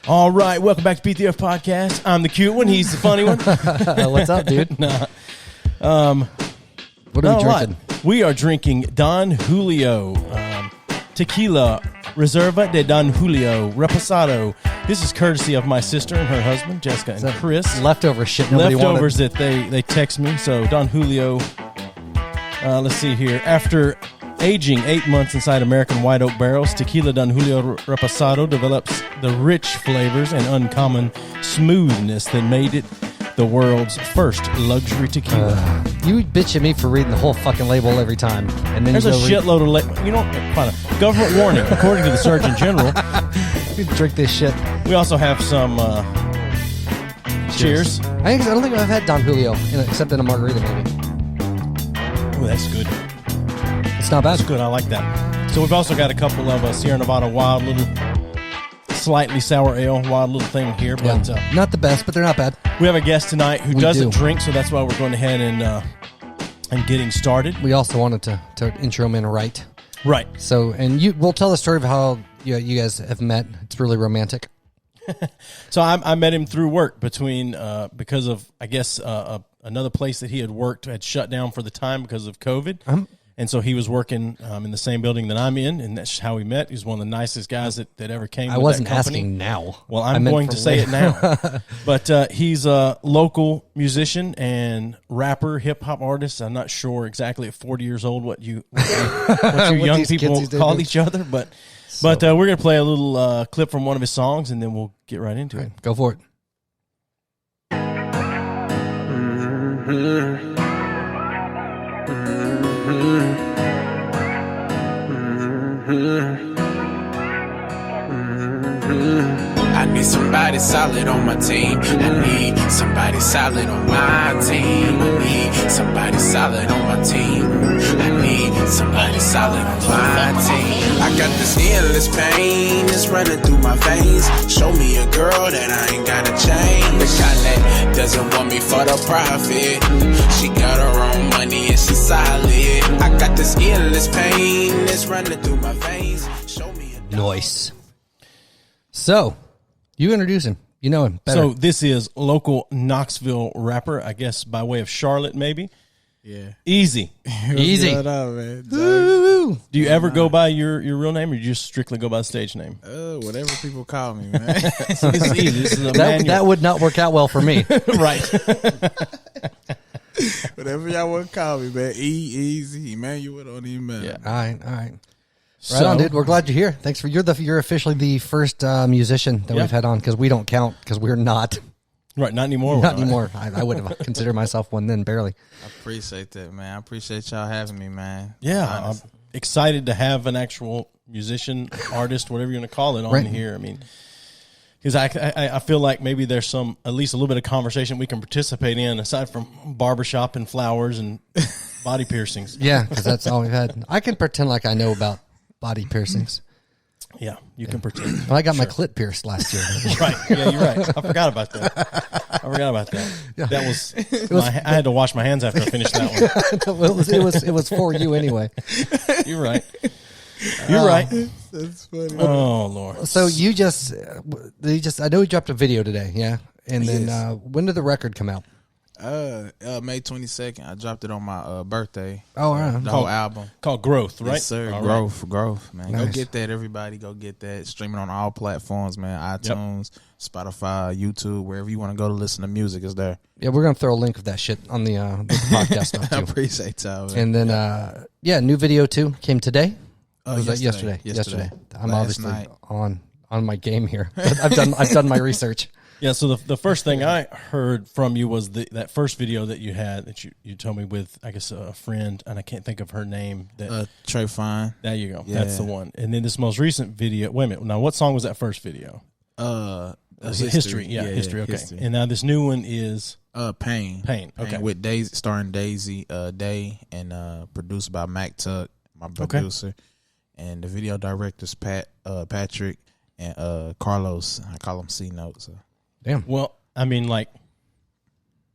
All right, welcome back to BTF Podcast. I'm the cute one. He's the funny one. What's up, dude? Nah. What are we drinking? We are drinking Don Julio Tequila Reserva de Don Julio Reposado. This is courtesy of my sister and her husband, Jessica and Chris. Leftover shit nobody Leftovers wanted. that they text me. So Don Julio, let's see here. After aging 8 months inside American white oak barrels, Tequila Don Julio Reposado develops the rich flavors and uncommon smoothness that made it the world's first luxury tequila. You bitch at me for reading the whole fucking label every time, and then There's a you shitload of fine. Government warning, according to the Surgeon General. You drink this shit. We also have some cheers. I don't think I've had Don Julio except in a margarita, maybe. Oh, that's good. It's not bad. That's good. I like that. So we've also got a couple of Sierra Nevada Wild little, slightly sour ale, wild little thing here. But not the best, but they're not bad. We have a guest tonight who doesn't drink, so that's why we're going ahead and getting started. We also wanted to intro him in right. Right. So, and we'll tell the story of how you guys have met. It's really romantic. So I met him through work because of, I guess, another place that he had worked had shut down for the time because of COVID. And so he was working in the same building that I'm in, and that's how we met. He's one of the nicest guys that ever came to that company. Asking now. Well, I'm going to say it now. But he's a local musician and rapper, hip-hop artist. I'm not sure exactly at 40 years old what you young people call each other. But we're going to play a little clip from one of his songs, and then we'll get right into it. Go for it. I need somebody solid on my team. I need somebody solid on my team. I need somebody solid on my team. I need somebody solid on my team. I got this endless pain that's running through my veins. Show me a girl that I ain't gotta change. The kind that doesn't want me for the profit. She got her own money and she's solid. I got this endless pain that's running through my veins. Show me a Nice. So, you introduce him. You know him better. So this is local Knoxville rapper, I guess by way of Charlotte, maybe. Yeah. Eazzy. Easy. What's up, man? Do you ever go by your real name, or you just strictly go by the stage name? Whatever people call me, man. It's easy. This is a that would not work out well for me. Right. Whatever y'all want to call me, man. Easy, Emmanuel, don't even matter. Yeah. All right. Right on, dude. We're glad you're here. Thanks for you're officially the first musician that we've had on, because we don't count because we're not. Right, not anymore. Not anymore. I would have considered myself one then, barely. I appreciate that, man. I appreciate y'all having me, man. Yeah, I'm excited to have an actual musician, artist, whatever you're going to call it, on here. I mean, because I feel like maybe there's at least a little bit of conversation we can participate in, aside from barbershop and flowers and body piercings. Yeah, because that's all we've had. I can pretend like I know about body piercings. Yeah, you can pretend. Well, I got my clit pierced last year. Right. Yeah, you're right. I forgot about that. Yeah. That was I had to wash my hands after I finished that one. it was for you anyway. You're right. You're right. That's funny. Oh Lord. So I know you dropped a video today, yeah? And then when did the record come out? May 22nd. I dropped it on my birthday. Oh, right. The whole album. Called Growth, right? Yes, sir. All Growth, man. Nice. Go get that, everybody. Go get that. Streaming on all platforms, man. iTunes, Spotify, YouTube, wherever you want to go to listen to music is there. Yeah, we're going to throw a link of that shit on the podcast stuff, too. I appreciate y'all, man. And then, new video, too, came today. Was that yesterday. Yesterday. I'm Last obviously night. on my game here. I've done my research. Yeah, so the first thing I heard from you was that first video that you had that you told me with, I guess, a friend, and I can't think of her name. Trey Fine. There you go. Yeah. That's the one. And then this most recent video. Wait a minute. Now, what song was that first video? History. Yeah, History. Okay. History. And now this new one is Pain. Okay. With Daisy, starring Daisy Day, and produced by Mac Tuck, my producer, and the video directors Patrick and Carlos. I call him C Note. So. Damn. Well, I mean, like,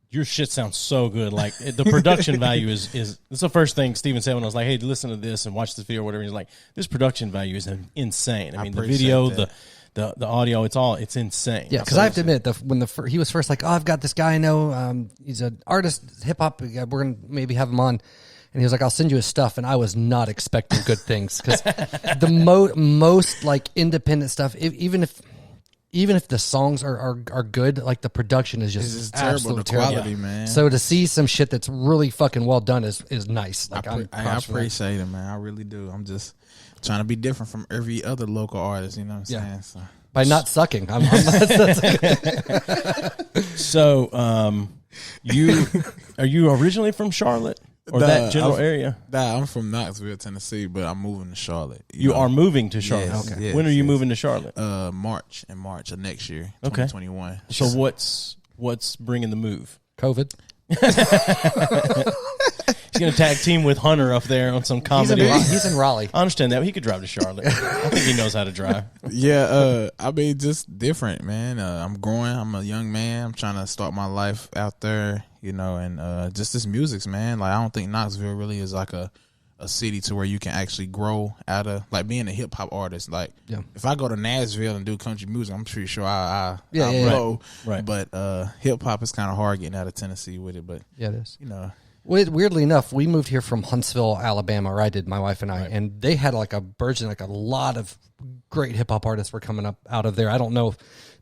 your shit sounds so good. Like, the production value is it's the first thing Steven said when I was like, hey, listen to this and watch this video or whatever. He's like, this production value is insane. I mean, the video, the audio, it's insane. Yeah, because I have to admit, when he was first like, oh, I've got this guy I know, he's an artist, hip hop, we're gonna maybe have him on, and he was like, I'll send you his stuff, and I was not expecting good things because the most like independent stuff, even if the songs are good, like the production is just terrible. The quality, man. So to see some shit that's really fucking well done is nice. Like I appreciate it, man. I really do. I'm just trying to be different from every other local artist. You know what I'm saying? So. By not sucking. So, are you originally from Charlotte or that general area? Nah, I'm from Knoxville, Tennessee, but I'm moving to Charlotte. You are moving to Charlotte. Yes, okay. Yes, when are you moving to Charlotte? March of next year, 2021. So what's bringing the move? COVID. He's going to tag team with Hunter up there on some comedy. He's in Raleigh. I understand that. He could drive to Charlotte. I think he knows how to drive. Yeah, I mean, just different, man. I'm growing. I'm a young man. I'm trying to start my life out there, you know, and just this music's, man. Like, I don't think Knoxville really is like a city to where you can actually grow out of, like, being a hip hop artist. Like, if I go to Nashville and do country music, I'm pretty sure I'll blow. Right. But hip hop is kind of hard getting out of Tennessee with it. But yeah, it is. You know. Weirdly enough, we moved here from Huntsville, Alabama, or I did, my wife and I, and they had like a burgeon, like a lot of great hip hop artists were coming up out of there. I don't know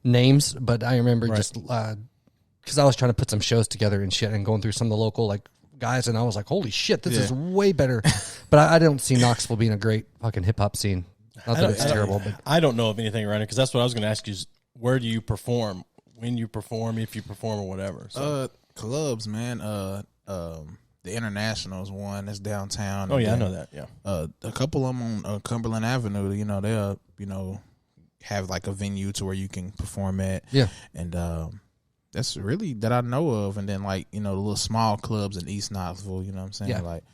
names, but I remember just because I was trying to put some shows together and shit, and going through some of the local like guys, and I was like, holy shit, this is way better. But I don't see Knoxville being a great fucking hip hop scene. Not that it's terrible, but I don't know of anything around it, because that's what I was going to ask you: is where do you perform, when you perform, if you perform, or whatever. So. Clubs, man. The International's one that's downtown. Oh yeah, I know that. Yeah, a couple of them on Cumberland Avenue. You know, they'll have like a venue to where you can perform at. Yeah, and that's really that I know of. And then like the little small clubs in East Knoxville. You know what I'm saying? Yeah. Like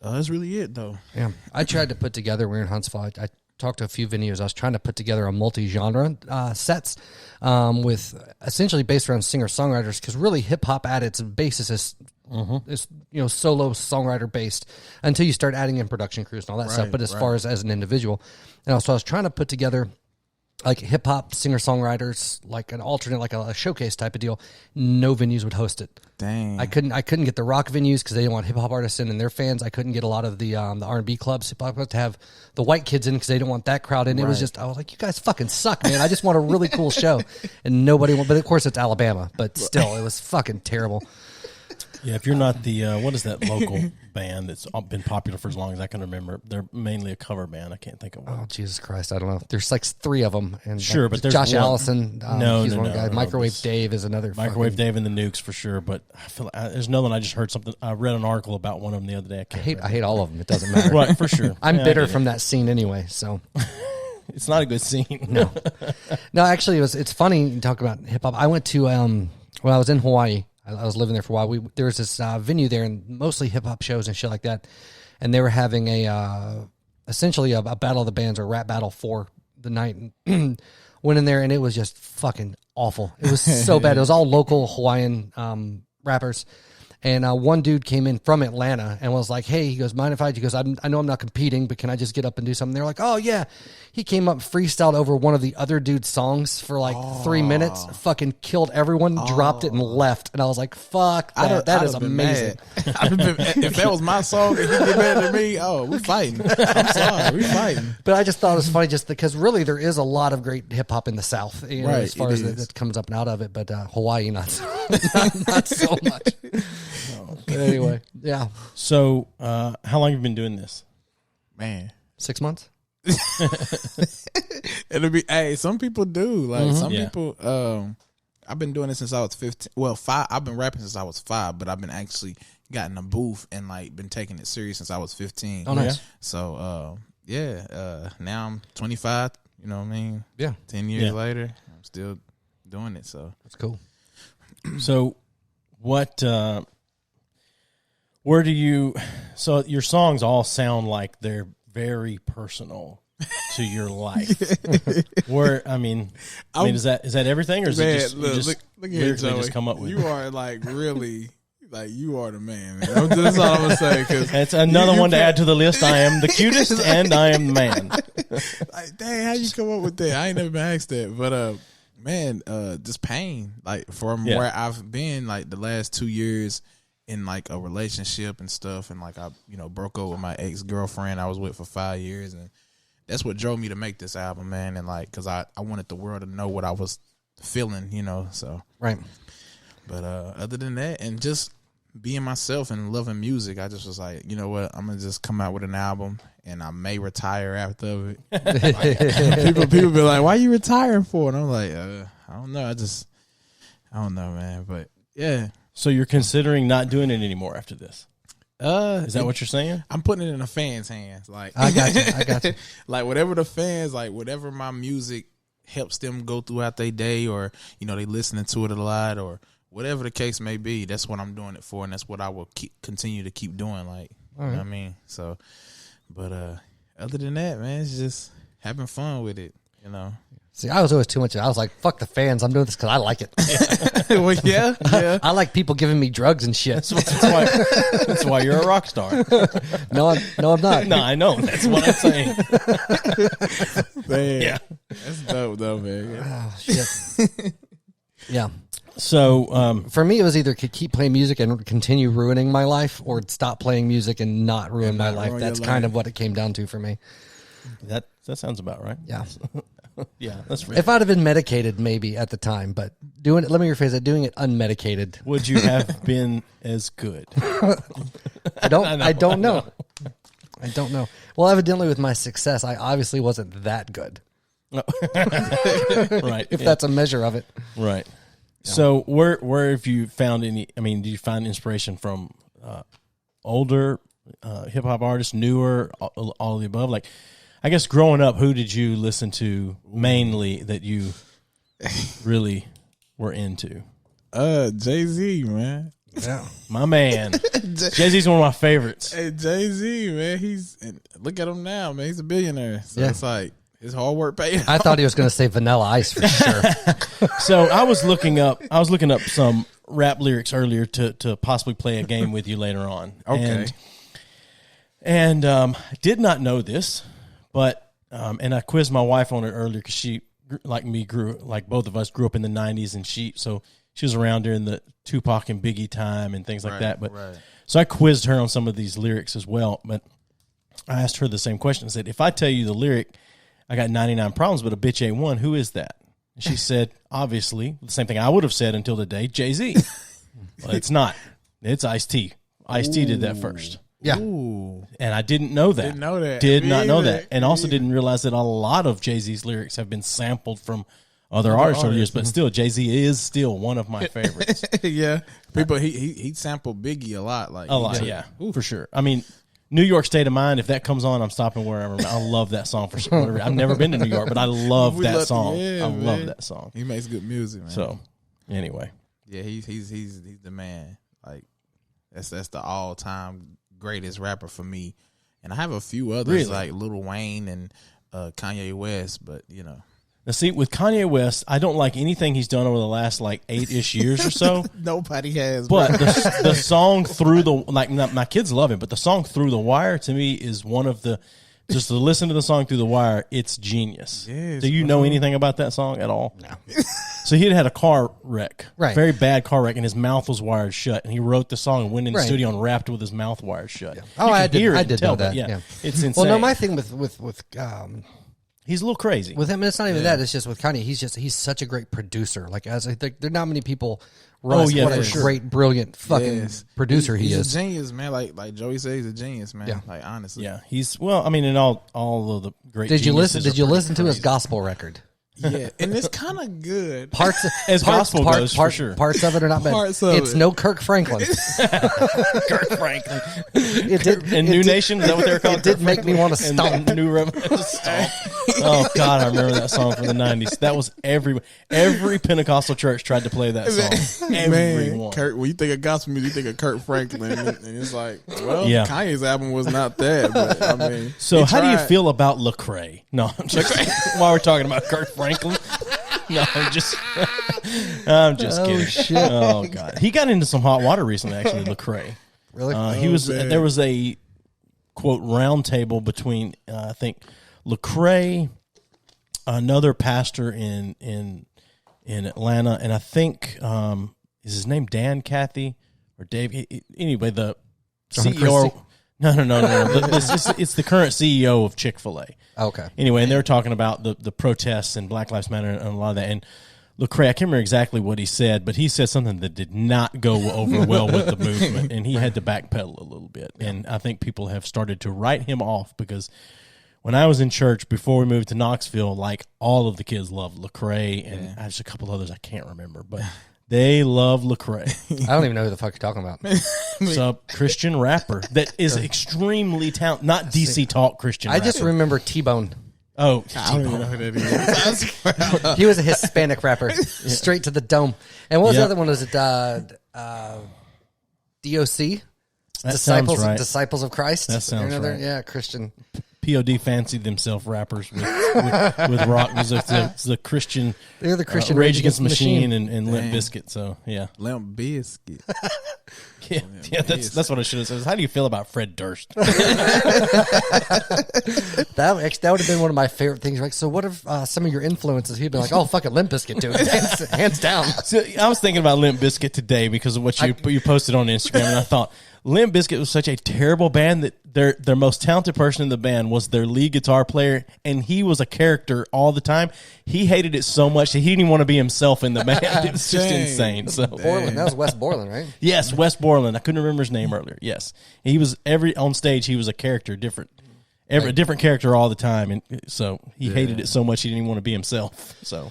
that's really it though. Yeah, I tried to put together. We're in Huntsville. I talked to a few venues. I was trying to put together a multi-genre sets with essentially based around singer-songwriters, because really hip-hop at its basis is solo songwriter based until you start adding in production crews and all that stuff. But as far as an individual, and so I was trying to put together like hip hop singer songwriters, like an alternate, like a showcase type of deal. No venues would host it. Dang, I couldn't get the rock venues because they didn't want hip hop artists in and their fans. I couldn't get a lot of the R&B clubs to have the white kids in because they didn't want that crowd in. It was just, I was like, you guys fucking suck, man. I just want a really cool show, and nobody went. But of course, it's Alabama, but still, it was fucking terrible. Yeah, if you're not the what is that local band that's been popular for as long as I can remember? They're mainly a cover band. I can't think of one. Oh, Jesus Christ, I don't know. There's like 3 of them, and sure, but there's Josh one. Allison. He's one guy. Microwave Dave is another. Microwave Dave and the Nukes for sure. But I feel like there's another one. I just heard something. I read an article about one of them the other day. I hate all of them. It doesn't matter. Right, for sure. I'm bitter from that scene anyway. So. It's not a good scene. No, actually, it's funny you talk about hip hop. I went to I was in Hawaii. I was living there for a while. There was this venue there, and mostly hip hop shows and shit like that. And they were having essentially a battle of the bands or rap battle for the night. And went in there, and it was just fucking awful. It was so bad. It was all local Hawaiian rappers. And one dude came in from Atlanta and was like, hey, he goes, mind if I know I'm not competing, but can I just get up and do something? They're like, oh, yeah. He came up, freestyled over one of the other dude's songs for like 3 minutes, fucking killed everyone, dropped it, and left. And I was like, fuck, that is amazing. If that was my song and he did better than me, we're fighting. I'm sorry, we're fighting. But I just thought it was funny just because really there is a lot of great hip-hop in the South, as far as that comes up and out of it. But Hawaii, not so much. But anyway, yeah. So, how long have you been doing this? Man, 6 months. It'll be. Some people do. Like some people. I've been doing it since I was 15. Well, 5. I've been rapping since I was 5, but I've been actually gotten a booth and like been taking it serious since I was 15. Oh, nice. So, now I'm 25. You know what I mean? Yeah. 10 years later, I'm still doing it. So that's cool. So, what? Where do you? So your songs all sound like they're very personal to your life. Where is that everything, or is it just look here, Joey, just come up with? You are like really Like, you are the man. That's all I'm gonna say. Cause It's another one to add to the list. I am the cutest, and I am the man. Like, dang, how you come up with that? I ain't never been asked that, but man, just pain. Like from where I've been, like the last 2 years in like a relationship and stuff, and like I, broke up with my ex-girlfriend I was with for 5 years, and that's what drove me to make this album, man. And like, cause I wanted the world to know what I was feeling, so Right. But other than that, and just being myself and loving music, I just was like, you know what, I'm gonna just come out with an album, and I may retire after it. Like, people be like, "Why you retiring for?" And I'm like, I don't know. I don't know, man. But yeah. So you're considering not doing it anymore after this? Is that what you're saying? I'm putting it in the fans' hands. Like, I got you. Like whatever the fans, like whatever my music helps them go throughout their day, or they listening to it a lot, or whatever the case may be, that's what I'm doing it for, and that's what I will continue to keep doing. Like, you know what I mean? So, but other than that, man, it's just having fun with it, See, I was always too much. I was like, fuck the fans. I'm doing this because I like it. Well, yeah. I like people giving me drugs and shit. That's why you're a rock star. No, I'm not. No, I know. That's what I'm saying. Man, Yeah. that's dope, though, man. Oh, shit. Yeah. So, For me, it was either keep playing music and continue ruining my life, or stop playing music and not ruin my life. That's kind of what it came down to for me. that sounds about right. Yeah. Yeah, that's real. If I'd have been medicated, maybe at the time, but let me rephrase it, doing it unmedicated. Would you have been as good? I don't know. I don't know. Well, evidently with my success, I obviously wasn't that good. Right. If that's a measure of it. Right. Yeah. So where have you found any, do you find inspiration from older hip hop artists, newer, all of the above? Like, I guess growing up, who did you listen to mainly that you really were into? Jay-Z, man. Yeah. My man. Jay-Z's one of my favorites. Hey, Jay-Z, man, look at him now, man. He's a billionaire. So Yeah. it's like his hard work paid off. I thought he was going to say Vanilla Ice for sure. So I was looking up some rap lyrics earlier to possibly play a game with you later on. Okay. And did not know this, but and I quizzed my wife on it earlier because she, like me, both of us grew up in the 90s, and she was around during the Tupac and Biggie time and things like that. But so I quizzed her on some of these lyrics as well. But I asked her the same question. I said, if I tell you the lyric, I got 99 problems, but a bitch ain't one, who is that? And she said, obviously, the same thing I would have said until the day, Jay-Z. Well, it's not. It's Ice-T. Ice-T did that first. Yeah. Ooh. And I didn't know that. Didn't know that. Did Me not know either. that. And also didn't realize that a lot of Jay-Z's lyrics have been sampled from other artists over the years. But still, Jay-Z is still one of my favorites. Yeah. People, he sampled Biggie a lot. Like A lot, yeah. For sure. New York State of Mind, if that comes on, I'm stopping wherever. I love that song for sure. I've never been to New York, but I love that song. I love that song. He makes good music, man. So, anyway. Yeah, he's the man. Like, that's the all-time greatest rapper for me. And I have a few others like Lil Wayne and Kanye West, but Now, see, with Kanye West, I don't like anything he's done over the last 8-ish years or so. Nobody has. But the song Through the, my kids love it, but the song Through the Wire to me is one of the, just to listen to the song Through the Wire, it's genius. Yes, Do you know anything about that song at all? No. So he had a car wreck, Right. very bad car wreck, and his mouth was wired shut. And he wrote the song and went in the Right. studio and rapped with his mouth wired shut. Yeah. You Oh, can I did. hear it I and did tell, know that. but Yeah. It's insane. Well, no, my thing with he's a little crazy. him, and it's not even that. It's just with Kanye. He's such a great producer. Like, as I think, there are not many people realize what for a sure. great, brilliant fucking producer he's he is. a genius, man. Like Joey says, he's a genius, man. Yeah. Like, honestly. Yeah, he's and all of the great. Did you listen? geniuses Did you are pretty listen to his crazy. gospel record? Yeah, and it's kind of good. Parts As gospel goes, for sure. Parts of it are not bad. Parts of It's it. no Kirk Franklin. Kirk Franklin It did. and New Nation. Is that what they're called? It did make me want to And stomp. New Stomp. Oh God, I remember that song from the '90s. That was every Pentecostal church tried to play that song. Man, Everyone. Kurt, when you think of gospel music, you think of Kurt Franklin, and it's like, well, Yeah. Kanye's album was not that, but I mean, So he how do you tried. feel about Lecrae? No, I'm just while we're talking about Kirk Franklin. No, I'm just kidding. Shit. Oh God, he got into some hot water recently. Actually, Lecrae. Really? There was a quote round table between I think Lecrae, another pastor in Atlanta, and I think is his name Dan Cathy or Dave? Anyway, the CEO. No. It's the current CEO of Chick-fil-A. Okay. Anyway, and they were talking about the protests and Black Lives Matter and a lot of that. And Lecrae, I can't remember exactly what he said, but he said something that did not go over well with the movement, and he had to backpedal a little bit. And I think people have started to write him off because when I was in church before we moved to Knoxville, like all of the kids loved Lecrae, and there's a couple others I can't remember, but they love Lecrae. I don't even know who the fuck you're talking about. It's a Christian rapper that is extremely talented. Not DC Talk Christian rapper. I just remember T-Bone. Oh, I don't even know who that is. He was a Hispanic rapper. Straight to the dome. And what was the other one? Was it DOC? That sounds right. Disciples of Christ? That sounds right. Yeah, Christian. POD fancied themselves rappers with rock. It's the Christian. They're the Christian Rage Against the Machine and Limp Bizkit. So yeah, Limp Bizkit. Yeah, that's what I should have said. How do you feel about Fred Durst? That would have been one of my favorite things. Like, so what if some of your influences? He'd be like, "Oh, fucking Limp Bizkit, dude, hands down." So I was thinking about Limp Bizkit today because of what you posted on Instagram, and I thought Limp Bizkit was such a terrible band that their most talented person in the band was their lead guitar player, and he was a character all the time. He hated it so much that he didn't even want to be himself in the band. It was just insane. So Borland, that was Wes Borland, right? Yes, Wes Borland. I couldn't remember his name earlier. Yes, he was on stage. He was a character, different character all the time, and so he hated it so much he didn't even want to be himself. So,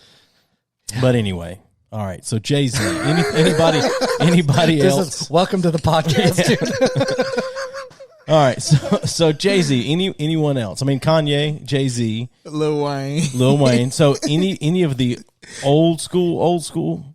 but anyway. All right, so Jay-Z, anybody else? Welcome to the podcast, dude. All right, so Jay-Z, anyone else? I mean, Kanye, Jay-Z, Lil Wayne. So any of the old school,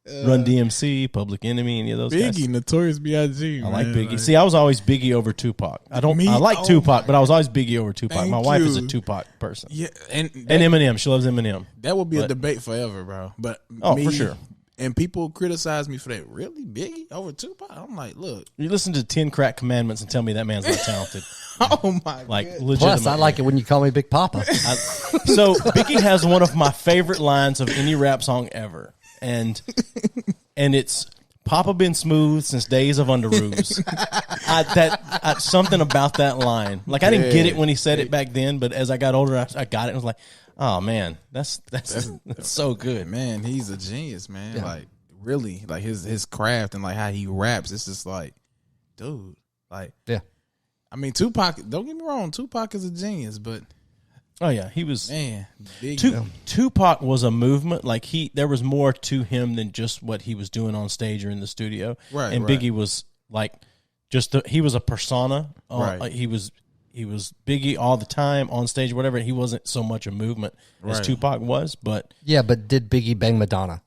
Run DMC, Public Enemy, any of those guys? Biggie, Notorious B.I.G. I like Biggie. See, I was always Biggie over Tupac. I like Tupac, but I was always Biggie over Tupac. My wife is a Tupac person. Yeah, and Eminem. She loves Eminem. That would be a debate forever, bro. But for sure. And people criticize me for that. Really, Biggie over Tupac? I'm like, look. You listen to 10 Crack Commandments and tell me that man's not talented. Oh my like God. Legitimately. Plus, I like it when you call me Big Papa. So Biggie has one of my favorite lines of any rap song ever, and it's Papa been smooth since days of Underoos. Something about that line. Like I didn't get it when he said it back then, but as I got older, I got it. And I was like, oh man, that's so good. Man, he's a genius, man. Yeah. Like really, like his craft and like how he raps. It's just like, dude, like yeah. I mean, Tupac. Don't get me wrong, Tupac is a genius, but oh yeah, he was big. Tupac was a movement. Like there was more to him than just what he was doing on stage or in the studio. Right. And right. Biggie was like he was a persona. Right. Like he was Biggie all the time on stage, whatever. He wasn't so much a movement as Tupac was, but yeah. But did Biggie bang Madonna?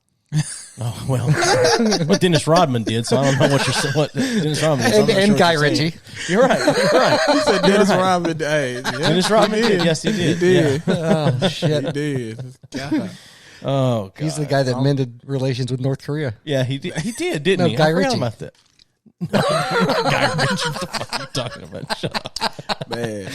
Oh well, what Dennis Rodman did. So I don't know what Dennis Rodman did. And Guy Ritchie. You're right. He said Dennis Rodman. Hey, Dennis Rodman did. Yes, he did. He did. Yeah. Oh shit, he did. God. Oh, God. He's the guy that mended relations with North Korea. Yeah, he did. He did, didn't he? Guy I forgot Ritchie. about that. Guy Ritchie. What the fuck are you talking about? Shut up. Man.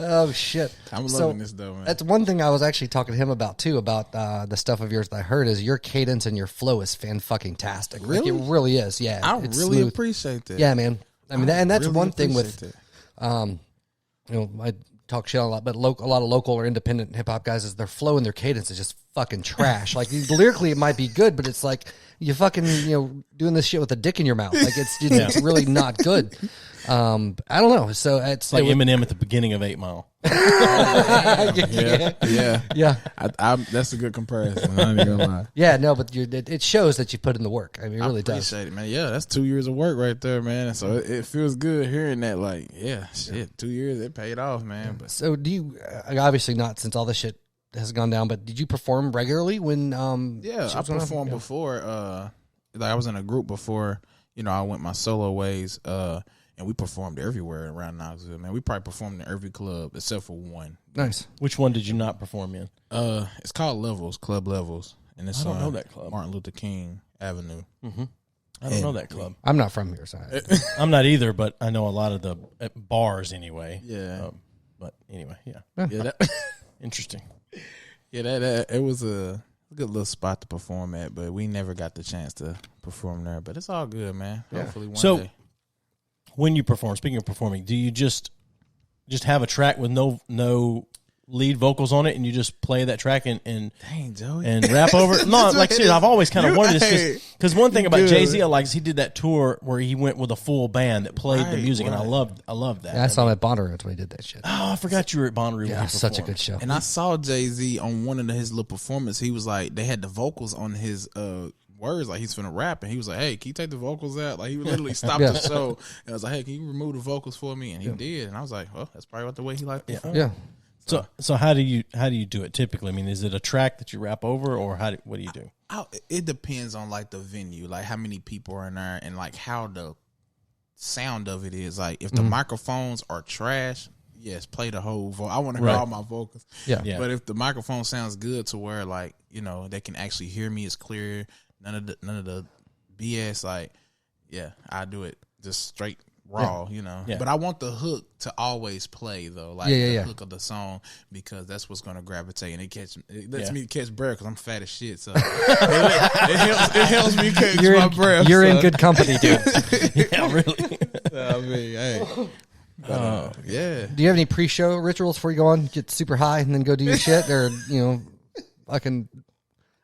Oh shit! I'm loving this though, man. That's one thing I was actually talking to him about too. About the stuff of yours that I heard is your cadence and your flow is fan-fucking-tastic. Really? Like, it really is. Yeah, I it's really smooth. appreciate that. Yeah, man. I mean, and that's really one thing with, appreciate I talk shit a lot, but a lot of local or independent hip hop guys is their flow and their cadence is just fucking trash. Like lyrically, it might be good, but it's like you fucking doing this shit with a dick in your mouth. Like it's really not good. I don't know. So it's like Eminem at the beginning of 8 Mile. Yeah. That's a good comparison. I'm not even gonna lie. Yeah, no, but it shows that you put in the work. I mean, it really does. Appreciate it, man. Yeah, that's 2 years of work right there, man. So it feels good hearing that. Like, yeah, shit, 2 years it paid off, man. But so do you? Obviously not, since all this shit has gone down. But did you perform regularly when? Yeah, I performed before. Like I was in a group before. I went my solo ways. and we performed everywhere around Knoxville. Man, we probably performed in every club except for one. Nice. Which one did you not perform in? It's called Levels, Club Levels, and it's I don't on know that club. Martin Luther King Avenue. I don't know that club. I'm not from here, so I'm not either, but I know a lot of the bars anyway. Yeah. But anyway, yeah. Yeah, that, Interesting. yeah, that it was a good little spot to perform at, but we never got the chance to perform there. But it's all good, man. Hopefully one day. When you perform, speaking of performing, do you just have a track with no lead vocals on it, and you just play that track and Dang, Joey. and rap over it? No, like seriously, I've always kind of wanted this because one thing about Jay-Z I like is he did that tour where he went with a full band that played the music, and I loved that. yeah, I saw him at Bonnaroo. That's when he did that shit. Oh, I forgot you were at Bonnaroo. Yeah, such a good show. And I saw Jay-Z on one of his little performances. He was like, they had the vocals on his words, like he's finna rap, and he was like, hey, can you take the vocals out? Like he literally stopped the show and I was like, hey, can you remove the vocals for me? And he did, and I was like, well, that's probably the way he liked it. Yeah. So how do you do it typically? I mean, is it a track that you rap over, or what do you do? It depends on like the venue, like how many people are in there, and like how the sound of it is. Like if the microphones are trash, yes, play the whole I want to hear all my vocals. Yeah. But if the microphone sounds good to where like, you know, they can actually hear me, it's clear, none of the BS, like, yeah, I do it just straight raw, you know. Yeah. But I want the hook to always play though, like the hook of the song, because that's what's gonna gravitate, and it lets me catch breath because I'm fat as shit. So it helps me catch my breath. You're in good company, dude. Yeah, really. I mean, hey. But, yeah. Do you have any pre-show rituals before you go on? Get super high and then go do your shit, or you know,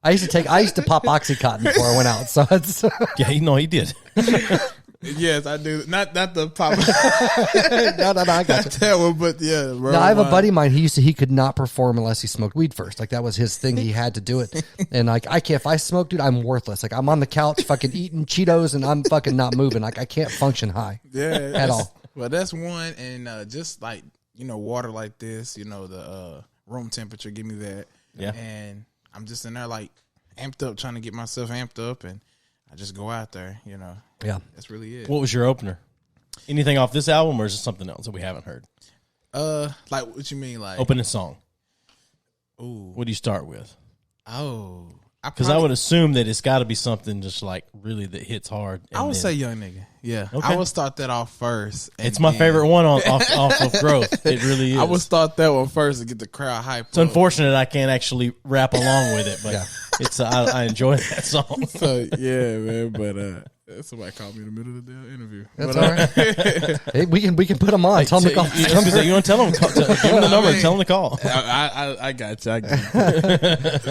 I used to pop OxyContin before I went out. So it's Yeah, he did. Yes, I do. Not the pop. no, I got you. That one, but yeah. No, I have a buddy of mine. He could not perform unless he smoked weed first. Like that was his thing. He had to do it. And like I can't. If I smoke, dude, I'm worthless. Like I'm on the couch, fucking eating Cheetos, and I'm fucking not moving. Like I can't function high. Yeah, at all. Well, that's one, and just like, you know, water like this, you know, the room temperature, give me that. Yeah. And I'm just in there like amped up, trying to get myself amped up, and I just go out there, you know. Yeah, that's really it. What was your opener? Anything off this album, or is it something else that we haven't heard? Like what you mean, like opening song? Ooh, what do you start with? Oh, because I would assume that it's got to be something just like really that hits hard. I would say Young Nigga. Yeah, okay. I would start that off first. It's my favorite one off of Growth. It really is. I would start that one first to get the crowd hyped. It's unfortunate I can't actually rap along with it, but it's I enjoy that song. So yeah, man. But somebody called me in the middle of the interview. That's all right. Hey, we can put them on. Tell them to call. You want to tell them? Give them the number. Tell them to call. I got you.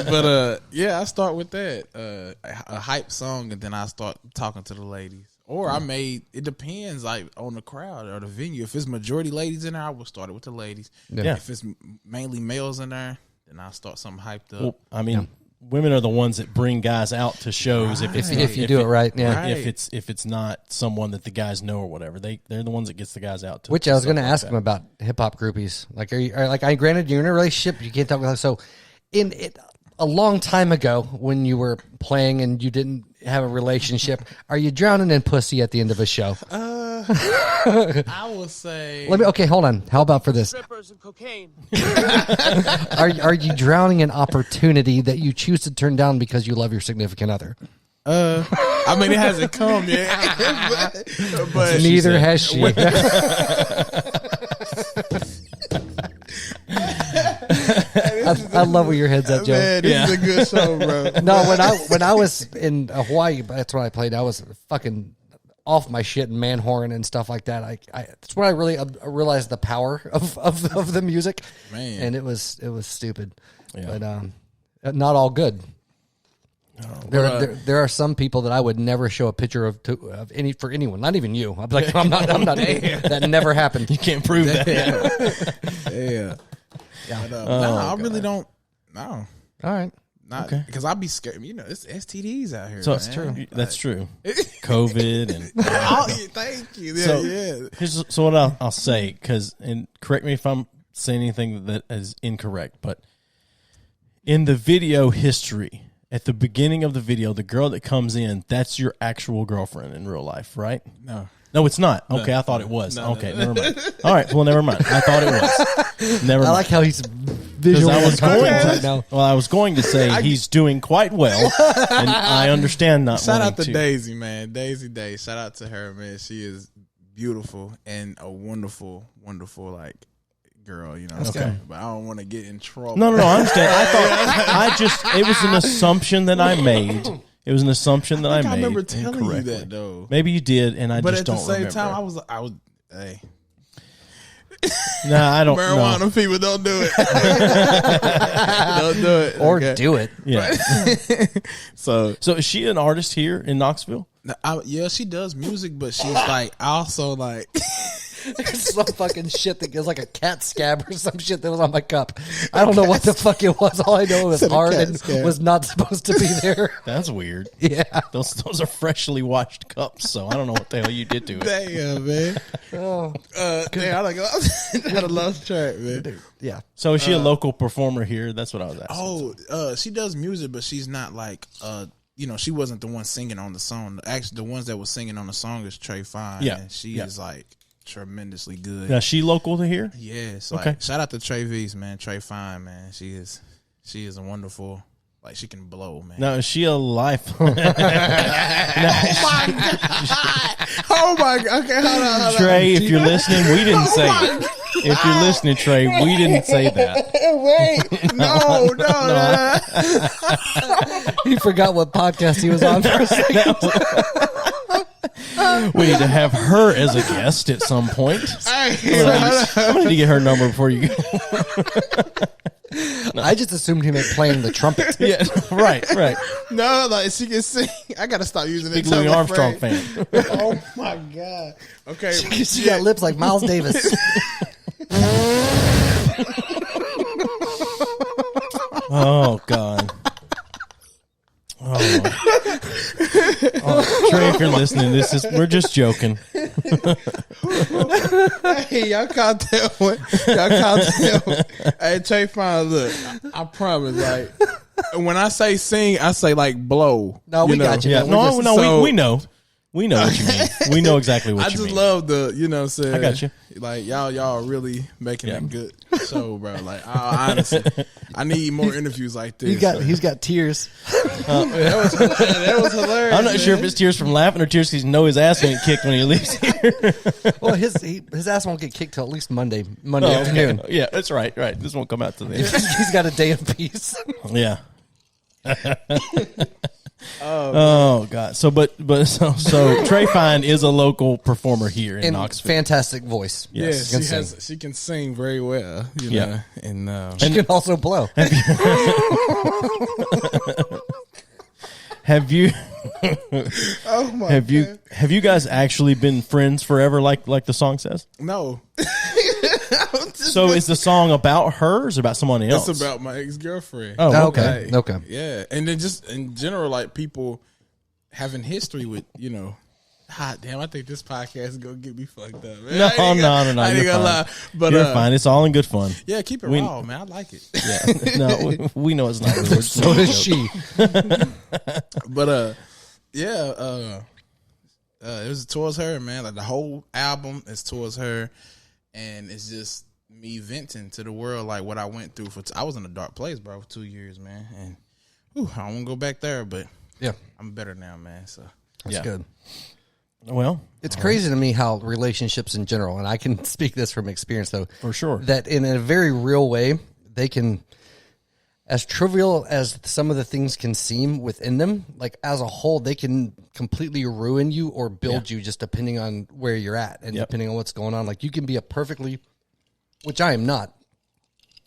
But yeah, I start with that a hype song, and then I start talking to the ladies. Or it depends, like on the crowd or the venue. If it's majority ladies in there, I will start it with the ladies. Yeah. If it's mainly males in there, then I'll start something hyped up. Well, I mean, women are the ones that bring guys out to shows. Right. If you do it right, yeah. Right. If it's not someone that the guys know or whatever, they're the ones that gets the guys out. Which I was going to ask him about hip hop groupies. Like, granted you're in a relationship, you can't talk about. So, a long time ago when you were playing and you didn't have a relationship, are you drowning in pussy at the end of a show? I will say. Okay, hold on. How about for this? Strippers and cocaine. Are you drowning in opportunity that you choose to turn down because you love your significant other? I mean, it hasn't come yet. but neither has she. I love where your head's at, Joe. Man, this is a good show, bro. No, when I was in Hawaii, that's when I played. I was fucking off my shit and man horn and stuff like that. That's when I really realized the power of the music. Man, and it was stupid, but not all good. There are some people that I would never show a picture of for anyone, not even you. I'm like, I'm not. That never happened. You can't prove that. Yeah. But, I really don't. No. All right. Not because I'd be scared. You know, it's STDs out here. So that's true. That's true. COVID and thank you. Yeah, So what I'll say, and correct me if I'm saying anything that is incorrect, but in the video history, at the beginning of the video, the girl that comes in, that's your actual girlfriend in real life, right? No. No, it's not. Okay, I thought it was. Okay, never mind. All right, well, never mind. I thought it was. Never mind. I like how he's visual right now. Well, I was going to say he's doing quite well, and I understand not Shout wanting out to to. Daisy, man. Daisy Day. Shout out to her, man. She is beautiful and a wonderful, wonderful like girl. You know. Okay. But I don't want to get in trouble. No, I understand. It was an assumption that I made. It was an assumption that I made. I remember telling you incorrectly. that though. Maybe you did, and I But just at the don't same remember. time, I was. Hey, Nah, I don't. marijuana No. people don't do it. Don't do it. Or okay? do it. Yeah. So So is she an artist here in Knoxville? yeah, she does music, but she's like also like. Some fucking shit that is like a cat scab or some shit that was on my cup. I don't know what the fuck it was. All I know it was Said a hard cat and scab. was not supposed to be there. That's weird. Yeah. Those are freshly washed cups, so I don't know what the hell you did to it. Damn, man. Oh, Damn, I like had a lost track, man. yeah. So is she a local performer here? That's what I was asking. She does music, but she's not like she wasn't the one singing on the song. Actually, the ones that was singing on the song is Trey Fine. Yeah. And she is like tremendously good. Now, is she local to here? Yes. Okay. Like, shout out to Trey V's, man. Trey Fine, man. She is a wonderful. Like, she can blow, man. Now, is she a life? Oh my god. Okay, hold on. Trey, if you're listening, we didn't say it. If you're listening, Trey, we didn't say that. Wait. No. He forgot what podcast he was on for a second. We need to have her as a guest at some point. I'm going to get her number before you go. I just assumed he meant playing the trumpet. Yeah, right. No, like she can sing. I gotta stop using it. Big Louis Armstrong fan. Oh my god. Okay. She got lips like Miles Davis. Oh, God. Oh. Trey, if you're listening, we're just joking. Hey, y'all caught that one. Hey, Trey Fine, look, I promise, like, when I say sing, I say, like, blow. No, we got you. Yeah, man. we know. We know what you mean. We know exactly what I you just mean. love the, you know what I'm saying? I got you. Like, y'all are really making a good show, bro. Like, honestly, I need more interviews like this. He's got tears. That was hilarious. I'm not sure if it's tears from laughing or tears because you know his ass ain't kicked when he leaves here. Well, his ass won't get kicked till at least Monday Oh, okay. afternoon. Yeah, that's right. This won't come out to the end. He's got a day of peace. Yeah. Oh God! So Trey Fine is a local performer here in And Knoxville. fantastic voice. Yes. She can sing very well. You Yeah. know, and She can also blow. Have you? oh my, Have you guys actually been friends forever, like the song says? no, So is the song about her or is it about someone else? it's about my ex-girlfriend. Oh, Okay. Okay. Yeah, and then just in general, like people having history with, you know. God damn, I think this podcast is gonna get me fucked up. Man. No. I ain't You're gonna fine. lie, but You're fine. It's all in good fun. yeah, keep it We- raw, man. I like it. Yeah. No, we know it's not. We're just So making a does joke. she. But it was towards her, man. Like the whole album is towards her, and it's just me venting to the world like what I went through. I was in a dark place, bro, for 2 years, man, and I don't want to go back there, but Yeah. I'm better now, man. So That's Yeah. good. Well, It's crazy to me how relationships in general, and I can speak this from experience though, for sure. that in a very real way, they can, as trivial as some of the things can seem within them, like as a whole, they can completely ruin you or build you just depending on where you're at and Yep. depending on what's going on. Like you can be a perfectly, which I am not,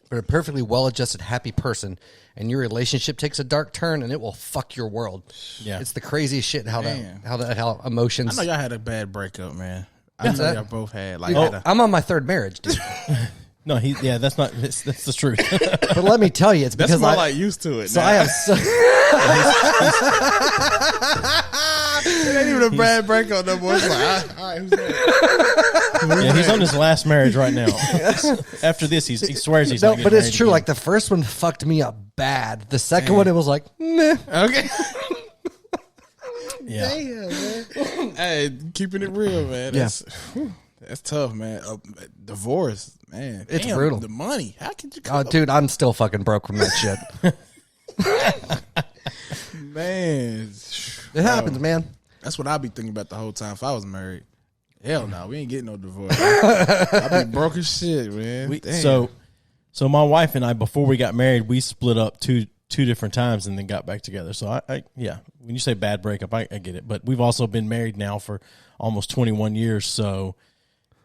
but a perfectly well-adjusted, happy person, and your relationship takes a dark turn, and it will fuck your world. Yeah. It's the craziest shit. How Man. how emotions. I know y'all had a bad breakup, man. I know that? y'all both had like. I'm on my third marriage, dude. No, that's not. That's the truth. But let me tell you, it's That's because more I like used to it. so now. I have so, It ain't even a bad breakup no more. It's like, all right, who's that? Yeah, he's on his last marriage right now. After this, he swears he's no, not but getting it's married true. again. Like the first one fucked me up bad. The second one, it was like, meh. Okay. Yeah. Damn, man. Hey, keeping it real, man. That's tough, man. Divorce, man. It's Damn, brutal. The money. How could you? Oh, dude, I'm still fucking broke from that shit. Man, It happens, man. that's what I'd be thinking about the whole time if I was married. Hell no, we ain't getting no divorce. I'd be broke as shit, man. So my wife and I, before we got married, we split up two different times and then got back together. So I when you say bad breakup, I get it. But we've also been married now for almost 21 years. So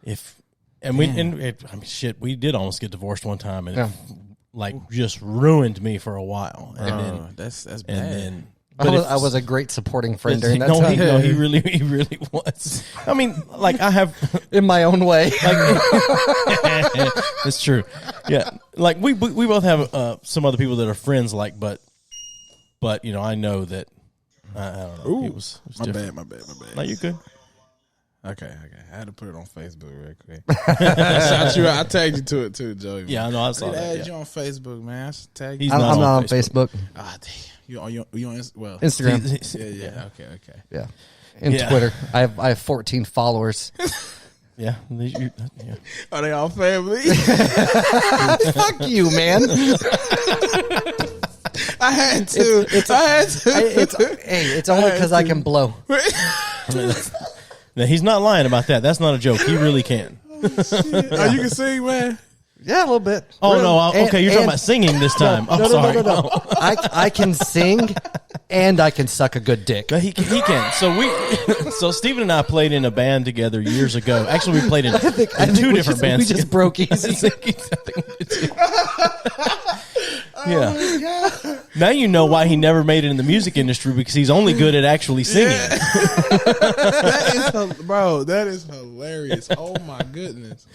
we did almost get divorced one time, and it just ruined me for a while. And then that's bad. And then I was a great supporting friend during that time. He really was. I mean, like I have in my own way. It's true. Yeah, like we both have some other people that are friends, like, but I know that I don't know. It was my different. bad. No, you good. Okay. I had to put it on Facebook real quick. I tagged you to it too, Joey. Yeah, I know. I saw that. Add you on Facebook, man. I should tag you. He's I'm not not on on Facebook. Ah, damn. You on Instagram. Yeah. Okay. Yeah. And Twitter. I have 14 followers. Yeah. Are they all family? Fuck you, man. I had to. It's only because I can blow. No, he's not lying about that. That's not a joke. He really can. Oh, you can sing, man. Yeah, a little bit. Oh, no. Okay, you're talking about singing this time. I'm sorry. No. I can sing and I can suck a good dick. But he can. So Steven and I played in a band together years ago. Actually, we played in two different bands. We just broke Eazzy. Yeah. Now you know why he never made it in the music industry, because he's only good at actually singing. That is hilarious. Oh my goodness.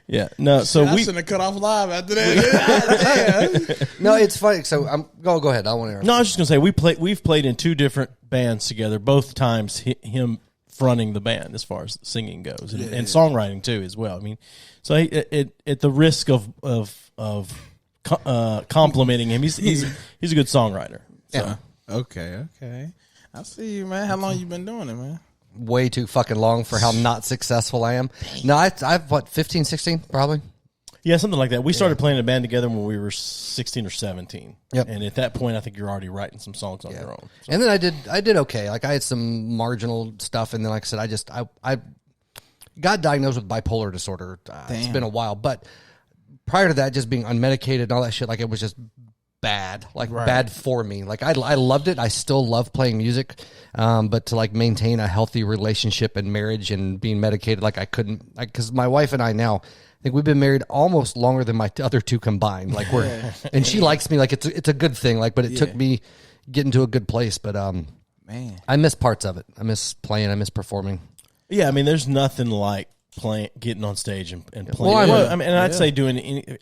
Yeah. No. So I shouldn't have cut off live after that. No, it's funny. So go ahead. I want to. No, I was just gonna say we've played in two different bands together. Both times him fronting the band as far as singing goes, and songwriting too as well. I mean, so at the risk of complimenting him, he's a good songwriter. So. Yeah. Okay. I see you, man. How long you been doing it, man? Way too fucking long for how not successful I am. No, I've 15, 16 probably. Yeah, something like that. We started playing a band together when we were 16 or 17. Yep. And at that point, I think you're already writing some songs on your own. So. And then I did okay. Like I had some marginal stuff, and then like I said, I got diagnosed with bipolar disorder. It's been a while, but prior to that, just being unmedicated and all that shit, like it was just bad, bad for me. Like I loved it. I still love playing music, but to like maintain a healthy relationship and marriage and being medicated, like I couldn't. Because my wife and I now, I think we've been married almost longer than my other two combined. Like and she likes me. Like it's a good thing. Like, but it took me getting to a good place. But man, I miss parts of it. I miss playing. I miss performing. Yeah, I mean, there's nothing like getting on stage and playing. Well, I'd say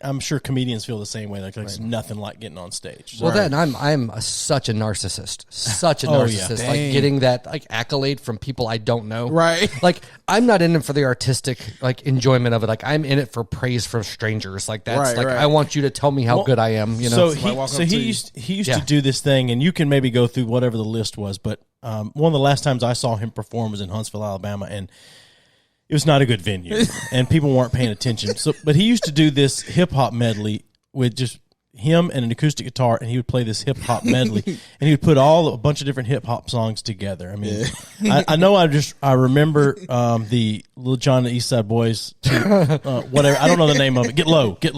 I'm sure comedians feel the same way. Like it's nothing like getting on stage. So. Well, then I'm such a narcissist, Yeah. like getting that like accolade from people I don't know. Right. Like I'm not in it for the artistic like enjoyment of it. Like I'm in it for praise from strangers. Like that's I want you to tell me how good I am. You know. So he used to do this thing, and you can maybe go through whatever the list was. But one of the last times I saw him perform was in Huntsville, Alabama, and it was not a good venue, and people weren't paying attention. So, but he used to do this hip hop medley with just him and an acoustic guitar, and he would play this hip hop medley, and he would put a bunch of different hip hop songs together. I mean, I know I remember the Lil Jon and the East Side Boys, whatever. I don't know the name of it. Get Low. So Get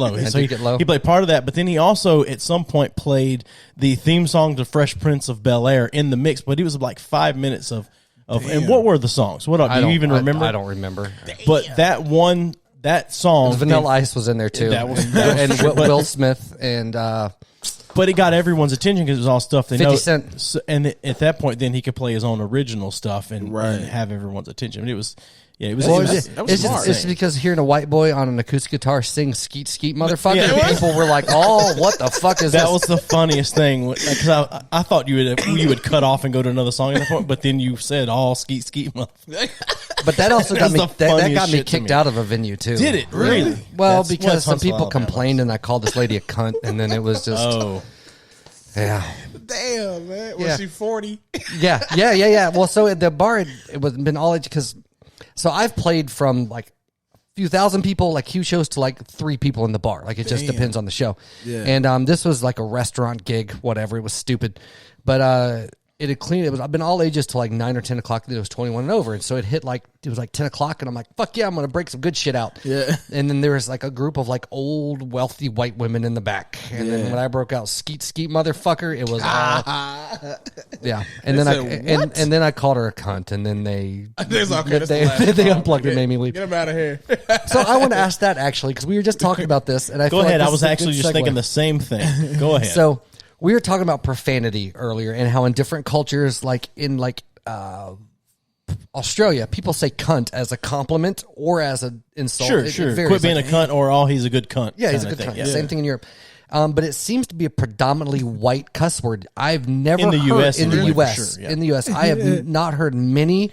Low. He played part of that, but then he also at some point played the theme song to Fresh Prince of Bel-Air in the mix. But it was like 5 minutes of. And what were the songs? What do you even remember? I don't remember. But that song, Vanilla Ice was in there too, and Will Smith, and but it got everyone's attention because it was all stuff they 50 know. Cent. So, and at that point, then he could play his own original stuff and have everyone's attention. I mean, it was it's because hearing a white boy on an acoustic guitar sing "Skeet Skeet Motherfucker," people were like, "Oh, what the fuck is that?" This? Was the funniest thing because I thought you would cut off and go to another song at that point, but then you said all "Skeet Skeet Motherfucker." But that also got me that got me kicked out of a venue too. Did it really? Well, because some people complained and I called this lady a cunt, and then it was just yeah. Damn, man. Was Yeah. she 40? Yeah. Well, so at the bar, it was been all because. So I've played from like a few thousand people, like huge shows, to like 3 people in the bar. Like it just depends on the show. Yeah. And this was like a restaurant gig, whatever. It was stupid, but it had cleaned. It was. I've been all ages till like 9 or 10 o'clock. It was 21 and over, and so it was like 10 o'clock, and I'm like, fuck yeah, I'm gonna break some good shit out. Yeah. And then there was like a group of like old, wealthy white women in the back, and then when I broke out, skeet motherfucker, it was yeah. And then and then I called her a cunt, and then they they unplugged it, made me leave. Get him out of here. So I want to ask that actually because we were just talking about this, and I Go feel ahead. Like I was actually just thinking the same thing. Go ahead. So we were talking about profanity earlier and how in different cultures, like in Australia, people say cunt as a compliment or as an insult. Sure. It varies. Quit being a cunt, or he's a good cunt. Yeah, he's a kinda good thing. cunt. Yeah. Same thing in Europe. But it seems to be a predominantly white cuss word. I've never In the heard US in the anyway, for U.S. sure, yeah. In the U.S., I have not heard many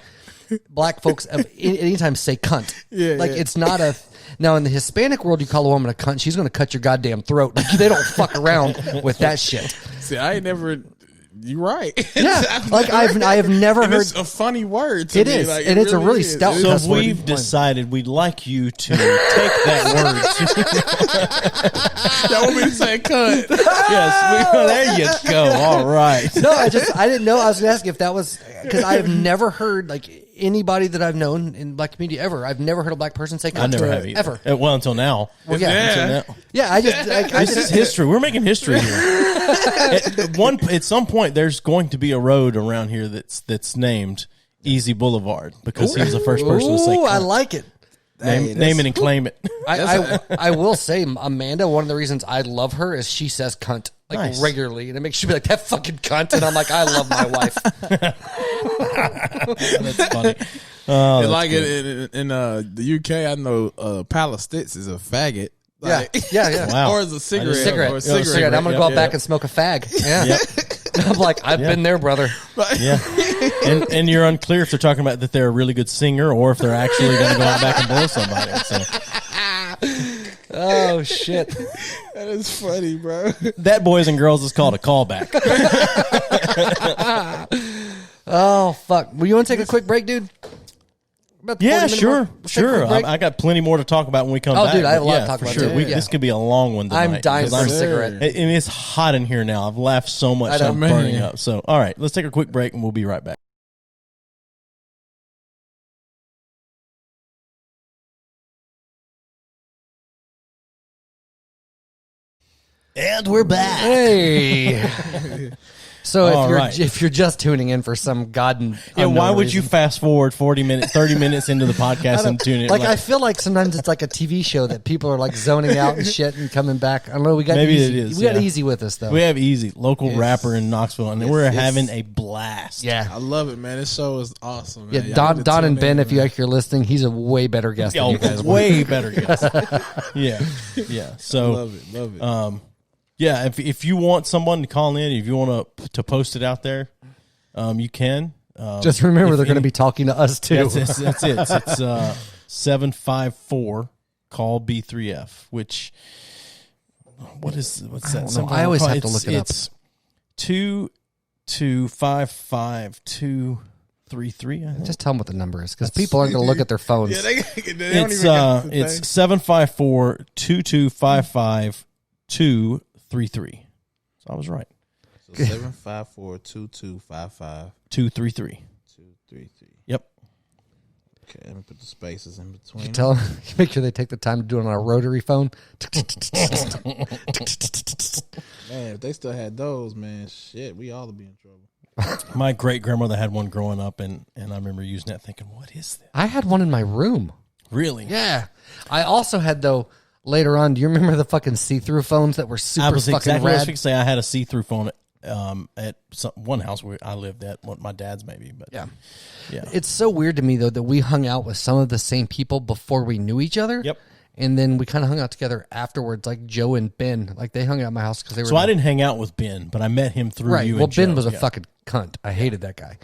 black folks anytime say cunt. It's not a. Now in the Hispanic world, you call a woman a cunt, she's going to cut your goddamn throat. Like, they don't fuck around with that shit. See, I ain't never. You right. Yeah, like I have never and heard. It's a funny word. To It me. is, Like, and it's a really is. stout. So cuss word. we've decided we'd like you to take that word. Y'all want me to say cunt? Yes, there you go. All right. No, I didn't know. I was going to ask if that was because I have never heard like anybody that I've known in black community ever. I've never heard a black person say cunt. I never have either. Ever. Well, until now. Well, yeah. Until now. Yeah, I This is history. We're making history here. At some point, there's going to be a road around here that's named Eazzy Boulevard because he was the first person to say Ooh, cunt. I like it. Name it and claim it. I will say, Amanda, one of the reasons I love her is she says cunt like Nice. regularly, and it makes you be like, that fucking cunt, and I'm like, I love my wife. That's funny. Oh, And that's like good. in the UK, I know Palestine is a faggot. Yeah, Like, yeah. Wow. Or is a cigarette. Cigarette. Or a Cigarette. cigarette. I'm gonna go out back and smoke a fag. Yeah. Yep. I'm like, I've been there, brother. Yeah, and you're unclear if they're talking about that they're a really good singer or if they're actually going to go out back and blow somebody. So Oh shit. That is funny, bro. that, boys and girls, is called a callback. Oh fuck. Well, you want to take a quick break, dude? About the Yeah, 40-minute sure, mark? Let's take a sure. quick break. I got plenty more to talk about when we come Oh, back. dude, I have a lot to Yeah, talk for about, sure. too. We, Yeah. This could be a long one tonight. I'm dying for a because cigarette. And it's hot in here now. I've laughed so much, I I'm know, burning man. up. So, all right, let's take a quick break, and we'll be right back. And we're back. Hey. So All right. if you're just tuning in for some Yeah, why would you fast forward 40 minutes, 30 minutes into the podcast and tune in? Like, I feel like sometimes it's like a TV show that people are like zoning out and shit and coming back. I don't know. We got Maybe Eazzy. it is, We got yeah. Eazzy with us though. we have Eazzy, local rapper in Knoxville, and we're yes. having a blast. Yeah. I love it, man. This show is awesome, man. Yeah, Y'all Don, need to Don and tune Ben, in, if you man. like, you're listening, he's a way better guest than Oh, you guys were. way better guess. Yeah. So, Love it. yeah, if you want someone to call in, if you want to post it out there, you can. Just remember, if they're going to any- be talking to us too. That's it. It's 754 call B3F. Which what's that? know. I always have to look it up. It's 2255233. I think. Just tell them what the number is because people aren't going to look at their phones. Yeah, they don't It's even got the thing. it's 754-2255-233. So I was right. So 754-2255-233. 233. Yep. Okay, let me put the spaces in between. Tell them, make sure they take the time to do it on a rotary phone. Man, if they still had those, man, shit, we all would be in trouble. My great grandmother had one growing up, and I remember using that, thinking, "What is that?" I had one in my room. Really? Yeah. I also had, though, later on, do you remember the fucking see-through phones that were super I was fucking exactly what I was rad? going to say. I had a see-through phone at one house where I lived at, my dad's maybe, but Yeah. yeah. It's so weird to me, though, that we hung out with some of the same people before we knew each other. Yep. And then we kind of hung out together afterwards, like Joe and Ben. Like, they hung out at my house because they were... So I didn't hang out with Ben, but I met him through Right. you. Well, and Ben Joe. was a Yeah. fucking cunt. I hated that guy.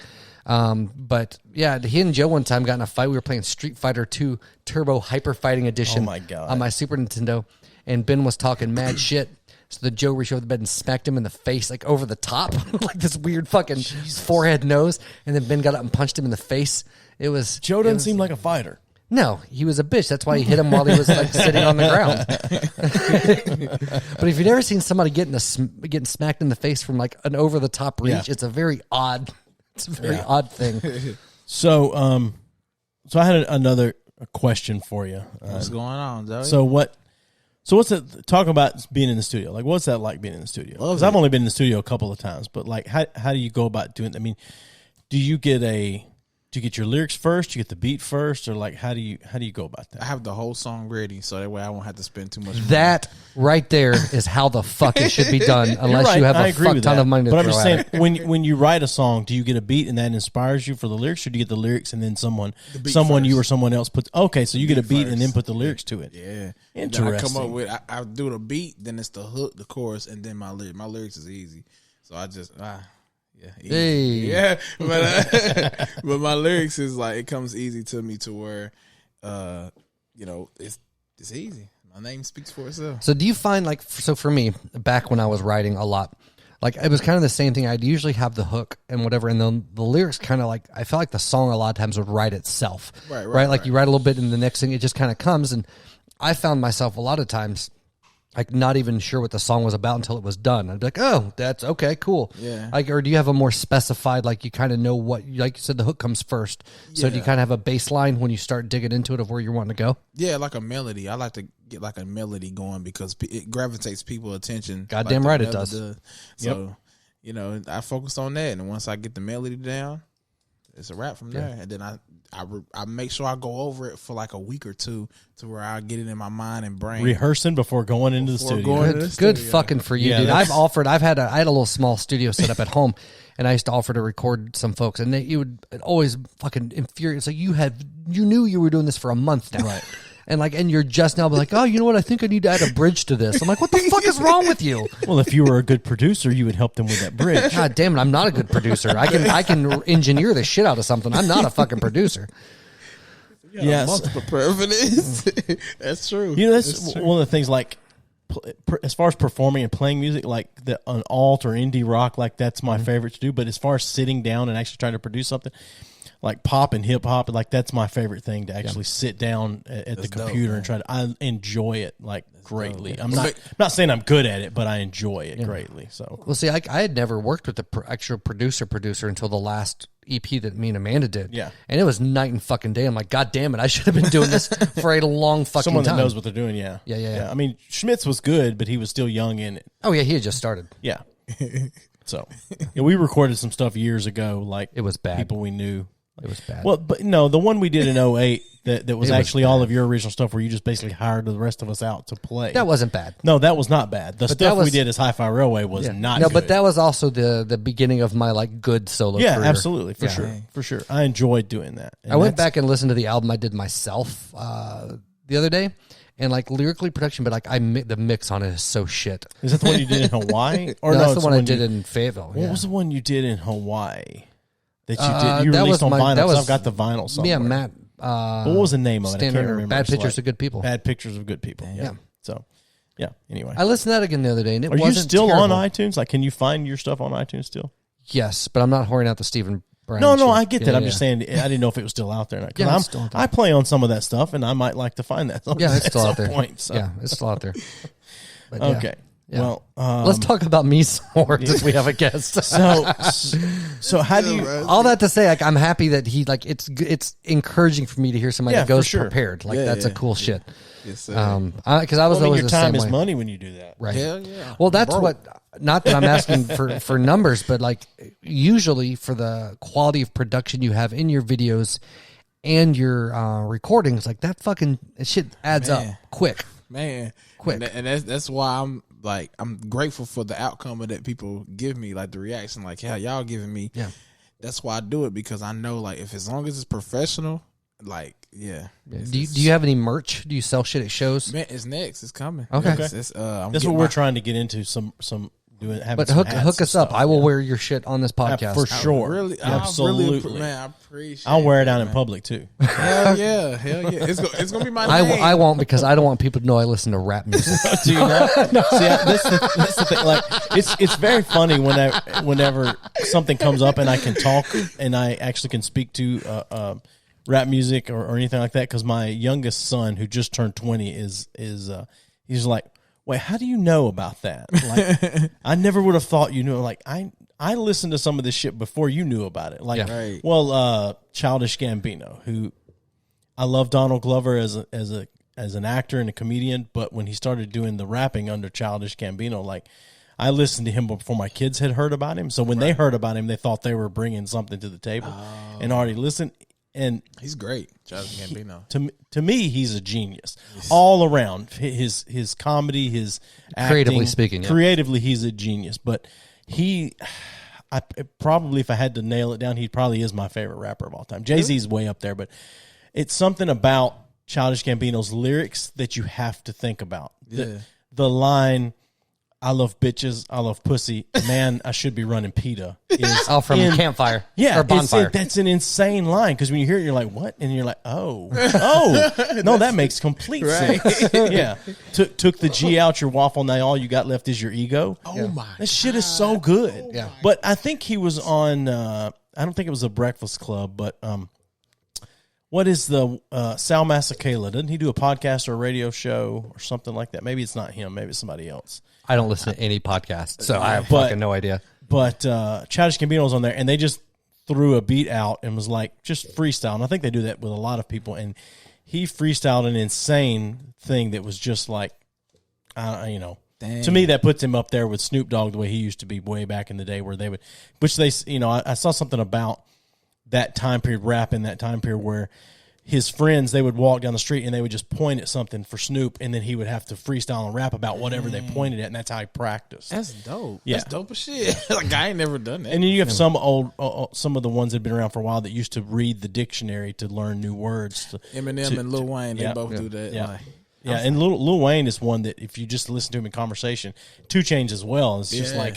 But yeah, he and Joe one time got in a fight. We were playing Street Fighter 2 Turbo Hyper Fighting Edition Oh, my God. on my Super Nintendo, and Ben was talking mad shit. So the Joe reached over the bed and smacked him in the face, like over the top, like this weird fucking forehead nose. And then Ben got up and punched him in the face. Joe doesn't seem like a fighter. No, he was a bitch. That's why he hit him while he was like sitting on the ground. But if you've never seen somebody getting smacked in the face from like an over the top reach, it's a very odd thing. So, I had another question for you. What's going on, Joey? So what's it? Talk about being in the studio. Like, what's that like being in the studio? Because I've only been in the studio a couple of times, but like, how do you go about doing? I mean, do you get your lyrics first? Do you get the beat first, or like, how do you go about that? I have the whole song ready, so that way I won't have to spend too much money. That right there is how the fuck it should be done, unless right. you have I a agree fuck with ton that. of money to But throw I'm just at saying, it. when you write a song, do you get a beat and that inspires you for the lyrics, or do you get the lyrics and then someone first. you or someone else puts? Okay, so you get a beat and then put the lyrics to it. Yeah, Interesting. Then I come up with I do the beat, then it's the hook, the chorus, and then my lyrics. My lyrics is easy, so I just easy. Hey. Yeah, but my lyrics is like it comes easy to me to where, it's easy. My name speaks for itself. So do you find like, so for me, back when I was writing a lot, like it was kind of the same thing. I'd usually have the hook and whatever, and then the lyrics kind of like, I felt like the song a lot of times would write itself. Right. Like you write a little bit and the next thing it just kind of comes. And I found myself a lot of times like not even sure what the song was about until it was done. I'd be like, oh, that's okay, cool. Yeah. Like, or do you have a more specified, like you kind of know what, like you said, the hook comes first. So do you kind of have a baseline when you start digging into it of where you're wanting to go? Yeah, like a melody. I like to get like a melody going because it gravitates people's attention. Goddamn right it does. So, I focus on that, and once I get the melody down, it's a wrap from there. And then I make sure I go over it for like a week or two to where I get it in my mind and brain. Rehearsing before going into the studio. Good fucking for you, Yeah, dude. I had a little small studio set up at home, and I used to offer to record some folks, and it would always fucking infuriate. It's like you knew you were doing this for a month now, right? And you're just now like, oh, you know what? I think I need to add a bridge to this. I'm like, what the fuck is wrong with you? Well, if you were a good producer, you would help them with that bridge. God damn it, I'm not a good producer. I can engineer the shit out of something. I'm not a fucking producer. Yes. Multiple prepare for this. That's true. That's one of the things, like, as far as performing and playing music, like an alt or indie rock, like that's my favorite to do. But as far as sitting down and actually trying to produce something, like pop and hip hop, like that's my favorite thing, to actually sit down at the computer and try to. I enjoy it like greatly. I'm not saying I'm good at it, but I enjoy it greatly. So well, see, I had never worked with the actual producer until the last EP that me and Amanda did. Yeah, and it was night and fucking day. I'm like, God damn it, I should have been doing this for a long fucking someone time. that knows what they're doing. Yeah. I mean, Schmitz was good, but he was still young in it. Oh yeah, he had just started. Yeah. So we recorded some stuff years ago. Like it was bad. People we knew. It was bad. Well, but no, the one we did in 2008 that was actually all of your original stuff where you just basically hired the rest of us out to play. That wasn't bad. No, that was not bad. The stuff we did as Hi-Fi Railway was not good. But that was also the beginning of my like good solo career. Yeah, absolutely. For sure. I enjoyed doing that. And I went back and listened to the album I did myself the other day. And like lyrically production, but like the mix on it is so shit. Is that the one you did in Hawaii? Or no, that's the one I did in Fayetteville. What was the one you did in Hawaii? That you did. You released on vinyl. I've got the vinyl somewhere. Yeah, Matt. What was the name of it? I can't remember. Bad Pictures of Good People. Bad Pictures of Good People. Yeah. So, yeah. Anyway, I listened to that again the other day, and it wasn't Are you still terrible. on iTunes? Like, can you find your stuff on iTunes still? Yes, but I'm not whoring out the Stephen Brown. No, shit. I get that. I'm just saying. I didn't know if it was still out there. Yeah, it's still out there. I play on some of that stuff, and I might like to find that. Yeah, it's still out there. So. Yeah, it's still out there. But okay. Yeah. Well, let's talk about me some more since we have a guest. So how do you? All that to say, like, I'm happy that he like it's encouraging for me to hear somebody that goes prepared. Like that's a cool shit. Yes, sir. Because I was always your the time same is way. money when you do that, right? Hell yeah. Well, that's what. Not that I'm asking for numbers, but like usually for the quality of production you have in your videos and your recordings, like that fucking shit adds up quick. Man, quick. And that's why I'm grateful for the outcome of that people give me, like the reaction, like how y'all giving me. Yeah, that's why I do it, because I know like if as long as it's professional, like Do you have any merch? Do you sell shit at shows? Man, it's next. It's coming. Okay, that's what we're trying to get into. Some having But some hook hats and us up. stuff, I will yeah. wear your shit on this podcast. For sure. Really, Absolutely. man, I appreciate. I'll wear it that, down in man. public too. Hell yeah. It's gonna be my name. I won't because I don't want people to know I listen to rap music. Do you know? See, that's the thing. Like, it's very funny whenever something comes up and I can talk and I actually can speak to rap music or anything like that. Because my youngest son, who just turned 20, is he's like, wait, how do you know about that? Like, I never would have thought you knew. Like, I listened to some of this shit before you knew about it. Like, Yeah. Right. well, Childish Gambino, who I love Donald Glover as an actor and a comedian, but when he started doing the rapping under Childish Gambino, like, I listened to him before my kids had heard about him. So when they heard about him, they thought they were bringing something to the table and already listened. And He's great, Childish Gambino. to me, he's a genius all around. His comedy, his acting, Creatively speaking, yeah. creatively, he's a genius. But I probably, if I had to nail it down, he probably is my favorite rapper of all time. Jay-Z's way up there, but it's something about Childish Gambino's lyrics that you have to think about. The line, "I love bitches, I love pussy, man, I should be running PETA." Oh, from Campfire. Yeah, Or Bonfire. that's an insane line because when you hear it, you're like, "What?" And you're like, "Oh, no, that makes complete sense." Yeah, took the G out your waffle. Now all you got left is your ego. Oh my! That shit is so good. Yeah. But I think he was on. I don't think it was a Breakfast Club, but what is the Sal Masakela? Doesn't he do a podcast or a radio show or something like that? Maybe it's not him. Maybe it's somebody else. I don't listen to any podcast, so I have But- fucking no idea. But Childish Gambino was on there, and they just threw a beat out and was like, just freestyle. And I think they do that with a lot of people. And he freestyled an insane thing that was just like, Dang. to me, that puts him up there with Snoop Dogg the way he used to be way back in the day, where they would, which they, I saw something about that time period, rap in that time period, where his friends, they would walk down the street and they would just point at something for Snoop, and then he would have to freestyle and rap about whatever they pointed at, and that's how he practiced. That's dope. Yeah. That's dope as shit. Like, I ain't never done that. And then you have some some of the ones that have been around for a while that used to read the dictionary to learn new words. Eminem and Lil Wayne, they both do that. Yeah. Like, Yeah, and Lil Wayne is one that if you just listen to him in conversation, 2 Chainz as well. It's just like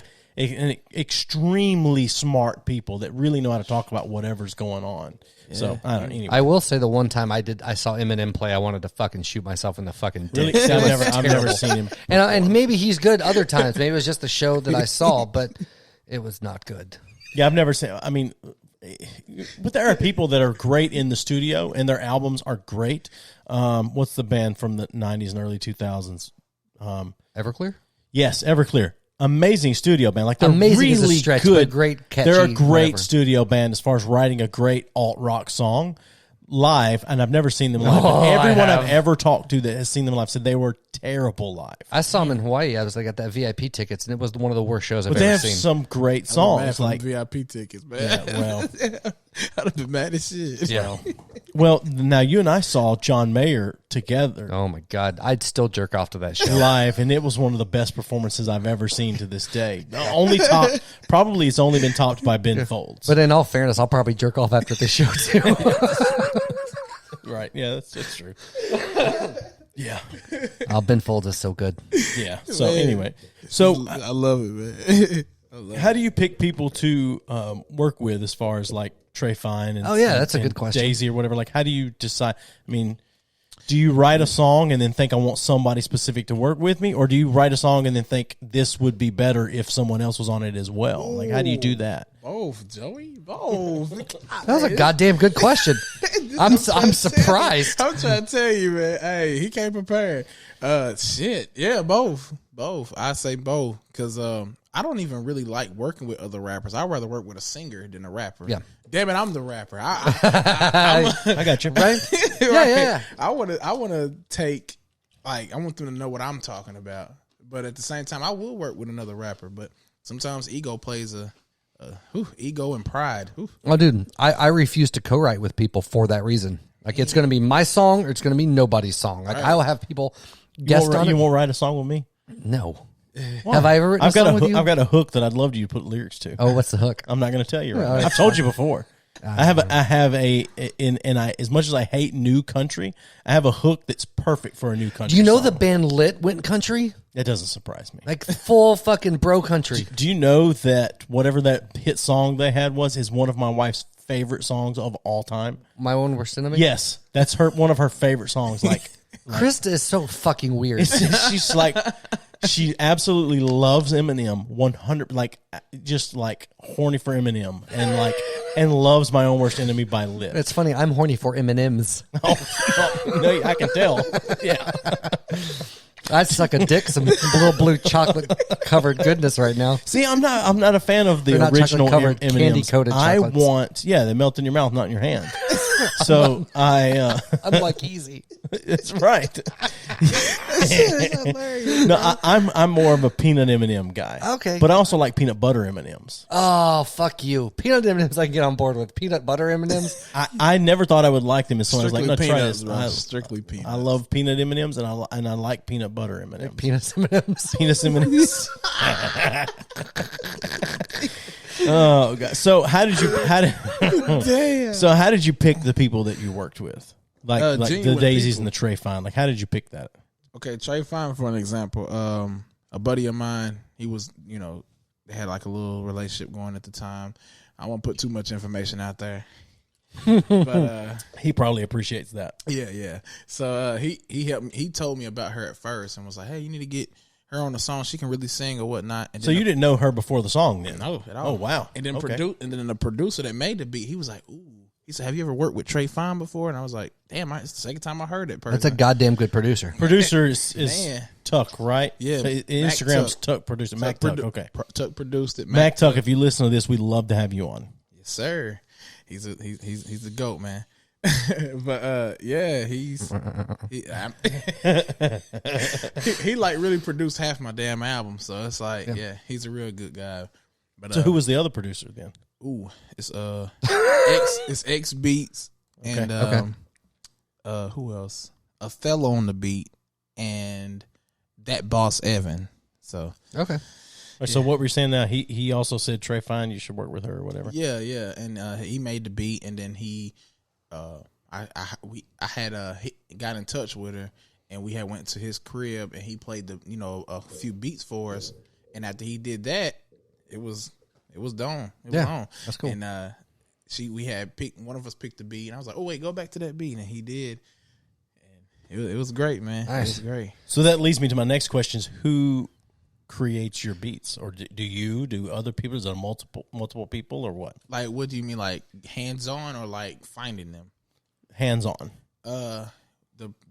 extremely smart people that really know how to talk about whatever's going on. So I don't know. Anyway. I will say the one time I saw Eminem play, I wanted to fucking shoot myself in the fucking dick. Really? See, It was I've never terrible. seen him. And maybe he's good other times. Maybe it was just the show that I saw, but it was not good. Yeah, I've never seen. I mean, but there are people that are great in the studio, and their albums are great. What's the band from the 90s and early 2000s? Everclear? Yes, Everclear. Amazing studio band. Like, they're Amazing really is a stretch, good. but great, catchy, They're a great whatever. studio band as far as writing a great alt rock song live, and I've never seen them live. Oh, but everyone I I've have. ever talked to that has seen them live said they were terrible live. I saw him in Hawaii. I got that VIP tickets, and it was one of the worst shows I've But they ever have seen. some great I'm mad songs. for Like, the VIP tickets, man. yeah, well, I'd have been mad as shit. Yeah. well, now you and I saw John Mayer together Oh my God, I'd still jerk off to that show. live, and it was one of the best performances I've ever seen to this day. Probably it's only been topped by Ben Folds. But in all fairness, I'll probably jerk off after this show too. Right? Yeah, that's true. Yeah, Ben Folds is so good. yeah. So anyway, so I love it, man. how do you pick people to work with as far as like Trey Fine and Oh, yeah, that's a good question. Daisy or whatever? Like, how do you decide? I mean, do you write a song and then think I want somebody specific to work with me, or do you write a song and then think this would be better if someone else was on it as well? Like, how do you do that? Both, Joey. Both. That was a goddamn good question. I'm surprised. I'm trying to tell you, man. Hey, he came prepared. Shit. Yeah, both. Both. I say both because I don't even really like working with other rappers. I'd rather work with a singer than a rapper. Yeah. Damn it, I'm the rapper. I I got you. Right? Yeah. I want to take, like, I want them to know what I'm talking about. But at the same time, I will work with another rapper. But sometimes ego plays ego and pride. Oh, dude, I refuse to co-write with people for that reason. Like, it's going to be my song or it's going to be nobody's song. Like, I will have people guest on You it. won't write a song with me? No. Have I ever written I've a song got with you? I've got a hook that I'd love you to put lyrics to. Oh, what's the hook? I'm not going to tell you. Right No, now. I've told you before. I have as much as I hate new country, I have a hook that's perfect for a new country. Do you know song. the band Lit went country? That doesn't surprise me. Like full fucking bro country. Do you know that whatever that hit song they had is one of my wife's favorite songs of all time? My Own Worst Enemy? Yes, that's one of her favorite songs. Like Krista is so fucking weird. she's like, she absolutely loves Eminem 100, like just like horny for Eminem, and loves My Own Worst Enemy by Liv. It's funny. I'm horny for M&Ms. No, I can tell. Yeah. I suck a dick, some little blue chocolate covered goodness right now. See, I'm not a fan of the They're not original chocolate-covered, M&Ms. candy-coated I chocolates. want, they melt in your mouth, not in your hand. So I'm like Eazzy. it's right. No, I'm more of a peanut M&M guy. Okay. But I also like peanut butter M&Ms. Oh, fuck you. Peanut M&Ms I can get on board with. Peanut butter M&Ms? I never thought I would like them, as soon as I was like, no, try peanuts, this. bro. Strictly peanuts. I love peanut M&Ms, and I like peanut butter M&Ms. Peanut M&Ms. Penis M&Ms. Oh god! So how did you pick the people that you worked with, like the genuine Daisies people. and the Trey Fine? Like, how did you pick that? Okay, Trey Fine, for an example, a buddy of mine, he was, they had like a little relationship going at the time. I won't put too much information out there. But He probably appreciates that. yeah. So he helped me. He told me about her at first and was like, "Hey, you need to get her on the song. She can really sing or whatnot." And So you didn't know her before the song, then? no at all. Oh wow! And then Okay. and then the producer that made the beat, he was like, "Ooh." He said, "Have you ever worked with Trey Fine before?" And I was like, "Damn, it's the second time I heard it." That's a goddamn good producer. Producer is Man. Tuck, right? Yeah, Instagram's Tuck producer. Mac Tuck. Okay, Tuck produced it. Mac Tuck. If you listen to this, we'd love to have you on. Yes, sir. He's a goat, man. But he like really produced half my damn album, so it's like he's a real good guy. But So who was the other producer then? it's X Beats and who else? Othello on the beat and that Boss Evan. So Okay. So what were you saying now? He also said, Trey Fine, you should work with her or whatever. yeah, and he made the beat, and then he got in touch with her, and we had went to his crib, and he played a few beats for us, and after he did that, it was done. It was on. That's cool. And we had picked, one of us picked the beat, and I was like, "Oh wait, go back to that beat," and he did. And it was great, man. Nice. It was great. So that leads me to my next question: is who creates your beats, or do other people? Is there multiple people, or what? Like, what do you mean, like hands on, or like finding them? Hands on. The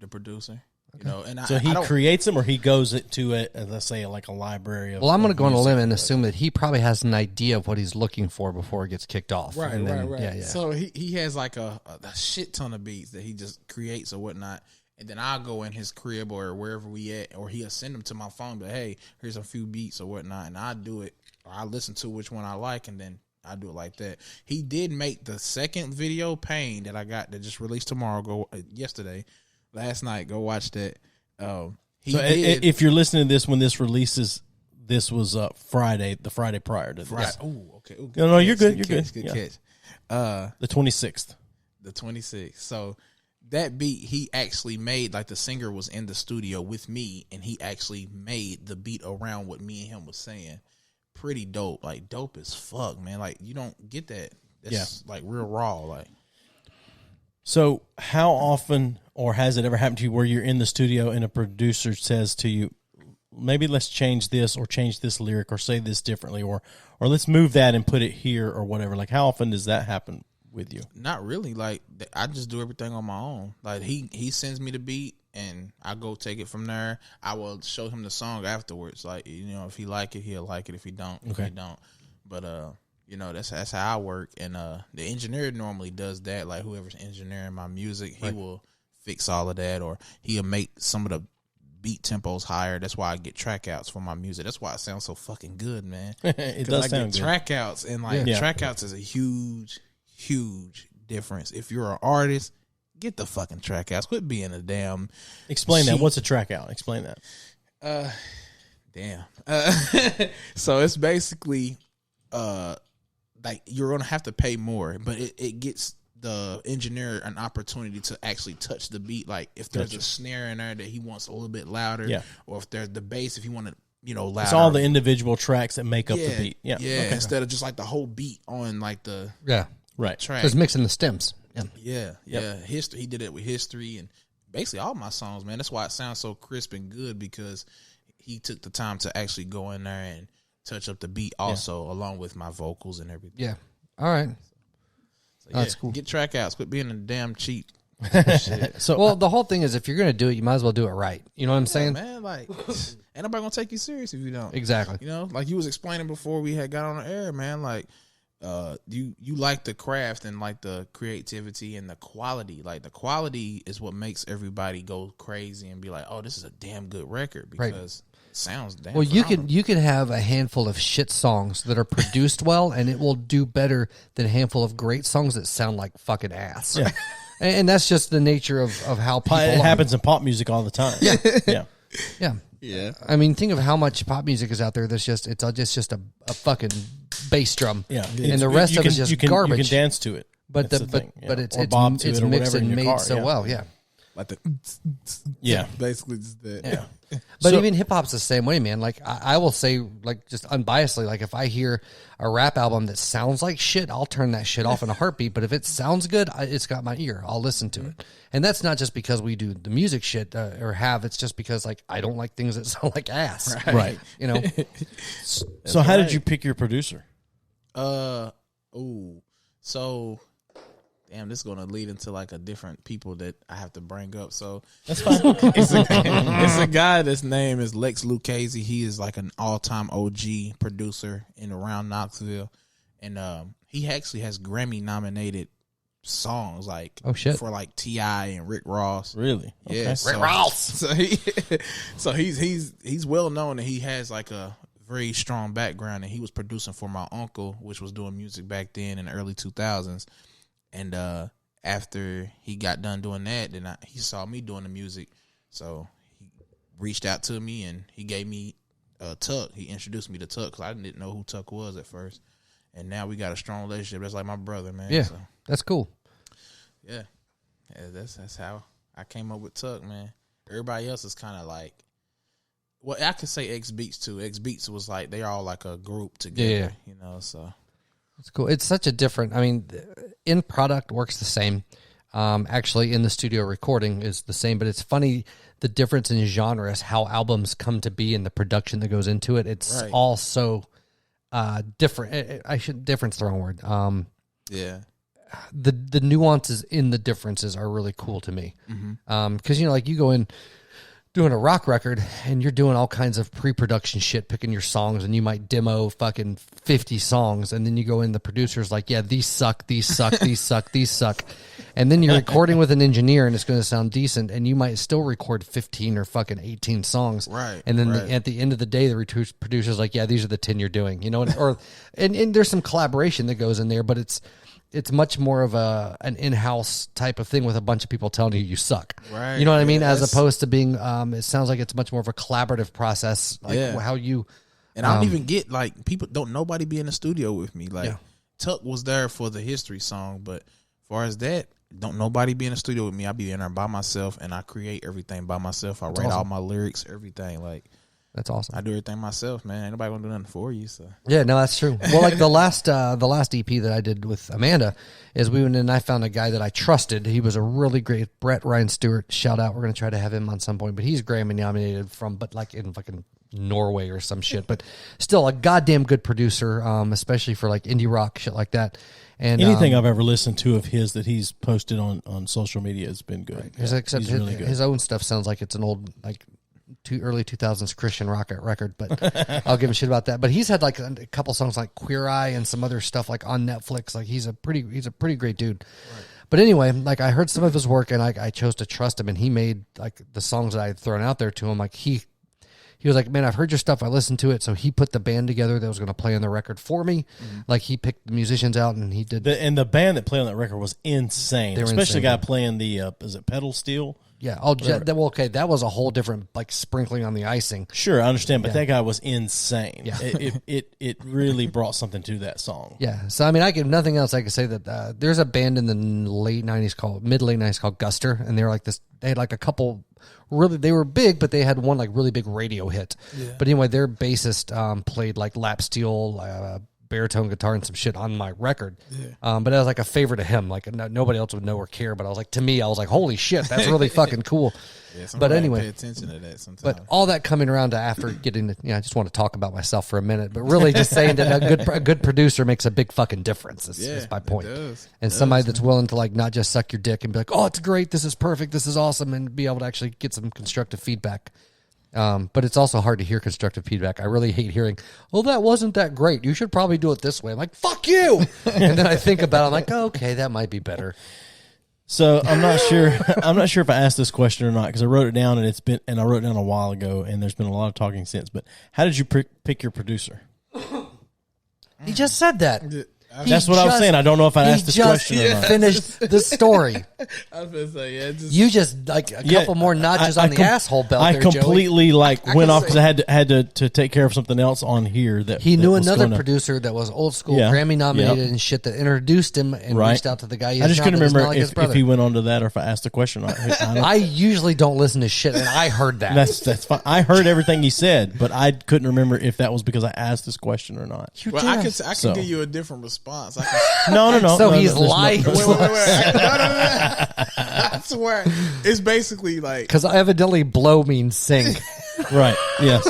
producer, and So he creates them, or he goes to it, let's say, like a library. Well, I'm going to go on a music. limb and assume that he probably has an idea of what he's looking for before it gets kicked off. Right, And then- right. Yeah. So he has like a shit ton of beats that he just creates or whatnot, and then I'll go in his crib or wherever we at, or he'll send them to my phone. But hey, here's a few beats or whatnot, and I do it. Or I listen to which one I like, and then I do it like that. He did make the second video, Pain, that I got that just released tomorrow. Last night. Go watch that. He did. If you're listening to this when this releases, this was Friday, the Friday prior to this. Right. Oh, okay. Ooh, No, you're good. You're catch, good. Good Yeah. catch. The 26th. The 26th. So that beat, he actually made, like the singer was in the studio with me, and he actually made the beat around what me and him was saying. Pretty dope. Like, dope as fuck, man. Like, you don't get that. That's like real raw. Like, So how often, or has it ever happened to you where you're in the studio and a producer says to you, maybe let's change this or change this lyric or say this differently, or let's move that and put it here or whatever? Like, how often does that happen with you? not really. Like, I just do everything on my own. Like, he sends me the beat, and I go take it from there. I will show him the song afterwards. Like, if he like it, he'll like it. If he don't, he don't. But that's how I work. And the engineer normally does that. Like, whoever's engineering my music, he will fix all of that, or he'll make some of the beat tempos higher. That's why I get track outs for my music. That's why it sounds so fucking good, man. It does sound good. Track outs, and like track outs is a huge difference. If you're an artist, get the fucking track outs. Quit being a damn. Explain that. cheat. What's a track out? Explain that. Damn. So it's basically like you're gonna have to pay more, but it gets the engineer an opportunity to actually touch the beat. Like if there's a snare in there that he wants a little bit louder, or if there's the bass, if he wanted, louder. It's all the individual tracks that make up the beat. Yeah. Okay. Instead of just like the whole beat on like the track. Just mixing the stems. Yeah. History. He did it with History and basically all my songs, man. That's why it sounds so crisp and good, because he took the time to actually go in there and touch up the beat also, along with my vocals and everything. Yeah. All right. So, that's cool. Get track outs. Quit being a damn cheap. Well, the whole thing is, if you're going to do it, you might as well do it right. You know what I'm saying? Man, like, ain't nobody going to take you serious if you don't. Exactly. Like you was explaining before we had got on the air, man, like, you like the craft and like the creativity and the quality. Like the quality is what makes everybody go crazy and be like, oh, this is a damn good record, because it sounds damn phenomenal. you can have a handful of shit songs that are produced well, and it will do better than a handful of great songs that sound like fucking ass. Yeah. And that's just the nature of how people It happens in pop music all the time. Yeah. I mean, think of how much pop music is out there that's just a fucking bass drum. Yeah. And the rest of it is just garbage. You can dance to it. But it's mixed and made so well. Yeah. Like the basically just that. Yeah. But even hip hop's the same way, man. Like I will say, like just unbiasedly, like if I hear a rap album that sounds like shit, I'll turn that shit off in a heartbeat. But if it sounds good, it's got my ear. I'll listen to it. And that's not just because we do the music shit it's just because like I don't like things that sound like ass. Right. So how did you pick your producer? So damn, this is gonna lead into like a different people that I have to bring up. So that's fine. It's a guy. This name is Lex Lucchese. He is like an all-time OG producer in around Knoxville, and he actually has Grammy nominated songs like for like T.I. and Rick Ross. Really? Yeah, okay. Rick Ross. So he's well known, and he has like a very strong background, and he was producing for my uncle, which was doing music back then in the early 2000s. And after he got done doing that, then he saw me doing the music, so he reached out to me and he gave me Tuck. He introduced me to Tuck because I didn't know who Tuck was at first, and now we got a strong relationship. That's like my brother, man. Yeah, so, that's cool. Yeah, that's how I came up with Tuck, man. Everybody else is kind of like, well, I could say X Beats too. X Beats was like they all like a group together, So. It's cool. It's such a different, I mean, in product works the same. Actually, in the studio recording is the same, but it's funny the difference in genres, how albums come to be and the production that goes into it. It's all so different. Different's the wrong word. The nuances in the differences are really cool to me. Because, like you go in doing a rock record and you're doing all kinds of pre-production shit, picking your songs, and you might demo fucking 50 songs, and then you go in, the producer's like, yeah, these suck, these suck, these suck, these suck. And then you're recording with an engineer and it's going to sound decent, and you might still record 15 or fucking 18 songs. Right. And then at the end of the day, the producer's like, yeah, these are the 10 you're doing, and there's some collaboration that goes in there, but it's much more of an in-house type of thing with a bunch of people telling you suck. Right. You know what I mean? As opposed to being, it sounds like it's much more of a collaborative process. Like how you. And I don't even get like nobody be in the studio with me. Like Tuck was there for the History song, but as far as that, don't nobody be in the studio with me. I be in there by myself and I create everything by myself. I write all my lyrics, everything. Like, that's awesome. I do everything myself, man. Ain't nobody gonna do nothing for you. So yeah, no, that's true. Well, like the last EP that I did with Amanda is we went in and I found a guy that I trusted. He was a really great Brett Ryan Stewart. Shout out. We're gonna try to have him on some point, but he's Grammy nominated but like in fucking Norway or some shit. But still a goddamn good producer, especially for like indie rock shit like that. And anything I've ever listened to of his that he's posted on social media has been good. Right. Yeah, except really good. His own stuff sounds like it's an old early 2000s Christian rock record, but I'll give him shit about that. But he's had like a couple songs like Queer Eye and some other stuff like on Netflix. Like he's a pretty great dude. Right. But anyway, like I heard some of his work and I chose to trust him, and he made like the songs that I had thrown out there to him. Like he was like, man, I've heard your stuff. I listened to it. So he put the band together that was going to play on the record for me. Mm-hmm. Like he picked the musicians out and he did. And the band that played on that record was insane. Especially the guy playing the, is it pedal steel? Yeah. Oh, well, okay. That was a whole different like sprinkling on the icing. Sure, I understand, but that guy was insane. Yeah. It really brought something to that song. Yeah. So I mean, nothing else. I could say that there's a band in the late '90s called Guster, and they were like this. They had like a couple. Really, they were big, but they had one like really big radio hit. Yeah. But anyway, their bassist played like lap steel, baritone guitar, and some shit on my record. Yeah. But it was like a favorite of him. Like nobody else would know or care. But I was like, to me, I was like, holy shit, that's really fucking cool. Yeah, but anyway, pay attention to that sometimes. But all that coming around to after getting, I just want to talk about myself for a minute. But really, just saying that a good producer makes a big fucking difference. Is my point. And somebody that's willing to like not just suck your dick and be like, oh, it's great, this is perfect, this is awesome, and be able to actually get some constructive feedback. But it's also hard to hear constructive feedback. I really hate hearing, oh, that wasn't that great, you should probably do it this way. I'm like, fuck you. And then I think about it, I'm like, oh, okay, that might be better. So I'm not sure. I'm not sure if I asked this question or not because I wrote it down and I wrote it down a while ago, and there's been a lot of talking since. But how did you pick your producer? He just said that. That's what I was saying. I don't know if I asked this question or not. Finished the story. I was going to say, you just like a couple more notches on the asshole belt. I completely Joey. Went off because I had to take care of something else on here that he knew another producer that was old school, Grammy nominated and shit that introduced him and reached out to the guy. I just couldn't remember if he went on to that or if I asked the question or not. I usually don't listen to shit, and I heard that. That's fine. I heard everything he said, but I couldn't remember if that was because I asked this question or not. Well, I can give you a different response. No. So he's lying. Wait. No. I swear. It's basically like... Because evidently blow means sing. Right, yes.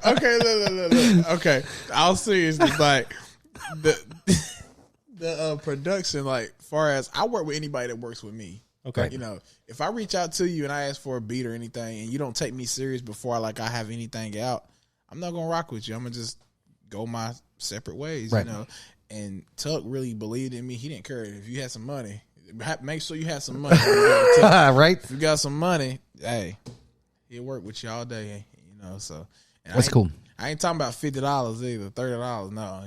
Okay, look. Okay, I'll seriously, like, the production, like, far as I work with anybody that works with me. Okay. You know, if I reach out to you and I ask for a beat or anything and you don't take me serious before I have anything out, I'm not going to rock with you. I'm going to just go my separate ways, right. You know. And Tuck really believed in me. He didn't care if you had some money. Make sure you have some money. Right. If you got some money, hey, he'll work with you all day. You know, so that's cool. I ain't talking about $50 either, $30. No,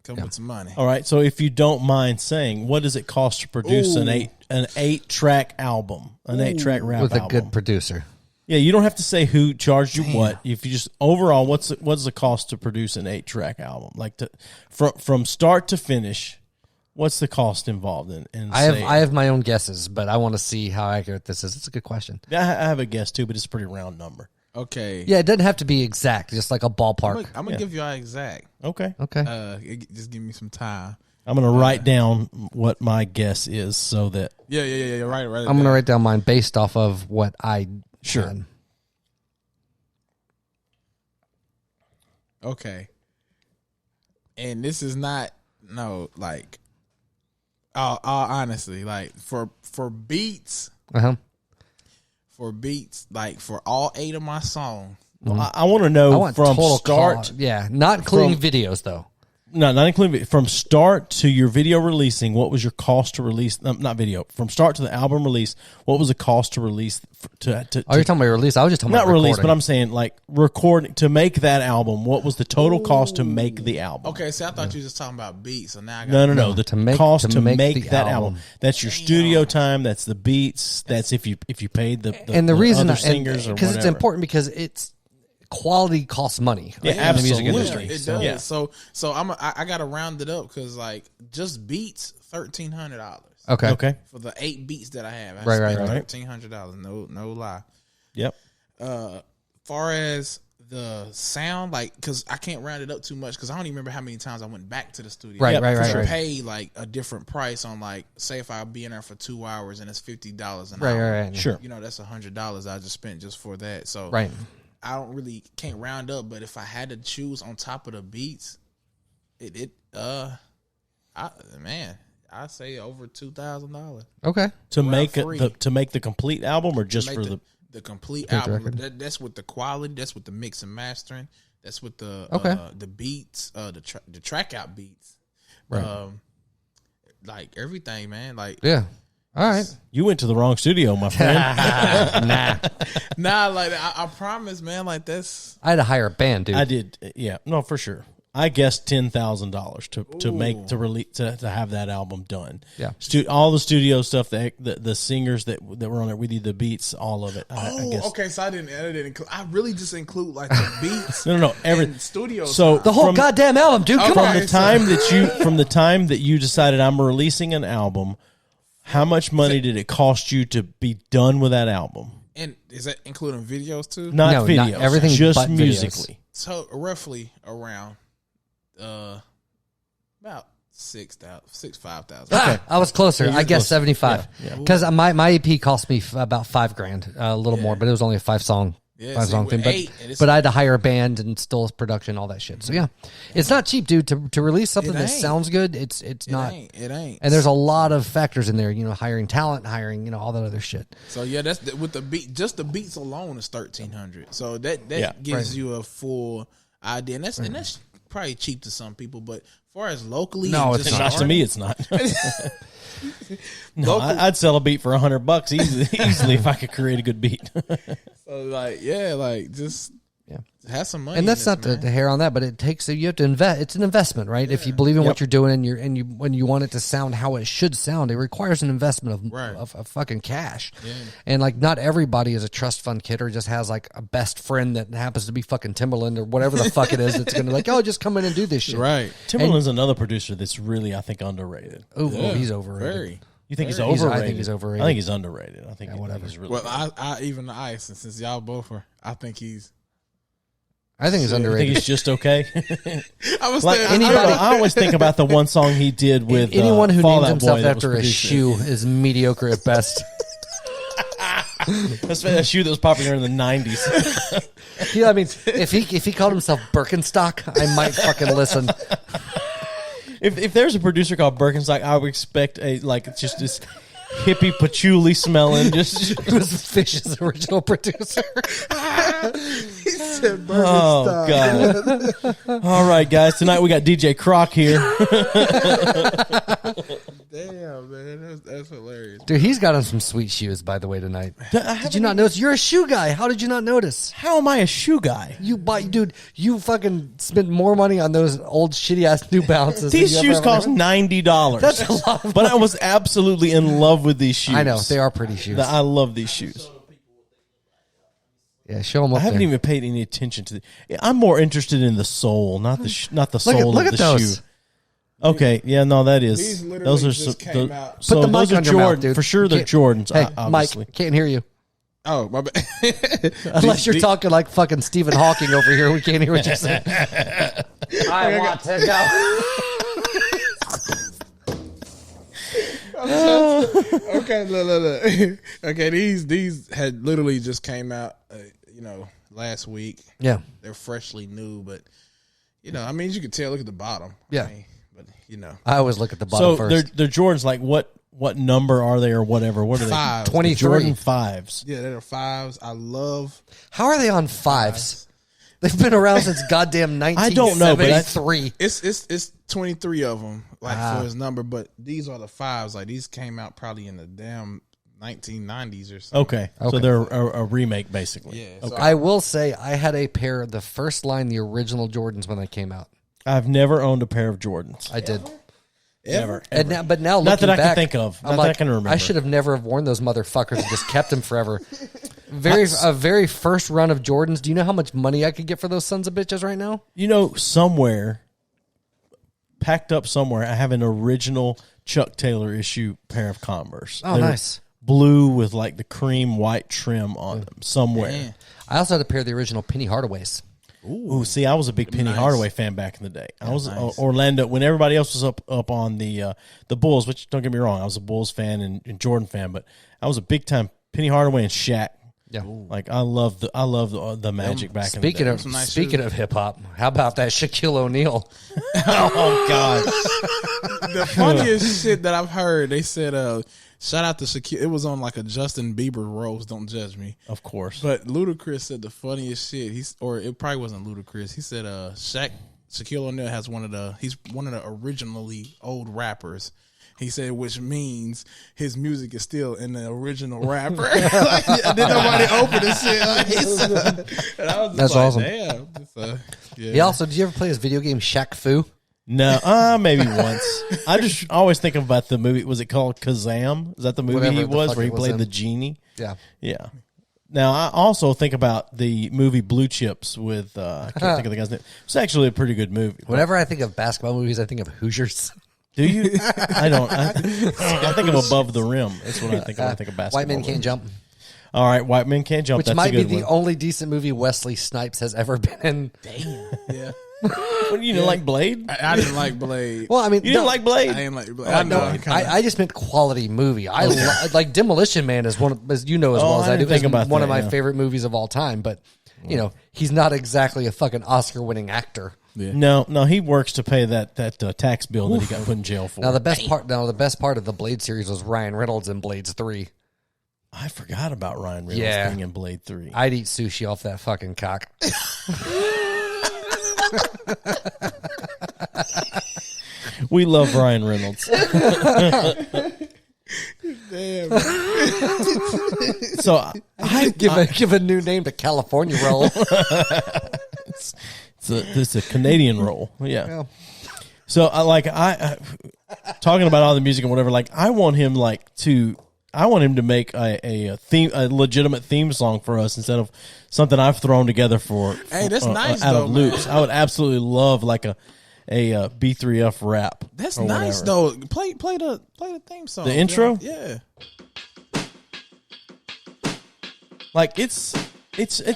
come with some money. All right. So if you don't mind saying, what does it cost to produce an 8-track album, an 8-track rap with album a good producer? Yeah, you don't have to say who charged you what. If you just overall, what's the cost to produce an 8-track album? Like from start to finish, what's the cost involved in? I have my own guesses, but I want to see how accurate this is. It's a good question. Yeah, I have a guess too, but it's a pretty round number. Okay. Yeah, it doesn't have to be exact, just like a ballpark. I'm gonna give you an exact. Okay. Just give me some time. I'm gonna write down what my guess is so that yeah. Right. I'm gonna write down mine based off of what I. Sure. Okay. And this is not all honestly, like for beats. For beats, like for all 8 of my songs. Well, I want to know from start. Not including videos though. No, not including from start to your video releasing. What was your cost to release? Not video. From start to the album release, what was the cost to release? You're talking about release. I was just talking about release, but I'm saying like recording to make that album. What was the total cost to make the album? Okay, see, I thought you were just talking about beats. So now I got no. The cost to make that album. That's your Damn. studio time. That's the beats. That's if you paid the and the reason other singers because it's important because it's. Quality costs money in the music industry. It does. Yeah. So I got to round it up because like just beats $1,300. Okay. For the 8 beats that I have, right. $1,300. No lie. Yep. Far as the sound, like because I can't round it up too much because I don't even remember how many times I went back to the studio. Right. You pay like a different price on like say if I be in there for 2 hours and it's $50 an hour. Right. Sure. You know that's $100 I just spent just for that. So right. I don't really can't round up, but if I had to choose on top of the beats, I say over $2,000. Okay, to make the complete album or just for the complete album. That's with the quality. That's with the mix and mastering. That's with the beats, the track out beats, right? Like everything, man. Like All right. You went to the wrong studio, my friend. Nah, like I promise, man. Like that's. I had to hire a band, dude. I did. Yeah. No, for sure. I guess $10,000 to release to have that album done. Yeah. All the studio stuff, the singers that were on it with you, the beats, all of it. I guess. Okay. So I didn't include. I really just include like the beats. No, everything. Studio. So the whole goddamn album, dude. Come on. From the time that you decided I'm releasing an album, how much money did it cost you to be done with that album? And is that including videos too? Not videos. Not everything, just but musically. Videos. So roughly around about 5,000. Okay, I was closer. I guess 75. Yeah. Because my EP cost me about $5,000, a little more, but it was only a 5-song. Yeah, song thing, eight, but I had to hire a band and still production, all that shit. So yeah, it's not cheap, dude. To release something that sounds good, it's not. It ain't. And there's a lot of factors in there. Hiring talent, hiring all that other shit. So yeah, that's with the beat. Just the beats alone is $1,300. So that gives you a full idea, and that's probably cheap to some people, but as far as locally, no, it's it's not. To me, it's not. No, I'd sell a beat for $100 easily if I could create a good beat. So just have some money. And that's not the hair on that, but it takes you have to invest. It's an investment, right? If you believe in what you're doing and when you want it to sound how it should sound, it requires an investment of fucking cash. Yeah. And like not everybody is a trust fund kid or just has like a best friend that happens to be fucking Timberland or whatever the fuck it is that's gonna like, oh, just come in and do this shit. Right. Timberland's another producer that's really, I think, underrated. Oh, he's overrated. Very. You think he's overrated? I think he's overrated. I think he's underrated. I think whatever. He's really Well, I even the ice, and since y'all both are, I think he's underrated. I think he's just okay. I was like anybody. I always think about the one song he did with anyone who Fall names Out himself Boy after a shoe is mediocre at best. That's a shoe that was popular in the 90s. Yeah, I mean, if he called himself Birkenstock, I might fucking listen. If there's a producer called Birkenstock, I would expect just this hippie patchouli smelling. It was Fish's original producer. He said Birkenstock. Oh God! All right, guys. Tonight we got DJ Croc here. Damn, man, that's hilarious. Dude, he's got on some sweet shoes, by the way, tonight. Did you not notice? You're a shoe guy. How did you not notice? How am I a shoe guy? You fucking spent more money on those old shitty ass New Balances. These shoes cost $90. That's a lot of money. But I was absolutely in love with these shoes. I know they are pretty shoes. I love these shoes. Yeah, show them up. I haven't even paid any attention to I'm more interested in the sole, not the sole of the shoe. Okay, yeah, no, that is. Those are just came out. So put the mic those are on your Jordan mouth, dude. for sure. They're Jordans. Hey, obviously. Mike, can't hear you. Oh, my bad. Unless you're talking like fucking Stephen Hawking over here, we can't hear what you're saying. I want to go. Okay, look. Okay, these had literally just came out, last week. Yeah, they're freshly new, but I mean, you can tell. Look at the bottom. Yeah, I mean, but I always look at the bottom first. So they're Jordans. Like what number are they or whatever? What are Fives. they? 23. Jordan 5s. Yeah, they're 5s. I love. How are they on 5s? They've been around since goddamn 1973. I don't know, but it's 23 of them for his number, but these are the 5s. Like these came out probably in the damn 1990s or something. Okay. So they're a remake basically. Yeah. Okay. So I will say I had a pair of the first line, the original Jordans when they came out. I've never owned a pair of Jordans. I did. Never. And now, but now looking Not that I back, can think of. Not I'm that I like, can remember. I should have never have worn those motherfuckers and just kept them forever. A very first run of Jordans. Do you know how much money I could get for those sons of bitches right now? Somewhere, packed up somewhere, I have an original Chuck Taylor issue pair of Converse. Oh, nice. Blue with like the cream white trim on them somewhere. Man. I also had a pair of the original Penny Hardaways. Ooh, see, I was a big Penny Hardaway fan back in the day. I was Orlando when everybody else was up on the Bulls. Which don't get me wrong, I was a Bulls fan and Jordan fan, but I was a big time Penny Hardaway and Shaq. Yeah, like I love the Magic back in the day. Speaking of hip hop, how about that Shaquille O'Neal? Oh God, the funniest shit that I've heard. They said, shout out to Shaquille. It was on like a Justin Bieber roast. Don't judge me, of course. But Ludacris said the funniest shit. Or it probably wasn't Ludacris. He said, Shaquille O'Neal has he's one of the originally old rappers. He said, which means his music is still in the original rapper. Like, didn't nobody open the shit. And I was just That's like, awesome. Damn. Yeah. He also, did you ever play his video game Shaq Fu? No, maybe once. I just always think about the movie. Was it called Kazam? Is that the movie Whatever he the was fuck where he it was played in. the genie? Yeah. Yeah. Now I also think about the movie Blue Chips with I can't think of the guy's name. It's actually a pretty good movie. Whenever I think of basketball movies, I think of Hoosiers. Do you? I don't. I think of Above the Rim. That's what I think of when I think of basketball. White Men Can't movies. Jump. All right, White Men Can't Jump. Which That's might a be good the one. only decent movie Wesley Snipes has ever been in. Yeah. What, you didn't like Blade? I didn't like Blade. Well, I mean, You didn't like Blade? I didn't like Blade. Oh, I know. no. I just meant quality movie. I like Demolition Man is one of, as you know as Oh, well as I I do, didn't think is about one of that, my yeah. favorite movies of all time. But you know, he's not exactly a fucking Oscar-winning actor. Yeah. No, he works to pay that tax bill that he got put in jail for. Now the best part of the Blade series was Ryan Reynolds in Blades 3. I forgot about Ryan Reynolds Yeah. being in Blade 3. I'd eat sushi off that fucking cock. We love Ryan Reynolds. Damn. So I Give a new name to California Roll. it's a Canadian role. Yeah. So I talking about all the music and whatever. Like I want him to make a legitimate theme song for us instead of something I've thrown together Hey, that's nice, out though, of loops. man. I would absolutely love like a B3F rap. That's or nice whatever. though. Play the theme song. The intro? Yeah. Like it's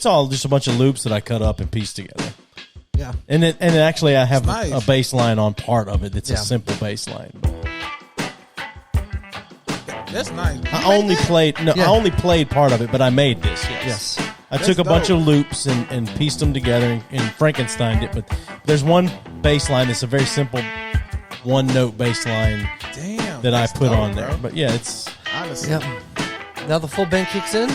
all just a bunch of loops that I cut up and piece together. Yeah. And actually I have It's nice. a bass line on part of it. It's Yeah. a simple bass line. That's nice. I only played part of it, but I made this. Yes. I took a That's bunch dope. of loops and pieced them together and Frankensteined it. But there's one bass line that's a very simple one note bass line Damn. that I that's put dope, on there. bro. But yeah, it's Honestly. Yep. Now the full band kicks in.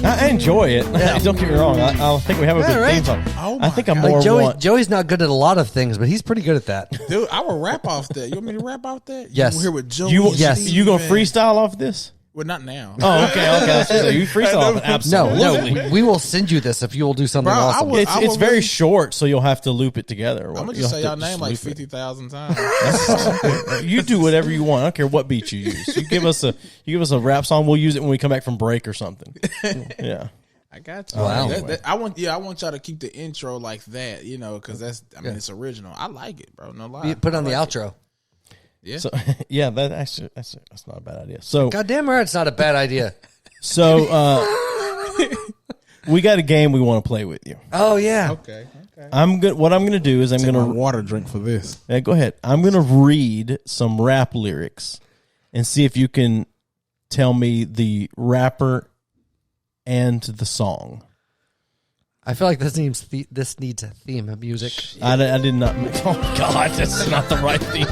I enjoy it. Don't get me wrong. I think we have a Yeah, good right. theme song. Oh I my think I'm God. more Like Joey's not good at a lot of things, but he's pretty good at that. Dude, I will rap off that. You want me to rap off that? Yes. You here with Joey? you. Yes. You gonna Steven. freestyle off this? Well, not now. Oh, okay. So you freestyle off it? No, Absolutely. we will send you this if you will do something Bro, I awesome. would- It's will very really- short, so you'll have to loop it together. I'm gonna You'll just say have y'all to name like just loop it. 50,000 times. You do whatever you want. I don't care what beat you use. You give us a rap song. We'll use it when we come back from break or something. Yeah. I got you. Wow. I want y'all to keep the intro like that, you know, because it's original. I like it, bro. No lie. You put it on I the like outro. it. Yeah. So yeah, that's not a bad idea. So Goddamn right, it's not a bad idea. we got a game we want to play with you. Oh yeah. Okay. What I'm gonna do is I'm Take my gonna water drink for this. go ahead. I'm gonna read some rap lyrics and see if you can tell me the rapper and the song. I feel like this needs a theme of music. I did not. Oh God, that's not the right theme.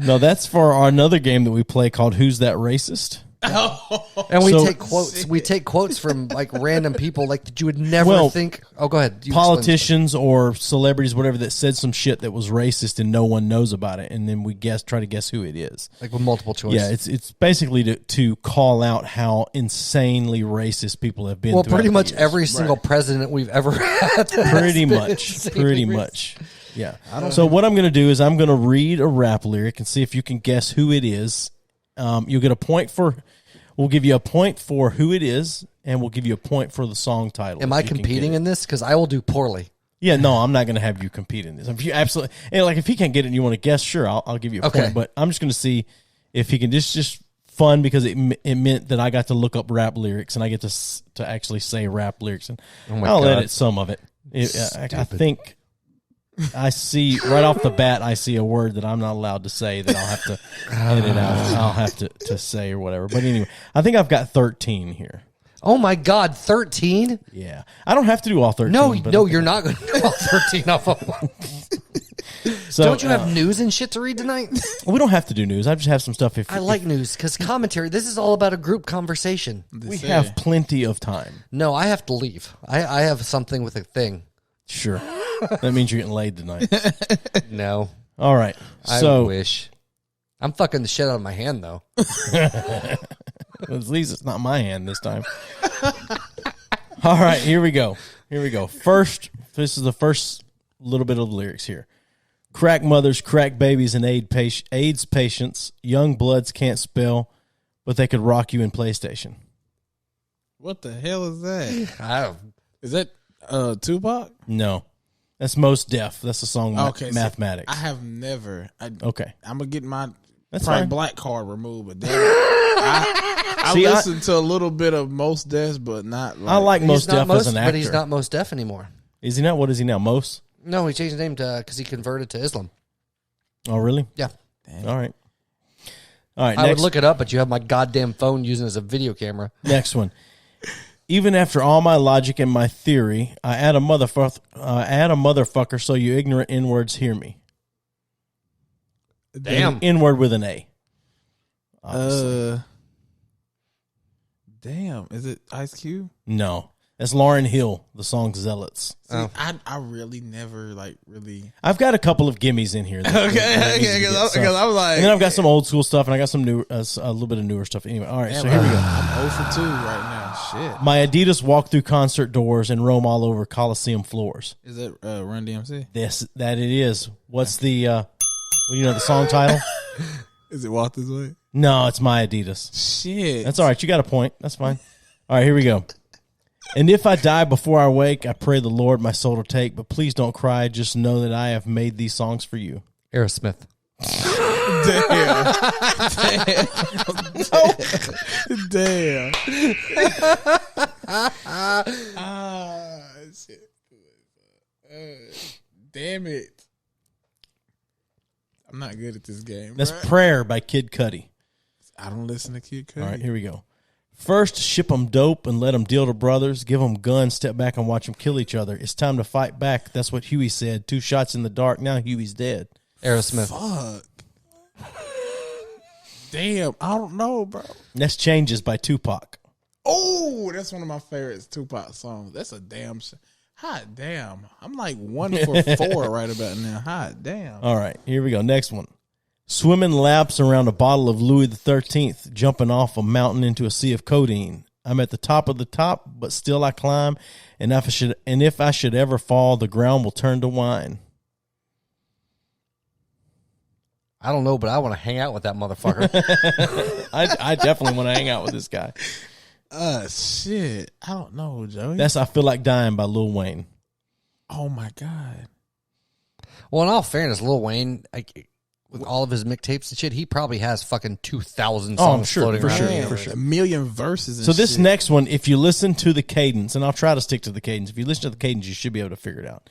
No, that's for another game that we play called "Who's That Racist?" And we So- take quotes. We take quotes from like random people like that you would never think. Oh, go ahead. You explain Politicians or celebrities, whatever, that said some shit that was racist and no one knows about it, and then we try to guess who it is. this. Like with multiple choice. Yeah, it's basically to call out how insanely racist people have been. Well, throughout pretty the much years. every single president we've ever had. Pretty much. Yeah. So what I'm going to do is I'm going to read a rap lyric and see if you can guess who it is. You'll get a point for. We'll give you a point for who it is, and we'll give you a point for the song title. Am if I you can competing get it. in this? Because I will do poorly. Yeah, no, I'm not going to have you compete in this. If you absolutely, and like if he can't get it and you want to guess, sure, I'll give you a Okay. point. But I'm just going to see if he can. Just fun because it meant that I got to look up rap lyrics and I get to actually say rap lyrics, and my I'll God. edit some of it. I think I see right off the bat. I see a word that I'm not allowed to say that I'll have to edit out. I'll have to say or whatever. But anyway, I think I've got 13 here. Oh my God, 13? Yeah, I don't have to do all 13. No, but no, you're not going to do all 13 of them. So, Don't you have news and shit to read tonight? we don't have to do news. I just have some stuff. If I like news because commentary. This is all about a group conversation. we have plenty of time. No, I have to leave. I have something with a thing. Sure. That means you're getting laid tonight. No, All right. I So wish. I'm fucking the shit out of my hand, though. At least it's not my hand this time. All right, here we go. First, this is the first little bit of lyrics here. Crack mothers, crack babies, and AIDS patients. Young bloods can't spell, but they could rock you in PlayStation. What the hell is that? Is that Tupac? No. That's Most Def. That's the song Mathematics. I have never. Okay. I'm going to get my That's fine. black card removed, but damn I listened to a little bit of Most Def, but not like... I like Most Def as an actor. But he's not Most Def anymore. Is he not? What is he now? Most? No, he changed his name because he converted to Islam. Oh, really? Yeah. Damn. All right. I would look it up, but you have my goddamn phone using it as a video camera. Next one. Even after all my logic and my theory, I add a motherfucker so you ignorant N-words hear me. Damn. N-word with an A. Obviously. Damn. Is it Ice Cube? No. That's Lauryn Hill, the song Zealots. See, I really never, really... I've got a couple of gimmies in here. Okay, because I'm like... And then I've got some old school stuff, and I got some new, a little bit of newer stuff. Anyway, all right, so here we go. I'm 0 for 2 right now. Shit. My Adidas walk through concert doors and roam all over Coliseum floors. Is that Run DMC? That it is. What's the, the song title? Is it Walk This Way? No, it's My Adidas. Shit. That's all right. You got a point. That's fine. All right, here we go. And if I die before I wake, I pray the Lord my soul to take. But please don't cry. Just know that I have made these songs for you. Aerosmith. Damn. Shit. Damn it. I'm not good at this game. That's Prayer by Kid Cudi. I don't listen to Kid Cudi. All right, here we go. First, ship 'em dope and let 'em deal to brothers. Give 'em guns, step back and watch 'em kill each other. It's time to fight back. That's what Huey said. 2 shots in the dark. Now Huey's dead. Aerosmith. Fuck. Damn, I don't know, bro. That's Changes by Tupac. Oh, that's one of my favorites Tupac songs. That's a damn hot damn. I'm like 1 for 4 right about now. Hot damn. All right, here we go. Next one. Swimming laps around a bottle of Louis XIII, jumping off a mountain into a sea of codeine. I'm at the top of the top, but still I climb. And if I should ever fall, the ground will turn to wine. I don't know, but I want to hang out with that motherfucker. I definitely want to hang out with this guy. Shit. I don't know, Joey. That's I Feel Like Dying by Lil Wayne. Oh, my God. Well, in all fairness, Lil Wayne, with all of his mixtapes and shit, he probably has fucking 2,000 songs I'm sure, floating for around. sure, Damn. for sure. A million verses and So this shit. next one, if you listen to the cadence, and I'll try to stick to the cadence. If you listen to the cadence, you should be able to figure it out.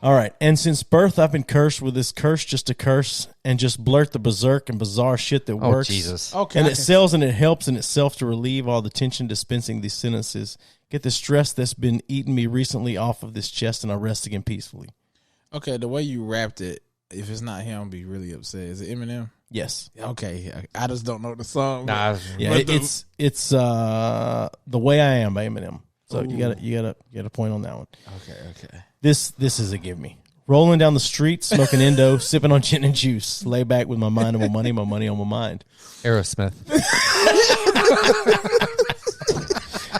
All right. And since birth, I've been cursed with this curse just to curse and just blurt the berserk and bizarre shit that works. Oh, Jesus. Okay. And it sells and it helps in itself to relieve all the tension dispensing these sentences. Get the stress that's been eating me recently off of this chest and I rest again peacefully. Okay, the way you rapped it, if it's not him, I'll be really upset. Is it Eminem? Yes. Okay, I just don't know the song. Nah, Yeah, But it's The Way I Am by Eminem. So you got a point on that one. Okay. This is a give me. Rolling down the street, smoking Indo, sipping on gin and juice. Lay back with my mind on my money on my mind. Aerosmith.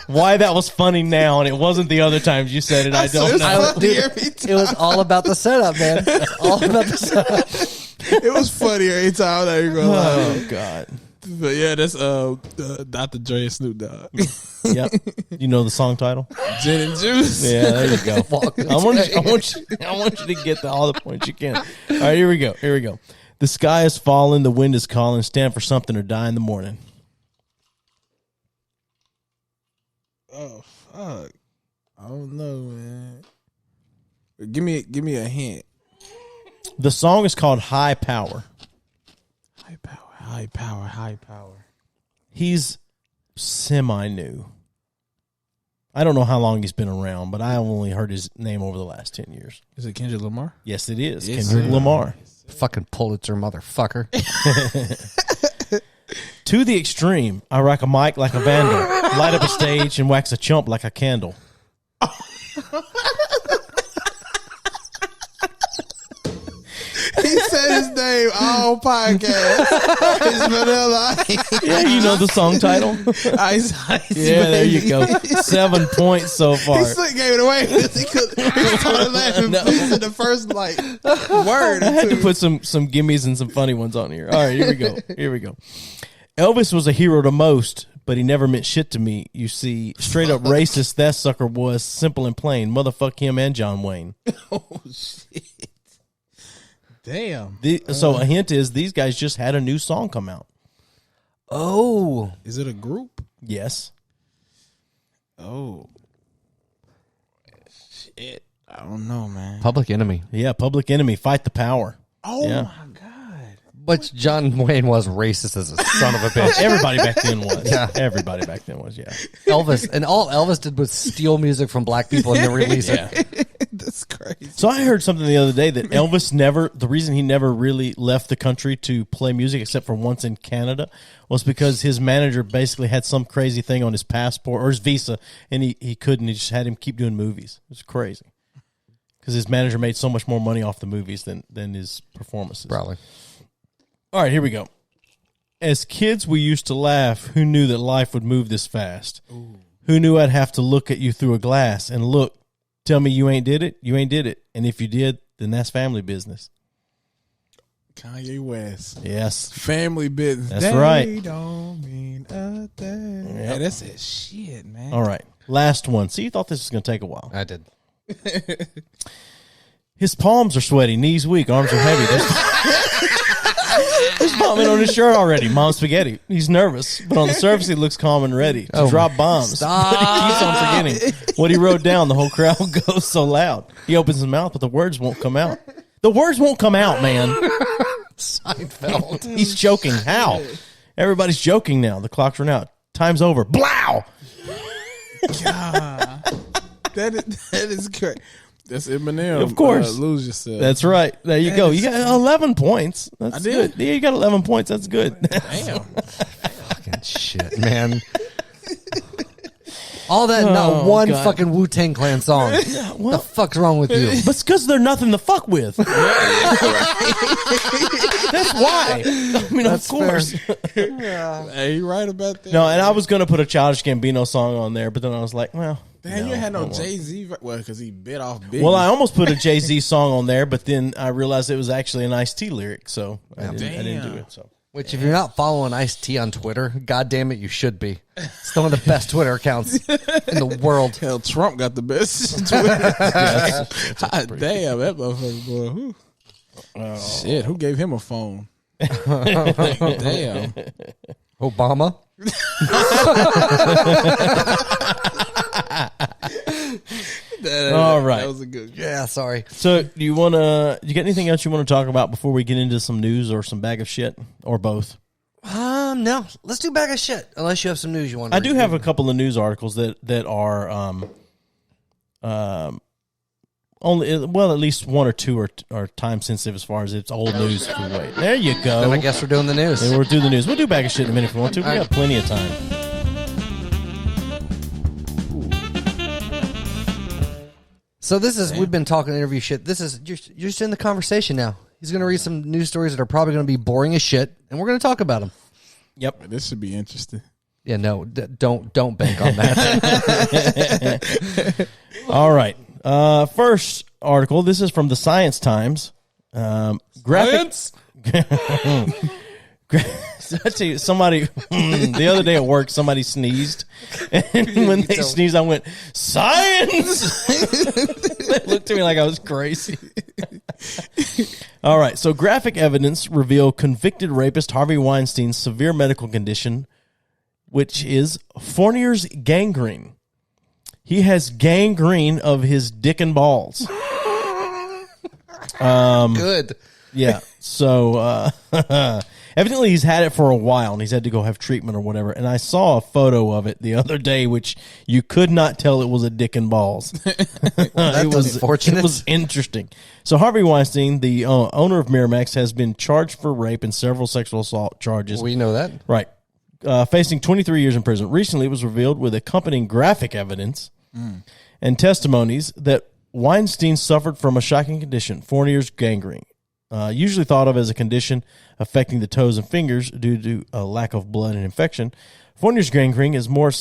Why that was funny now and it wasn't the other times you said it, I don't know. It was all about the setup, man. It's all about the setup. It was funny every time. I ain't gonna lie. Oh God. But yeah, that's Dr. Dre and Snoop Dogg. Yep. You know the song title? Gin and Juice. Yeah, there you go. I want you to get all the points you can. All right, here we go. The sky is falling, the wind is calling. Stand for something or die in the morning. Oh fuck! I don't know, man. Give me a hint. The song is called High Power. High power. He's semi-new. I don't know how long he's been around, but I only heard his name over the last 10 years. Is it Kendrick Lamar? Yes, it is. Yes, Kendrick sir. Lamar. Fucking Pulitzer motherfucker. To the extreme, I rock a mic like a vandal, light up a stage and wax a chump like a candle. He said his name all podcast. It's Vanilla Ice. Yeah, you know the song title. Ice. Yeah, there you go. 7 points so far. He still gave it away because he started laughing in the first word. I had to put some gimmies and some funny ones on here. All right, here we go. Elvis was a hero to most, but he never meant shit to me. You see, straight up racist, that sucker was. Simple and plain. Motherfuck him and John Wayne. Oh, shit. Damn. So a hint is these guys just had a new song come out. Oh. Is it a group? Yes. Oh. Shit. I don't know, man. Public Enemy. Yeah, Public Enemy, Fight the Power. Oh, Yeah. my God. But John Wayne was racist as a son of a bitch. Everybody back then was. Yeah. Everybody back then was, yeah. Elvis. And all Elvis did was steal music from black people and then release it. That's crazy. So I heard something the other day that Elvis the reason he never really left the country to play music except for once in Canada was because his manager basically had some crazy thing on his passport or his visa and he couldn't. He just had him keep doing movies. It was crazy. Because his manager made so much more money off the movies than his performances. Probably. All right, here we go. As kids, we used to laugh. Who knew that life would move this fast? Ooh. Who knew I'd have to look at you through a glass and look, tell me you ain't did it? You ain't did it. And if you did, then that's family business. Kanye West. Yes. Family business. That's right. They don't mean a thing. Yep. Yeah, that's that shit, man. All right. Last one. See, you thought this was going to take a while. I did. His palms are sweaty, knees weak, arms are heavy. There's vomit on his shirt already. Mom spaghetti. He's nervous, but on the surface he looks calm and ready to drop bombs. Stop. But he keeps on forgetting what he wrote down. The whole crowd goes so loud. He opens his mouth, but the words won't come out. The words won't come out, man. Seinfeld. He's joking. How? Everybody's joking now. The clock's run out. Time's over. Blow! God. That is great. That's Eminem. Of course. Lose yourself. That's right. There you go. You got 11 points. That's I did. good. Yeah, you got 11 points. That's good. Damn. Fucking shit, man. All that, not one God. fucking Wu-Tang Clan song. What the fuck's wrong with you? But it's because they're nothing to fuck with. That's why. I mean, That's of course. Hey, you right about that? No, and I was going to put a Childish Gambino song on there, but then I was like, well. Damn, you had I no won't. Jay-Z. Well, because he bit off Biggie. Well, I almost put a Jay-Z song on there, but then I realized it was actually an Ice-T lyric, so I didn't do it. So. Which, if you're not following Ice-T on Twitter, God damn it, you should be. It's one of the best Twitter accounts in the world. Hell, Trump got the best Twitter. God damn, that motherfucker, boy. Whew. Shit, who gave him a phone? Damn. Obama? All right. That was a good. Yeah, sorry. So, you got anything else you want to talk about before we get into some news or some bag of shit, or both? No. Let's do bag of shit. Unless you have some news you want to I do have a couple of news articles that are only, well, at least one or two are time sensitive as far as it's old news. Wait, there you go. Then I guess we're doing the news. Then we'll do the news. We'll do bag of shit in a minute if we want to. We got plenty of time. So this is, we've been talking interview shit. This is, you're just in the conversation now. He's going to read some news stories that are probably going to be boring as shit, and we're going to talk about them. Yep. This should be interesting. Yeah, no, don't bank on that. All right. First article. This is from the Science Times. Graphics. I tell you, somebody the other day at work, somebody sneezed, and when they sneezed, I went, "Science!" They looked at me like I was crazy. All right, so graphic evidence reveal convicted rapist Harvey Weinstein's severe medical condition, which is Fournier's gangrene. He has gangrene of his dick and balls. Good. Yeah. So evidently he's had it for a while and he's had to go have treatment or whatever. And I saw a photo of it the other day, which you could not tell it was a dick and balls. That's unfortunate. It was interesting. So Harvey Weinstein, the owner of Miramax, has been charged for rape and several sexual assault charges. We know that. Right. Facing 23 years in prison. Recently it was revealed with accompanying graphic evidence and testimonies that Weinstein suffered from a shocking condition, Fournier's gangrene. usually thought of as a condition affecting the toes and fingers due to a lack of blood and infection. Fournier's gangrene is more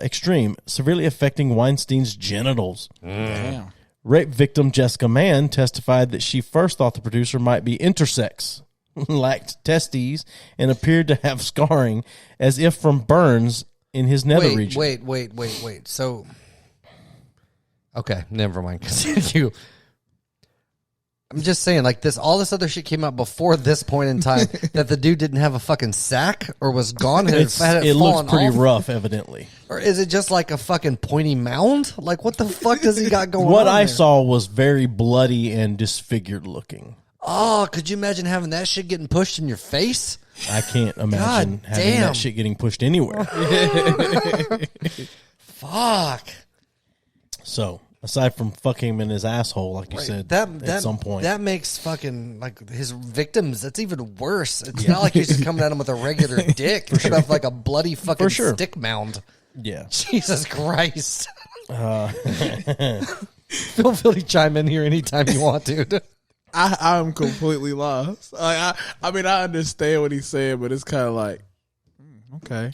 extreme, severely affecting Weinstein's genitals. Damn. Rape victim Jessica Mann testified that she first thought the producer might be intersex, lacked testes, and appeared to have scarring as if from burns in his nether region. Wait. So, okay, never mind. Continue. I'm just saying, like this, all this other shit came out before this point in time. That the dude didn't have a fucking sack or was gone. Had It looks fallen pretty off? rough, evidently. Or is it just like a fucking pointy mound? Like what the fuck does he got going on? What I there? saw was very bloody and disfigured looking. Oh, could you imagine having that shit getting pushed in your face? I can't imagine God having damn. that shit getting pushed anywhere. Fuck. So, aside from fucking him in his asshole, like you said, at some point. That makes fucking, like, his victims, that's even worse. It's not like he's just coming at him with a regular dick. It's about like a bloody fucking stick mound. Yeah. Jesus Christ. Feel free to chime in here anytime you want, dude. I'm completely lost. Like, I mean, I understand what he's saying, but it's kind of like, okay.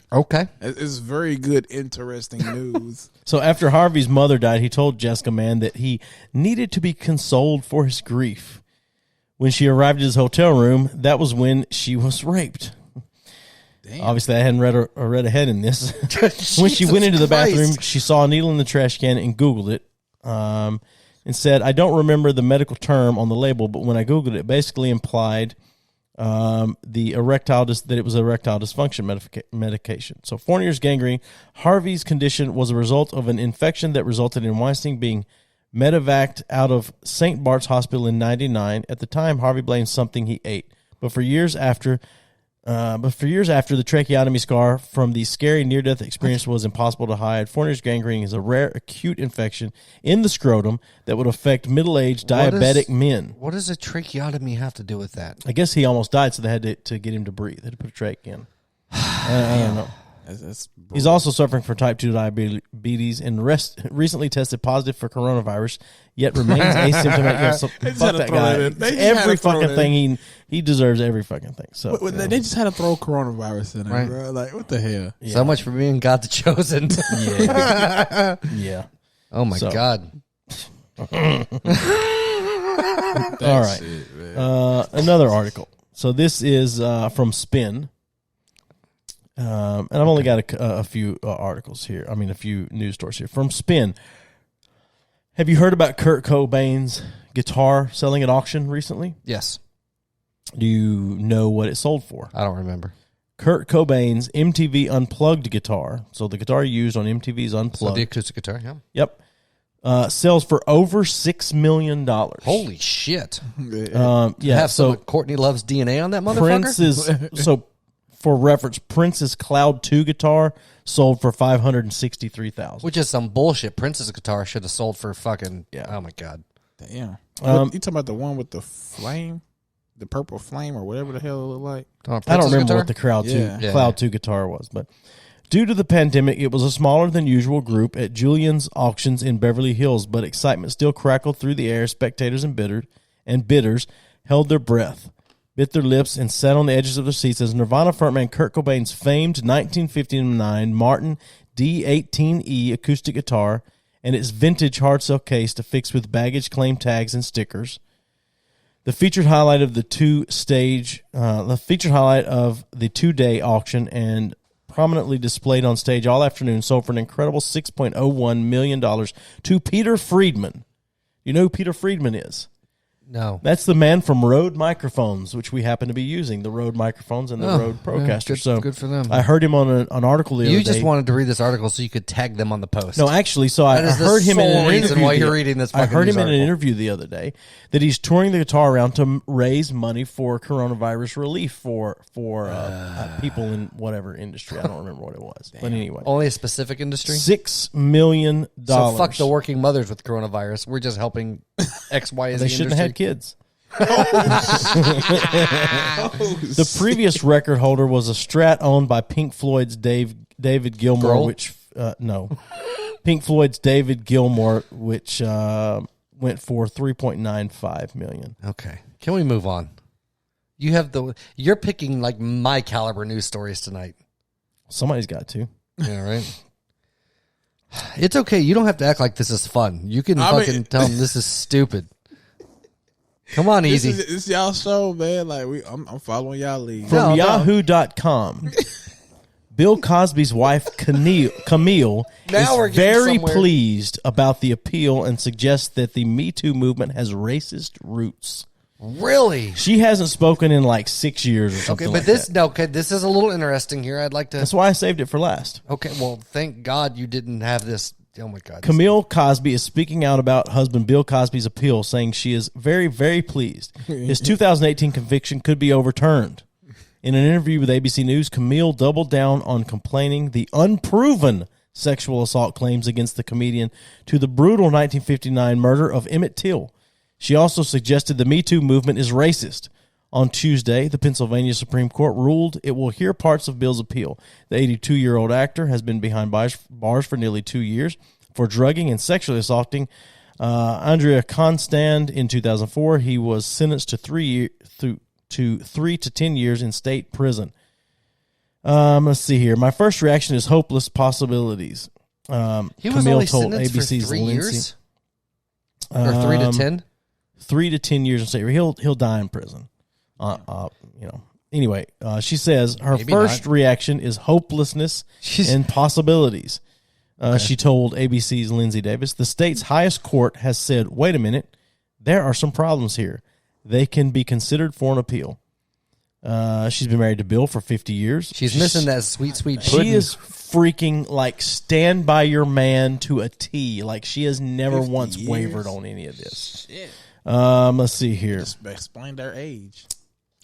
It's very good, interesting news. So after Harvey's mother died, he told Jessica Mann that he needed to be consoled for his grief. When she arrived at his hotel room, that was when she was raped. Damn. Obviously, I hadn't read ahead in this. When she went into the bathroom, she saw a needle in the trash can and Googled it. And said, I don't remember the medical term on the label, but when I Googled it, it basically implied that it was erectile dysfunction medication. So Fournier's gangrene, Harvey's condition was a result of an infection that resulted in Weinstein being medevaced out of St. Bart's Hospital in 1999. At the time, Harvey blamed something he ate. But for years after, the tracheotomy scar from the scary near-death experience was impossible to hide. Fournier's gangrene is a rare acute infection in the scrotum that would affect middle-aged diabetic men. What does a tracheotomy have to do with that? I guess he almost died, so they had to get him to breathe. They had to put a trach in. I don't know. He's also suffering from type 2 diabetes and recently tested positive for coronavirus, yet remains asymptomatic. Yeah, so fuck that guy. Every fucking thing he deserves every fucking thing. So They just had to throw coronavirus in there, bro. Like, what the hell? Yeah. So much for being God the chosen. Yeah. Yeah. Oh my God. All right. Another article. So this is from Spin. And I've only got a few articles here. I mean, a few news stories here. From Spin. Have you heard about Kurt Cobain's guitar selling at auction recently? Yes. Do you know what it sold for? I don't remember. Kurt Cobain's MTV Unplugged guitar. So the guitar used on MTV's Unplugged. So the acoustic guitar, yeah. Yep. Sells for over $6 million. Holy shit. Yeah. Have so some Courtney Love's DNA on that motherfucker? Prince is so. For reference, Prince's Cloud 2 guitar sold for $563,000. Which is some bullshit. Prince's guitar should have sold for fucking... Yeah. Oh, my God. Damn. You talking about the one with the flame? The purple flame or whatever the hell it looked like? I don't remember what the Cloud 2 guitar was. But due to the pandemic, it was a smaller than usual group at Julian's Auctions in Beverly Hills, but excitement still crackled through the air. Spectators and bidders held their breath, bit their lips, and sat on the edges of their seats as Nirvana frontman Kurt Cobain's famed 1959 Martin D18E acoustic guitar and its vintage hard shell case affixed with baggage claim tags and stickers. The featured highlight of the two-day auction and prominently displayed on stage all afternoon sold for an incredible $6.01 million to Peter Friedman. You know who Peter Friedman is? No. That's the man from Rode microphones, which we happen to be using, the Rode microphones and the Rode Procaster. Good for them. I heard him on an article the other day. You just wanted to read this article so you could tag them on the post. No, actually, so I heard him in an interview. Why you're reading this I heard him in an article. interview the other day that he's touring the guitar around to raise money for coronavirus relief for people in whatever industry. I don't remember what it was. But anyway. Only a specific industry? $6 million. So fuck the working mothers with coronavirus. We're just helping X, Y, Z They shouldn't have had industry. kids. The previous record holder was a Strat owned by Pink Floyd's David Gilmour, Girl? which Pink Floyd's David Gilmour, which went for $3.95 million. Okay. Can we move on? You're picking like my caliber news stories tonight. Somebody's got to. Yeah, right. It's okay. You don't have to act like this is fun. You can fucking tell them this is stupid. Come on, Eazzy. It's y'all show, man. Like I'm following y'all lead. From Yahoo.com. Bill Cosby's wife, Camille, is very pleased about the appeal and suggests that the Me Too movement has racist roots. Really? She hasn't spoken in like 6 years or something. Okay, but this is a little interesting here. I'd like to. That's why I saved it for last. Okay, well, thank God you didn't have this. Oh my God. Camille Cosby is speaking out about husband Bill Cosby's appeal, saying she is very, very pleased. His 2018 conviction could be overturned. In an interview with ABC News, Camille doubled down on complaining the unproven sexual assault claims against the comedian to the brutal 1959 murder of Emmett Till. She also suggested the Me Too movement is racist. On Tuesday, the Pennsylvania Supreme Court ruled it will hear parts of Bill's appeal. The 82-year-old actor has been behind bars for nearly 2 years for drugging and sexually assaulting Andrea Constand in 2004. He was sentenced to 3 to 10 years in state prison. Let's see here. My first reaction is hopeless possibilities. He was Camille only told sentenced ABC's for 3 Lindsay. years? Or 3 to 10? 3 to 10 years in state. He'll die in prison. Anyway, she says her first reaction is hopelessness and possibilities. She told ABC's Lindsay Davis, the state's highest court has said, wait a minute, there are some problems here. They can be considered for an appeal. She's been married to Bill for 50 years. She's missing that sweet pudding. She is freaking like stand by your man to a T. Like she has never once wavered on any of this. Shit. Let's see here. Just explain their age.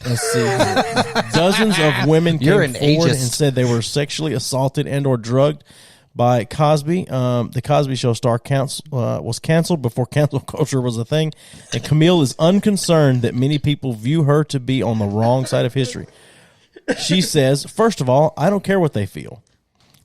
Let's see here. Dozens of women came forward ageist. and said they were sexually assaulted and or drugged by Cosby. The Cosby Show star was canceled before cancel culture was a thing, and Camille is unconcerned that many people view her to be on the wrong side of history. She says, first of all, I don't care what they feel.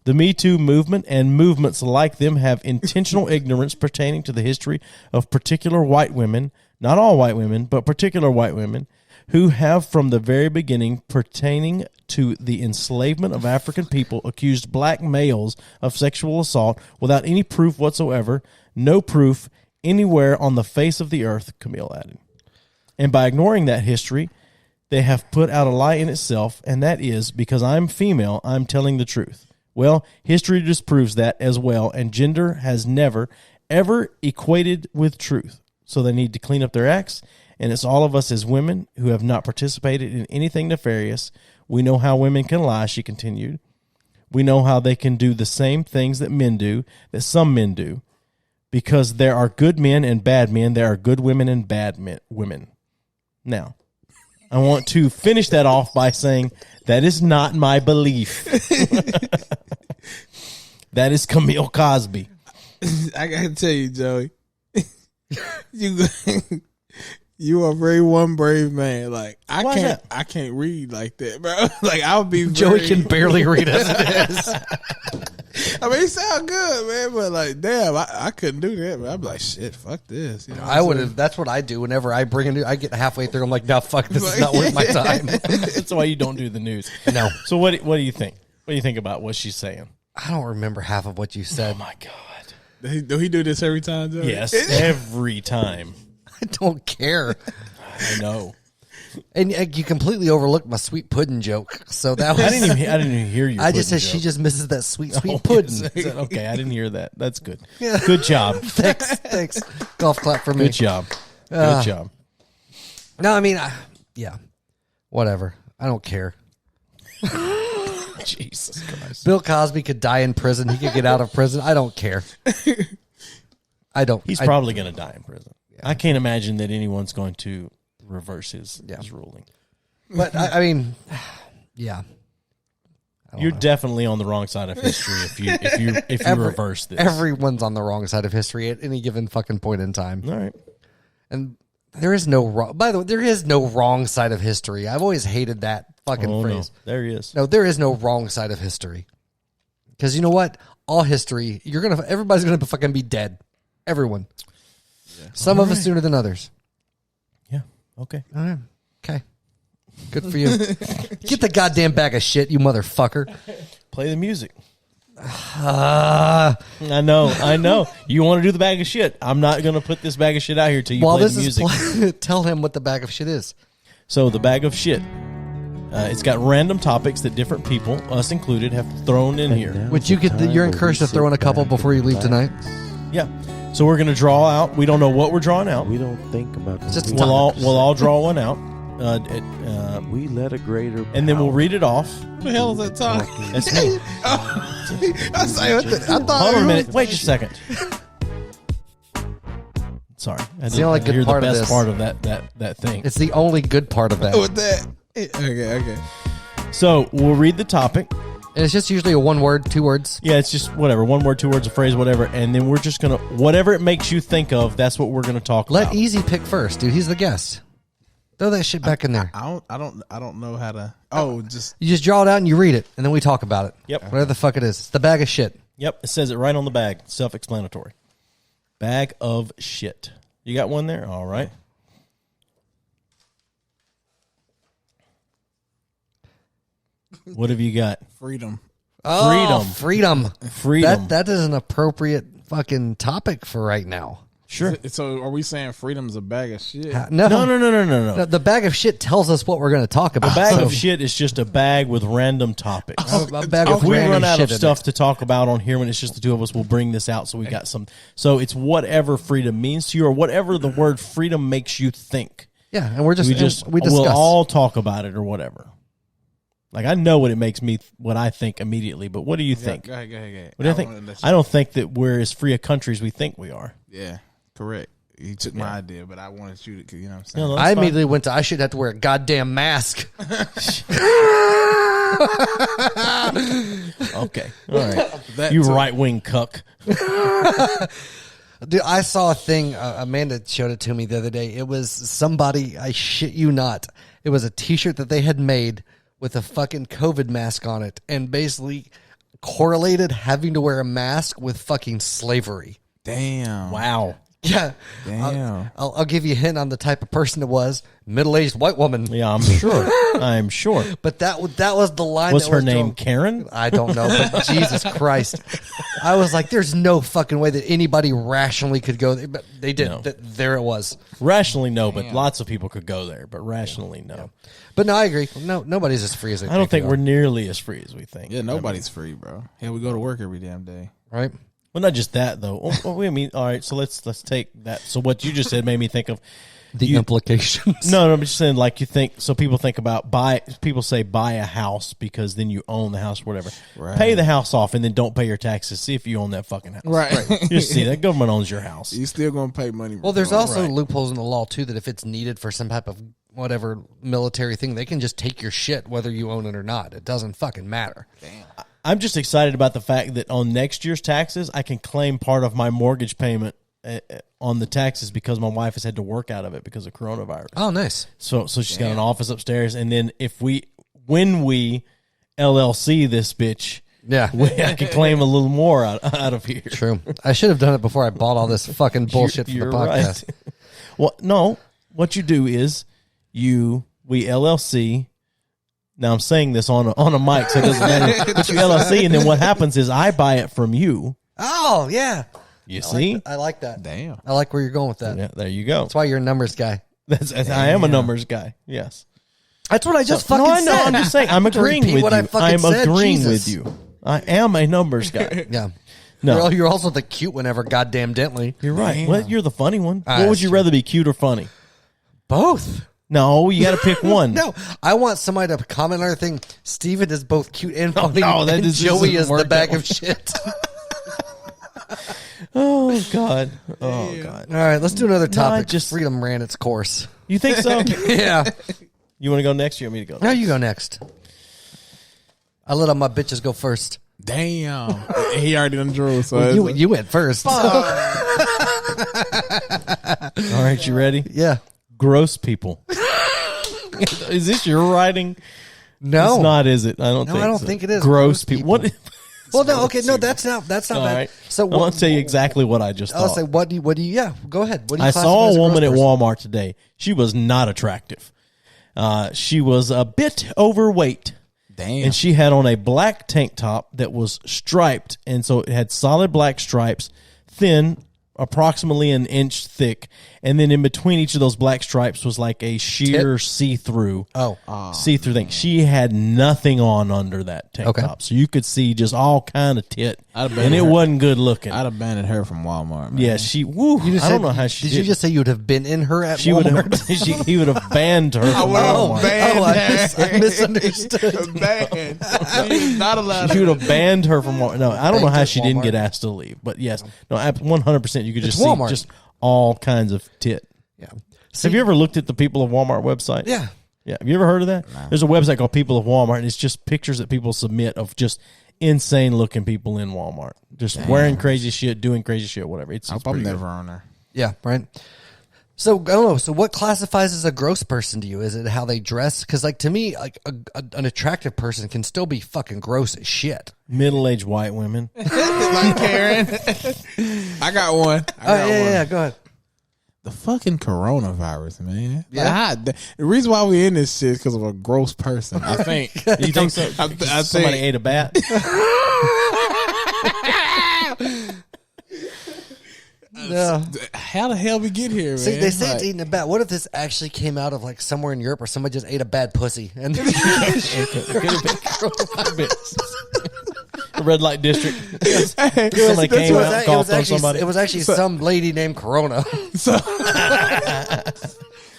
The Me Too movement and movements like them have intentional ignorance pertaining to the history of particular white women, not all white women, but particular white women, who have from the very beginning pertaining to the enslavement of African people accused black males of sexual assault without any proof whatsoever, no proof anywhere on the face of the earth, Camille added. And by ignoring that history, they have put out a lie in itself, and that is, because I'm female, I'm telling the truth. Well, history disproves that as well, and gender has never, ever equated with truth. So they need to clean up their acts, and it's all of us as women who have not participated in anything nefarious. We know how women can lie, she continued. We know how they can do the same things that men do, that some men do. Because there are good men and bad men, there are good women and bad women. Now, I want to finish that off by saying that is not my belief. That is Camille Cosby. I gotta tell you, Joey, you are very one brave man. Like I can't read like that, bro. Like I would be. Joey can barely read as it is. I mean, it sounds good, man, but like, damn, I couldn't do that. But I'd be like, shit, fuck this. You know I would have. That's what I do whenever I bring a new. I get halfway through. I'm like, no, fuck, this is not worth my time. That's why you don't do the news. No. So what do you think? What do you think about what she's saying? I don't remember half of what you said. Oh my god. Do he do this every time, Joey? Yes, every time. I don't care. I know. And you completely overlooked my sweet pudding joke. So that was. I didn't even hear you. I just said she just misses that sweet pudding. Okay, I didn't hear that. That's good. Yeah. Good job. Thanks. Golf clap for me. Good job. Good job. No, I mean, yeah, whatever. I don't care. Jesus Christ. Bill Cosby could die in prison. He could get out of prison. I don't care. I don't. He's probably going to die in prison. Yeah. I can't imagine that anyone's going to reverse his ruling. But I mean, yeah. You're definitely on the wrong side of history if you reverse this. Everyone's on the wrong side of history at any given fucking point in time. All right. And there is no wrong. By the way, there is no wrong side of history. I've always hated that fucking phrase. No. There he is. No, there is no wrong side of history. Because you know what? All history, everybody's gonna fucking be dead. Everyone. Yeah. Some of us sooner than others. Yeah. Okay. All right. Okay. Good for you. Get the goddamn bag of shit, you motherfucker. Play the music. I know. You want to do the bag of shit. I'm not going to put this bag of shit out here till you play the music. Tell him what the bag of shit is. So the bag of shit, it's got random topics that different people, us included, have thrown in here. Would you get you're encouraged to throw in a couple before you leave tonight? Yeah. So we're going to draw out. We don't know what we're drawing out. We don't think about the Just We'll all draw one out. we let a greater And then we'll read it off. What the hell is that talking? That's me. I say, what the, I thought Hold on a minute. Wait just a second. Sorry. I the only good hear part the of best this. part of that thing. It's the only good part of that. with that. Okay. So we'll read the topic. And it's just usually a 1 word, 2 words. Yeah, it's just whatever. 1 word, 2 words, a phrase, whatever. And then we're just going to, whatever it makes you think of, that's what we're going to talk Let about. Eazzy pick first, dude. He's the guest. Throw that shit back in there. I don't know how to. Just You just draw it out and you read it, and then we talk about it. Yep. Whatever the fuck it is. It's the bag of shit. Yep, it says it right on the bag. Self-explanatory. Bag of shit. You got one there? All right. What have you got? freedom. Oh, freedom. Freedom. That is an appropriate fucking topic for right now. Sure. So are we saying freedom's a bag of shit? No. No. The bag of shit tells us what we're going to talk about. A bag So- of shit is just a bag with random topics. A bag If of we random run out shit of in stuff it. to talk about on here when it's just the two of us, we'll bring this out so we got some. So it's whatever freedom means to you or whatever the word freedom makes you think. Yeah, and we discuss. We'll all talk about it or whatever. Like I know what it makes me, what I think immediately, but what do you think? Go ahead. What do you think? I don't think that we're as free a country as we think we are. Yeah, correct. You took my idea, but I wanted you to, you know what I'm saying? No, I that's fine. immediately went to, I should have to wear a goddamn mask. Okay. All right. You right-wing cuck. Dude, I saw a thing. Amanda showed it to me the other day. It was somebody, I shit you not. It was a T-shirt that they had made with a fucking COVID mask on it and basically correlated having to wear a mask with fucking slavery. Damn. Wow. Yeah. Damn. I'll give you a hint on the type of person it was. Middle-aged white woman. Yeah, I'm sure. I'm sure. But that was the line. Was that her was name thrown. Karen? I don't know, but Jesus Christ. I was like, there's no fucking way that anybody rationally could go there. But they did. No. There it was. Rationally, no, but lots of people could go there. But rationally, no. But no, I agree. No, nobody's as free as they I don't think they we're are, nearly as free as we think. Yeah, nobody's free, bro. Yeah, we go to work every damn day. right? Well, not just that though. I mean, all right. So let's take that. So what you just said made me think of The implications. No, I'm just saying. Like you think. So people think about buy. People say buy a house because then you own the house, or whatever. Right. Pay the house off and then don't pay your taxes. See if you own that fucking house. Right. Just see that government owns your house. You still gonna pay money. Well, there's also Right. loopholes in the law too that if it's needed for some type of whatever military thing, they can just take your shit whether you own it or not. It doesn't fucking matter. I'm just excited about the fact that on next year's taxes, I can claim part of my mortgage payment on the taxes because my wife has had to work out of it because of coronavirus. Oh, nice. So she's got an office upstairs, and then when we LLC this bitch, Yeah. I can claim a little more out of here. True. I should have done it before I bought all this fucking bullshit for the podcast. Right. Well, no, what you do is we LLC. Now I'm saying this on a mic, so it doesn't matter. But you LLC, and then what happens is I buy it from you. Oh, yeah. You see? I like that. Damn. I like where you're going with that. Yeah, there you go. That's why you're a numbers guy. I am a numbers guy. Yes. That's what I just No, fucking I know. said. I'm just saying. I'm To agreeing repeat with what you. I fucking I'm said, agreeing Jesus. with you. I am a numbers guy. Yeah. No, You're also the cute one ever, goddamn Dentley. you're right. Well, you're the funny one. What that's would you true. rather be, cute or funny? Both. No, you got to pick one. No, I want somebody to comment on our thing. Steven is both cute and funny. no, that and just Joey doesn't is the work bag that of shit. Oh God. Oh God. All right, let's do another topic. just- Freedom ran its course. You think so? Yeah. You want to go next? Or you want me to go? Now Next? you go next. I let all my bitches go first. Damn. He already done drew. So You went first. All right, you ready? Yeah. Gross people. Is this your writing? No. It's not, is it? I don't No, think I don't so. think it is. Gross Gross people. What? Well, no, okay, no, that's not All bad. right. So I'm going to tell you exactly what I just I'll thought. say, what do you? Yeah, go ahead. What do you? I classify saw as a woman gross at person? Walmart today. She was not attractive. She was a bit overweight. Damn. And she had on a black tank top that was striped. And so it had solid black stripes, thin, approximately an inch thick. And then in between each of those black stripes was like a sheer see-through. See-through thing. She had nothing on under that tank top. So you could see just all kind of tit. And it wasn't good looking. I'd abandoned her from Walmart, man. Yeah, she, woo, I don't know how she did. You just say you would have been in her at she would Walmart? have, he would have banned her from Walmart. I misunderstood. Banned. She's not allowed. She would have banned her from Walmart. No, I don't know how Thank she you, didn't Walmart. get asked to leave. But yes, no, 100% you could just see Walmart. just all kinds of tit. Yeah. Have you ever looked at the People of Walmart website? Yeah. Yeah. Have you ever heard of that? No. There's a website called People of Walmart, and it's just pictures that people submit of just insane looking people in Walmart. Just wearing crazy shit, doing crazy shit, whatever. It's I'm pretty good. never on her. Yeah, right. So I don't know. So what classifies as a gross person to you? Is it how they dress? Because like to me, like an attractive person can still be fucking gross as shit. Middle-aged white women. Like Karen. I got one. Yeah. Go ahead. The fucking coronavirus, man. Yeah. Like, the reason why we in this shit is because of a gross person. I think. You think so? I Somebody think. ate a bat? No. How the hell we get here, man? See, they say it's Like, eating a bat. What if this actually came out of like somewhere in Europe, or somebody just ate a bad pussy and The red light district. hey, Somebody came out and coughed on somebody. It was actually some lady named Corona. so I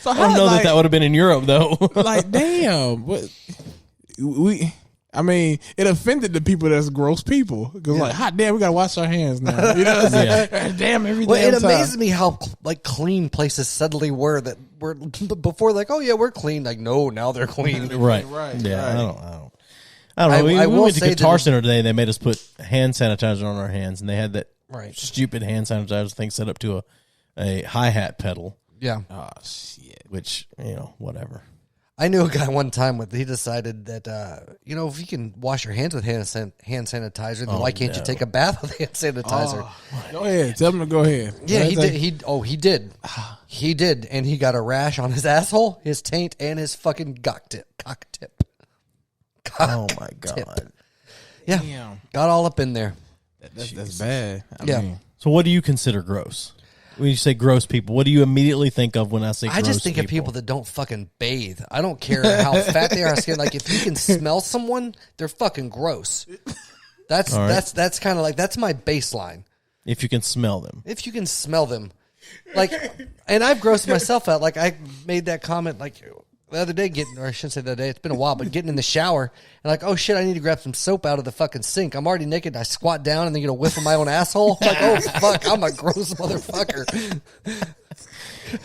don't know that would have been in Europe, though. Like, damn, what I mean, it offended the people that's gross people. Because, like, hot damn, we got to wash our hands now. You know what I'm saying? Damn, every Well, damn it time. amazes me how like clean places suddenly were that were before. Like, oh yeah, we're clean. Like, no, now they're clean. Right. Right, Yeah, right. I don't know. We I will went to say Guitar that- Center today, and they made us put hand sanitizer on our hands, and they had that Right. stupid hand sanitizer thing set up to a hi-hat pedal, Yeah, Oh, shit. which, whatever. I knew a guy one time he decided that if you can wash your hands with hand sanitizer, then why can't you take a bath with hand sanitizer? Go ahead. Tell them to go ahead. Yeah, he What did. they- He did, and he got a rash on his asshole, his taint, and his fucking cock tip. Oh, my God. Yeah, Damn. got all up in there. That's bad. I Yeah. mean, So what do you consider gross? When you say gross people, what do you immediately think of when I say gross I just think of people that don't fucking bathe. I don't care how fat they are. Like, if you can smell someone, they're fucking gross. That's kind of like, that's my baseline. If you can smell them. If you can smell them, like, and I've grossed myself out. Like, I made that comment like the other day, or I shouldn't say the other day, it's been a while, but getting in the shower and like, oh shit, I need to grab some soap out of the fucking sink. I'm already naked. I squat down and then get a whiff of my own asshole. I'm like, oh fuck, I'm a gross motherfucker.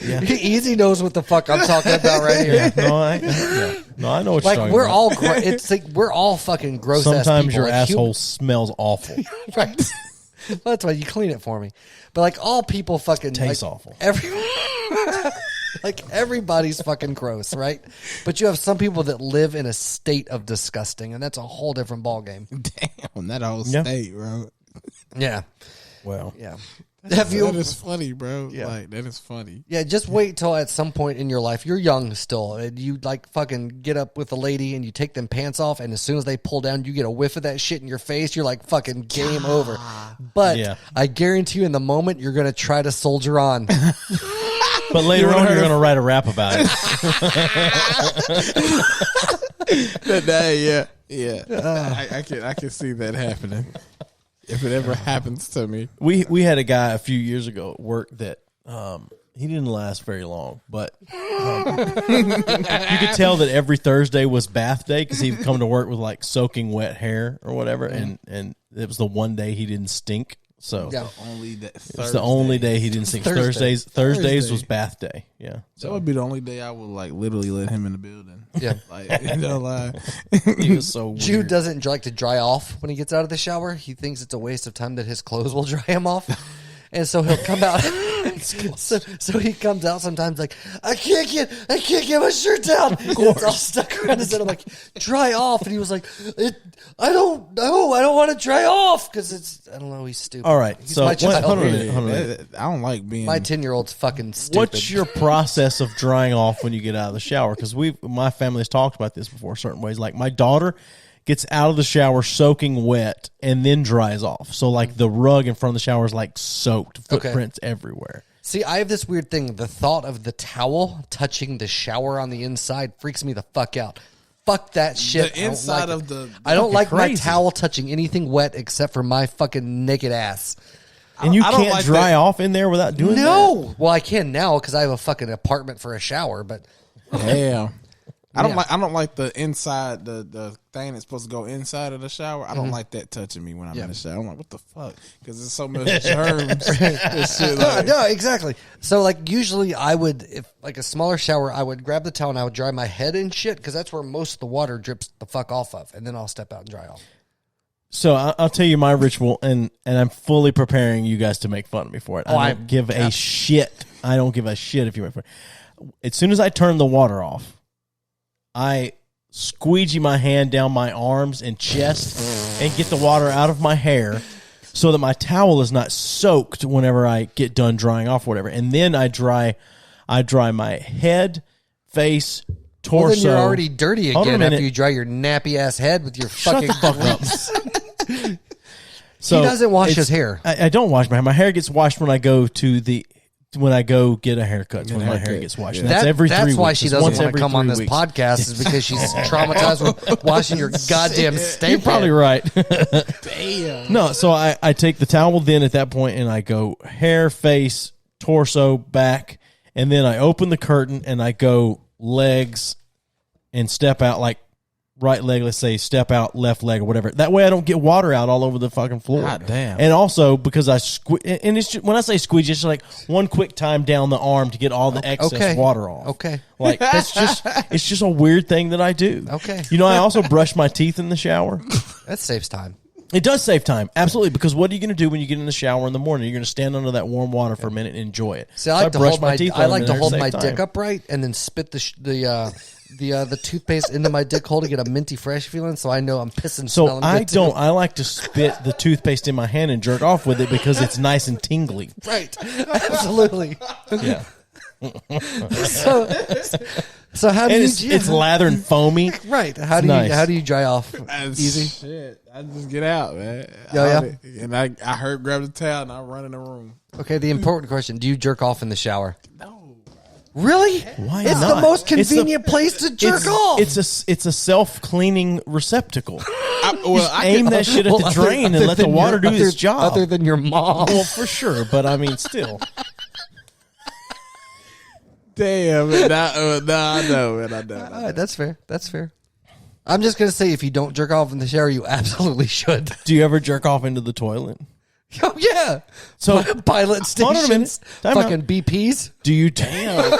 Yeah. Easy knows what the fuck I'm talking about right here. Yeah, no, I know what you're Like, talking we're about. all it's like we're all fucking gross. Sometimes your like, asshole smells awful. right. Well, that's why you clean it for me. But like, all people fucking Tastes like, awful. Like, everybody's fucking gross, right? But you have some people that live in a state of disgusting, and that's a whole different ballgame. damn, that whole Yeah. state, bro. Yeah, Well, yeah. That is funny, bro. Yeah. Like, that is funny. Yeah, just wait till at some point in your life, you're young still, and you like fucking get up with a lady and you take them pants off, and as soon as they pull down, you get a whiff of that shit in your face. You're like, fucking game over. But Yeah. I guarantee you, in the moment, you're gonna try to soldier on. but later on, you're going to write a rap about it. I can see that happening. If it ever happens to me. We had a guy a few years ago at work that he didn't last very long, but you could tell that every Thursday was bath day because he'd come to work with like soaking wet hair or whatever, and it was the one day he didn't stink. So Yeah. Only that it's the only day he didn't stink. Thursdays was bath day. Yeah, That would be the only day I would like literally let him in the building. Yeah. Like, you know, like he was so weird. Jude doesn't like to dry off when he gets out of the shower. He thinks it's a waste of time that his clothes will dry him off. And so he'll come out. So he comes out sometimes like, I can't get my shirt down. It's all stuck around his head. I'm like, dry off. And he was like, I don't want to dry off because it's, I don't know, he's stupid. All right, He's so my child. hold on a minute. I don't like being. My 10-year-old's fucking stupid. What's your process of drying off when you get out of the shower? Because my family has talked about this before, certain ways. Like my daughter gets out of the shower soaking wet and then dries off. So like the rug in front of the shower is like soaked, footprints everywhere. See, I have this weird thing. The thought of the towel touching the shower on the inside freaks me the fuck out. Fuck that shit. The inside of the. I don't like my crazy. towel touching anything wet except for my fucking naked ass. And you I don't can't like dry that. off in there without doing that? No. Well, I can now because I have a fucking apartment for a shower, but Damn. I Yeah. don't like the inside the thing that's supposed to go inside of the shower. I don't like that touching me when I'm in the shower. I'm like, what the fuck? Because there's so much germs. and shit, like, no, exactly. So like usually I would, if like a smaller shower, I would grab the towel and I would dry my head and shit because that's where most of the water drips the fuck off of, and then I'll step out and dry off. So I'll tell you my ritual, and I'm fully preparing you guys to make fun of me for it. I don't give a shit. I don't give a shit if you make fun. As soon as I turn the water off, I squeegee my hand down my arms and chest and get the water out of my hair so that my towel is not soaked whenever I get done drying off or whatever. And then I dry my head, face, torso. Well, then you're already dirty Hold on a again minute. after you dry your nappy ass head with your Shut fucking the fuck up. grease. So He doesn't wash it's- his hair. I don't wash my hair. My hair gets washed when I go get a haircut. When my hair gets washed. And that's every 3 weeks. That's why she It's doesn't once want to every come on 3 this weeks. podcast is because she's traumatized with washing your goddamn steak. You're probably head. right. damn. No, so I take the towel then at that point and I go hair, face, torso, back, and then I open the curtain and I go legs and step out like right leg, let's say step out left leg or whatever. That way I don't get water out all over the fucking floor. God damn. And also because I and it's just, when I say squeeze, it's just like one quick time down the arm to get all the excess water off. Okay. Like it's just a weird thing that I do. Okay. You know, I also brush my teeth in the shower. That saves time. It does save time, absolutely. Because what are you going to do when you get in the shower in the morning? You're going to stand under that warm water for a minute and enjoy it. See, I like to brush hold my teeth I on like it to and hold save my time. dick upright and then spit the toothpaste into my dick hole to get a minty fresh feeling, so I know I'm pissing. So smelling I good, too. don't. I like to spit the toothpaste in my hand and jerk off with it because it's nice and tingly. Right, absolutely. Yeah, So how do and you? it's lather and foamy. Right. How It's do you? nice. How do you dry off? Easy. Easy. Shit. I just get out, man. Yeah. And I heard grab the towel and I run in the room. Okay. The important question: do you jerk off in the shower? No. Really? Why It's not? the most It's the- convenient place to jerk off. It's a self cleaning receptacle. I Aim that shit at the drain and let the water do its job. Other than your mom. Well, for sure, but I mean, still. Damn, man. I know, man. I know. All right, that's fair. That's fair. I'm just gonna say, if you don't jerk off in the shower, you absolutely should. Do you ever jerk off into the toilet? Oh yeah. So Pilot hold on a minute. stations, Time out. fucking BPs. Do you Damn.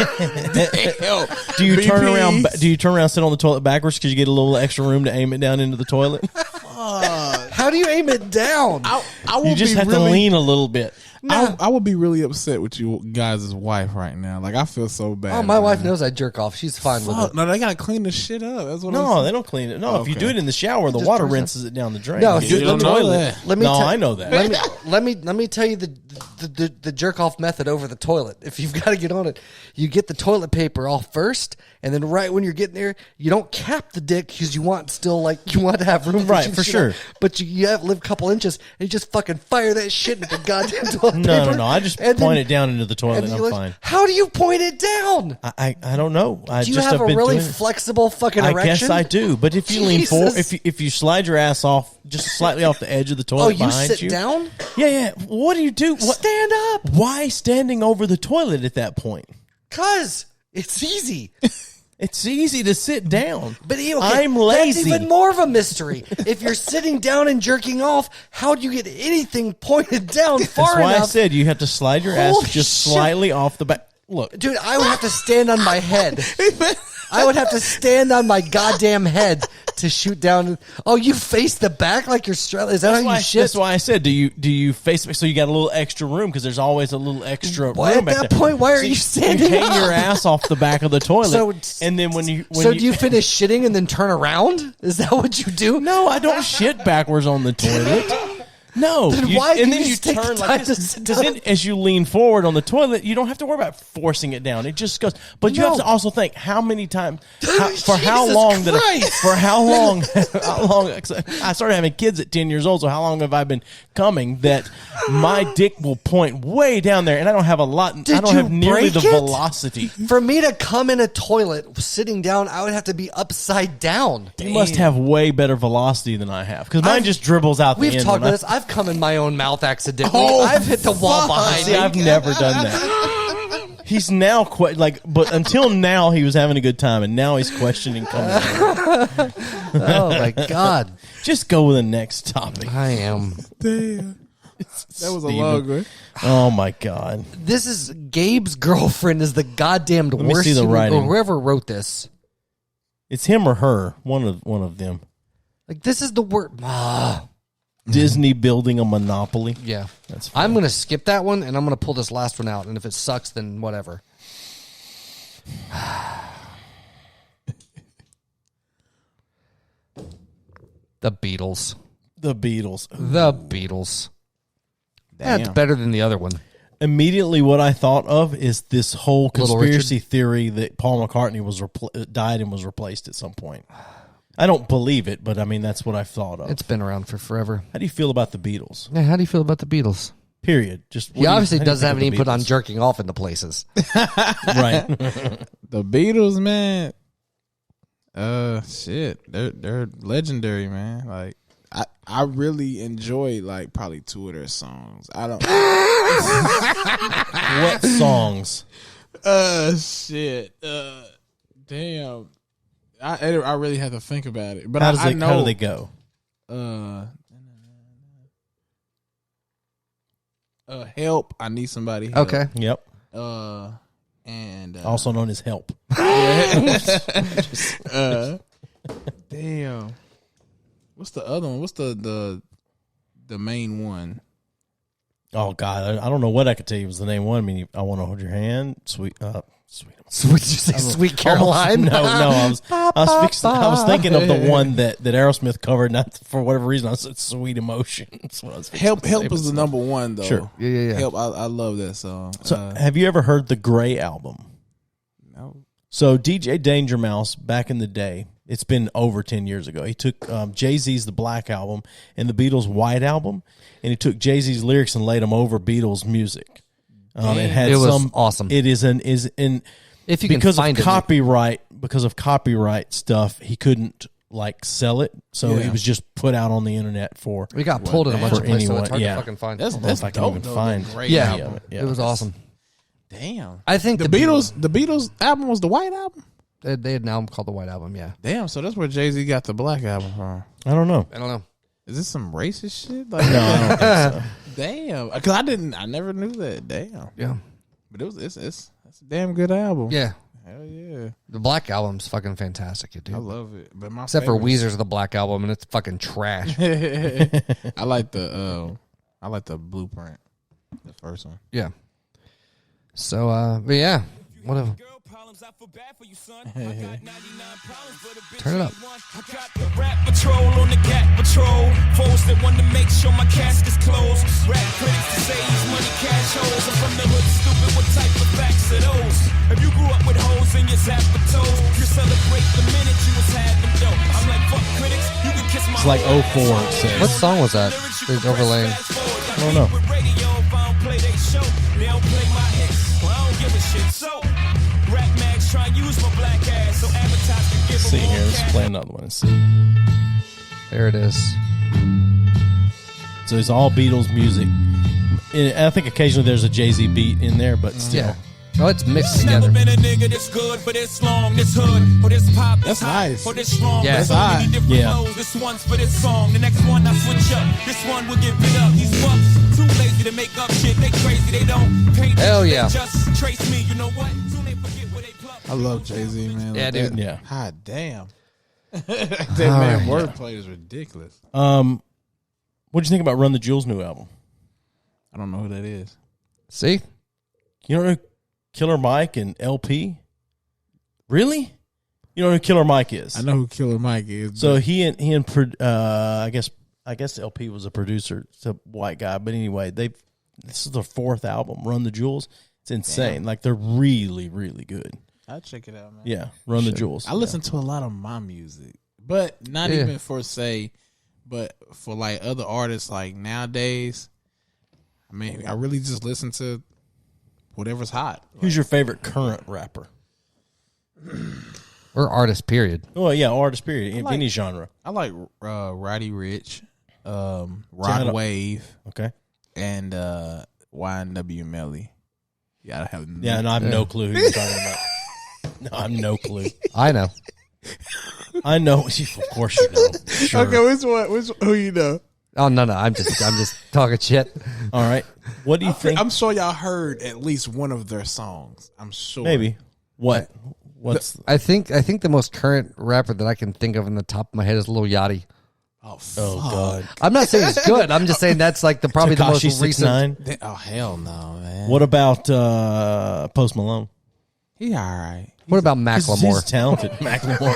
do you turn around? BPs. Do you turn around, sit on the toilet backwards because you get a little extra room to aim it down into the toilet? How do you aim it down? I will You just be have really, to lean a little bit. I would be really upset with you guys' wife right now. Like I feel so bad. Oh, my man. wife knows I jerk off. She's fine with Fuck, it. no, they gotta clean the shit up. That's what No, I'm they don't clean it. No, if you Okay. do it in the shower, the Just water turns rinses it down the drain. No, You dude, do it let in me- the toilet. Let me No, tell- I know that. Let me tell you the jerk off method over the toilet. If you've got to get on it, you get the toilet paper off first, and then right when you're getting there, you don't cap the dick because you want to have room Right, some for shit sure. on, but you have to live a couple inches and you just fucking fire that shit into the goddamn toilet No, paper. no. I just and point then- it down into the toilet and and you're I'm like, fine. how do you point it down? I don't know. I Do you just have a been really doing it. flexible fucking I erection? guess I do. But if you lean forward, Jesus. if you slide your ass off just slightly off the edge of the toilet Oh, you behind sit you, down? Yeah. What do you do? What? Stand up. Why standing over the toilet at that point? Cause it's easy. It's easy to sit down. But okay, I'm lazy. That's even more of a mystery. If you're sitting down and jerking off, how do you get anything pointed down far That's why enough? I said you have to slide your ass Holy just shit. slightly off the back. Look, Dude, I would have to stand on my head. I would have to stand on my goddamn head to shoot down. Oh, you face the back like you're straddling. Is that how you shit? That's why I said, do you face so you got a little extra room because there's always a little extra Why room at back that there. point? Why are So you standing hang up? your ass off the back of the toilet, So- and then when do you finish shitting and then turn around? Is that what you do? No, I don't shit backwards on the toilet. No, Then why and do then you you just take turn the like time to this sit because down? then as you lean forward on the toilet, you don't have to worry about forcing it down. It just goes. But you have to also think how many times for how Jesus long Christ. for how long I started having kids at 10 years old. So how long have I been coming that my dick will point way down there, and I don't have a lot. I don't you have nearly break the it? velocity. For me to come in a toilet sitting down, I would have to be upside down. You must have way better velocity than I have because mine just dribbles out the We've end. talked when about this. I've come in my own mouth accidentally. Oh, I've hit the wall behind See, me. I've never done that. He's now but until now he was having a good time, and now he's questioning coming. Oh my God. Just go with the next topic. I am. Damn. That was a Steven. long one. Oh my God! This is Gabe's girlfriend is the goddamn me worst see the human- writing. or whoever wrote this. It's him or her. One of them. Like this is the word. Disney building a monopoly. Yeah. That's fine. I'm going to skip that one and I'm going to pull this last one out. And if it sucks, then whatever. The Beatles. The Beatles. The Beatles. That's Damn. better than the other one. Immediately, what I thought of is this whole Little conspiracy theory that Paul McCartney was died and was replaced at some point. I don't believe it, but I mean that's what I've thought of. It's been around for forever. How do you feel about the Beatles? Yeah, how do you feel about the Beatles? Period. Just He obviously doesn't have any any input on jerking off into places. right. The Beatles, man. Shit, they're legendary, man. Like I really enjoyed like probably 2 of their songs. I don't. What songs? Shit. Damn. I really have to think about it. But How I know. do they go? Help. I need somebody. Help. Okay. Yep. And Also known as Help. damn. What's the other one? What's the main one? Oh God, I don't know what I could tell you was the name one. I mean, I want to hold your hand, sweet. So would you say Sweet Caroline? No, I was thinking of the one that Aerosmith covered. Not for whatever reason, I said Sweet Emotion. That's what I was Help to say, is the number one though. Sure. Yeah. Help. I love that song. So, have you ever heard the Gray album? No. So DJ Danger Mouse back in the day, it's been over 10 years ago. He took Jay-Z's The Black Album and the Beatles' White Album, and he took Jay-Z's lyrics and laid them over Beatles music. It had It was some awesome. It is If you can because find of it. because of copyright stuff, he couldn't like sell it, so Yeah. it was just put out on the internet for. We got pulled in a bunch for of places, so anyone, it's hard yeah. to fucking find. That's I don't know if I can dope, even though, find. the Gray yeah, album. it was awesome. Damn. I think The Beatles album was the White album? They had an album called the White Album. Yeah, Damn, so that's where Jay-Z got the Black album from. I don't know. I don't know. Is this some racist shit? Like, No, I don't think so. damn. Because I never knew that. Damn. Yeah, But it's a damn good album. yeah. Hell yeah. The Black Album's fucking fantastic, dude. I love it. But my Except for favorite- Weezer's The Black Album, and it's fucking trash. I like the Blueprint. The first one. Yeah. So, but yeah, whatever. Turn it up. I got the rap patrol on the cat patrol. Foes that want to make sure my casket's closed. Rap critics to say he's money cash holes. I'm from the hood, stupid. What type of facts are those? If you grew up with hoes in your zapper toes, you celebrate the minute you was had them dope. I'm like, fuck critics, you can kiss my It's like 04, it says. What song was that? There's overlaying. I don't know. Radio, if I don't play they show, they don't play my hits. Well, I don't give a shit. So, rap mags try and use my black ass so advertise can give Let's see them here. all Let's cash. play another one and see. There it is. So it's all Beatles music. I think occasionally there's a Jay-Z beat in there, but still. Yeah. Oh, it's mixed Never together. been a nigga this good for this long, this hood, or this pop, That's this hot, nice. or this strong. Yeah. There's That's so many hot. different Yeah. flows. This one's for this song, the next one I switch up. This one will give it up. These fucks too lazy to make up shit. They crazy, they don't paint. Hell they yeah. just trace me. You know what? Soon they forget where they pluck. I love Jay-Z, man. Yeah, Like dude. that. Yeah. God damn. That man wordplay is ridiculous. What'd you think about Run the Jewels' new album? I don't know who that is. See? You don't know who Killer Mike and LP? Really? You don't know who Killer Mike is? I know who Killer Mike is. So he and I guess LP was a producer. It's a white guy, but anyway, this is their fourth album, Run the Jewels. It's insane. Damn. Like they're really, really good. I'll check it out, man. Yeah, Run the Jewels. I listen to a lot of my music, but not even for say, but for like other artists. Like nowadays, I mean, I really just listen to whatever's hot. Who's your favorite current rapper? Or artist, period. Oh yeah, artist period. In any genre. I like Roddy Ricch, Rod Wave, Okay. and YNW Melly. Yeah, I have Yeah, and I have no clue who you're talking about. No, I have no clue. I know. I know. Of course you know. Sure. Okay, who you know? Oh no, I'm just talking shit. All right. What do you think? I'm sure y'all heard at least one of their songs. I'm sure. Maybe. What? What's? I think the most current rapper that I can think of in the top of my head is Lil Yachty. Oh God. I'm not saying it's good. I'm just saying that's like probably the most Tekashi recent. 6ix9ine? Oh hell no, man. What about Post Malone? He all right. What about Macklemore? He's talented. Macklemore.